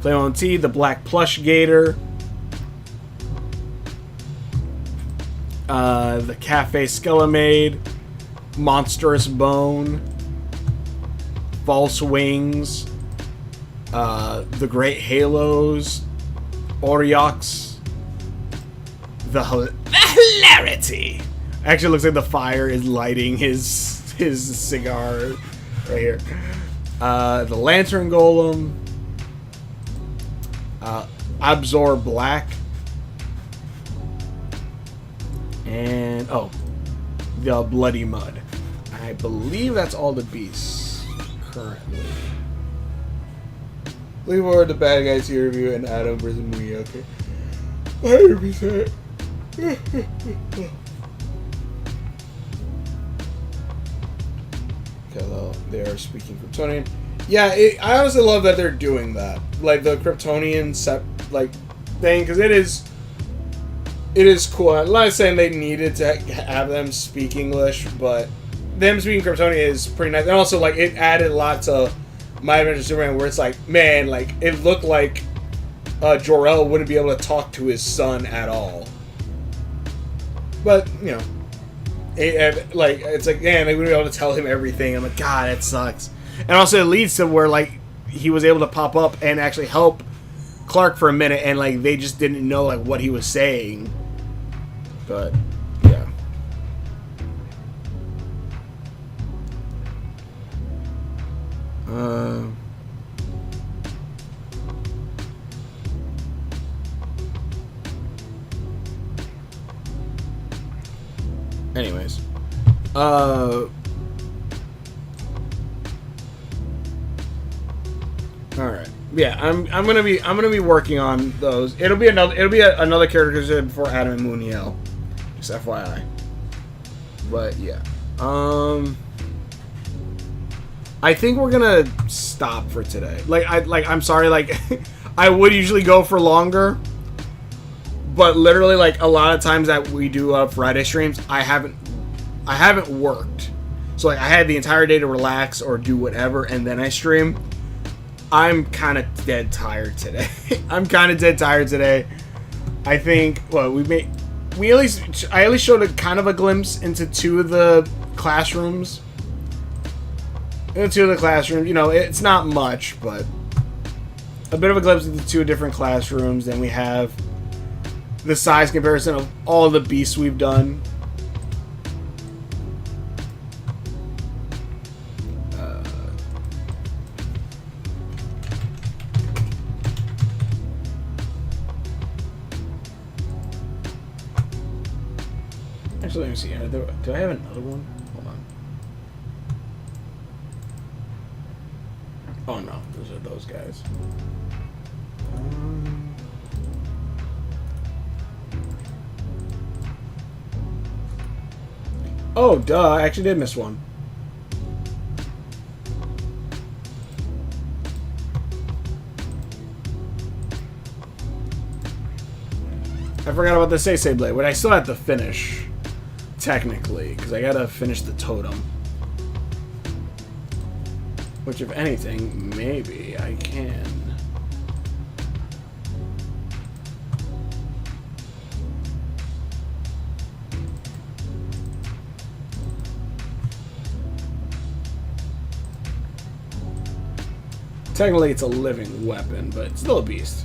Flame Home Tea, the Black Plush Gator, the Cafe Skelemaid, Monstrous Bone, False Wings, the Great Halos, Oriox, the Hilarity. Actually, looks like the fire is lighting his cigar right here. The Lantern Golem, Absorb Black, and the Bloody Mud. I believe that's all the beasts currently. Leave forward the bad guys to review and Adam versus Mui. Okay, 100%. Okay, they are speaking Kryptonian. Yeah, I honestly love that they're doing that, like the Kryptonian thing, because it is cool. I'm not saying they needed to have them speak English, but them speaking Kryptonian is pretty nice. And also, like, it added a lot to My Adventure Superman, where it's like, man, like, it looked like Jor-El wouldn't be able to talk to his son at all. But, you know, it's like, man, they wouldn't be able to tell him everything. I'm like, God, it sucks. And also, it leads to where, like, he was able to pop up and actually help Clark for a minute, and, like, they just didn't know, like, what he was saying. But, yeah. Anyways. Alright. Yeah, I'm gonna be working on those. It'll be another character before Adam and Muniel. Just FYI. But yeah. I think we're gonna stop for today. I'm sorry, like I would usually go for longer, but literally, like, a lot of times that we do Friday streams, I haven't worked. So, like, I had the entire day to relax or do whatever, and then I stream. I'm kind of dead tired today. I think, well, I at least showed a kind of a glimpse into two of the classrooms. You know, it's not much, but a bit of a glimpse into two different classrooms. Then we have the size comparison of all the beasts we've done. Actually, let me see. Do I have another one? Hold on. Oh no, those are those guys. Oh, duh, I actually did miss one. I forgot about the Seisei Blade, but I still have to finish, technically, because I gotta finish the totem. Which, if anything, maybe I can. Technically, it's a living weapon, but it's still a beast.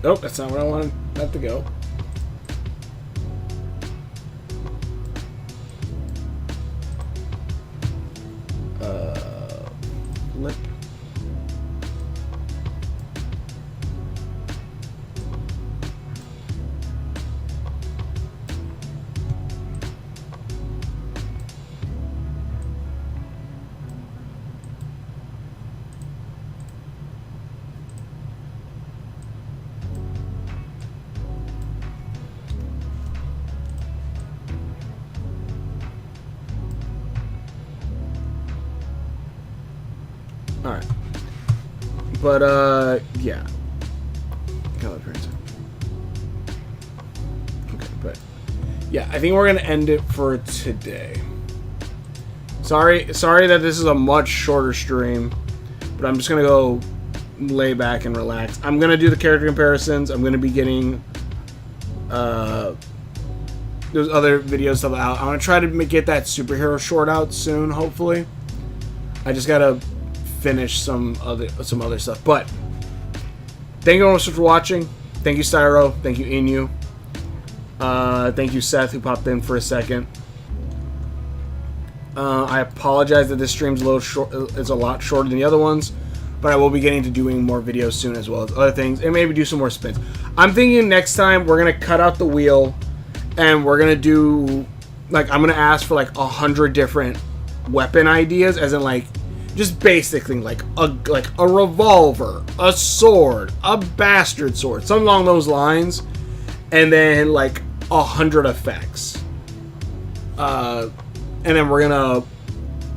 Nope, that's not where I wanted that to go. Alright. But, yeah. Okay, but... yeah, I think we're gonna end it for today. Sorry that this is a much shorter stream, but I'm just gonna go lay back and relax. I'm gonna do the character comparisons. I'm gonna be getting those other videos stuff out. I'm gonna try to get that superhero short out soon, hopefully. I just gotta finish some other stuff. But thank you all so much for watching. Thank you, Styro. Thank you, Inu. Thank you, Seth, who popped in for a second. I apologize that this stream's a little short. It's a lot shorter than the other ones, but I will be getting to doing more videos soon as well as other things, and maybe do some more spins. I'm thinking next time we're gonna cut out the wheel, and we're gonna do like I'm gonna ask for like 100 different weapon ideas, as in like just basic things like a revolver, a sword, a bastard sword, something along those lines, and then like 100 effects. And then we're gonna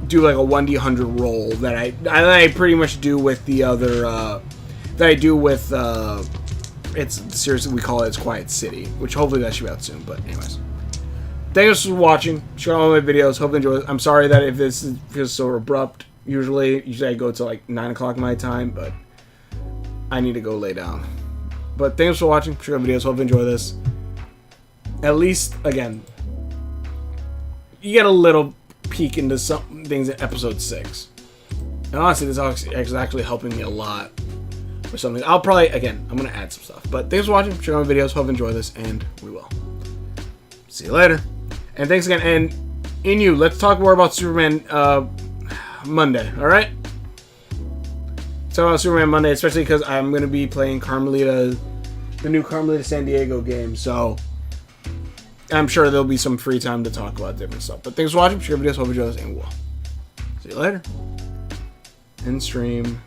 do like a 1d100 roll that I pretty much do with the other that I do with it's seriously we call it It's Quiet City, which hopefully that should be out soon. But anyways, thanks for watching. Share all my videos. Hope you enjoy it. I'm sorry that if this feels so abrupt. Usually I go to like 9 o'clock my time, but I need to go lay down. But thanks for watching. Share my videos. Hope you enjoy this. At least again, you get a little peek into some things in episode 6. And honestly, this is actually helping me a lot with something. I'll probably, again, I'm going to add some stuff. But thanks for watching. Share my videos. Hope you enjoy this. And we will. See you later. And thanks again. And Inu, let's talk more about Superman Monday. Alright? Talk about Superman Monday, especially because I'm going to be playing Carmelita, the new Carmelita San Diego game. So I'm sure there'll be some free time to talk about different stuff. But thanks for watching. Share videos, hope you enjoy this, and we'll see you later. End stream.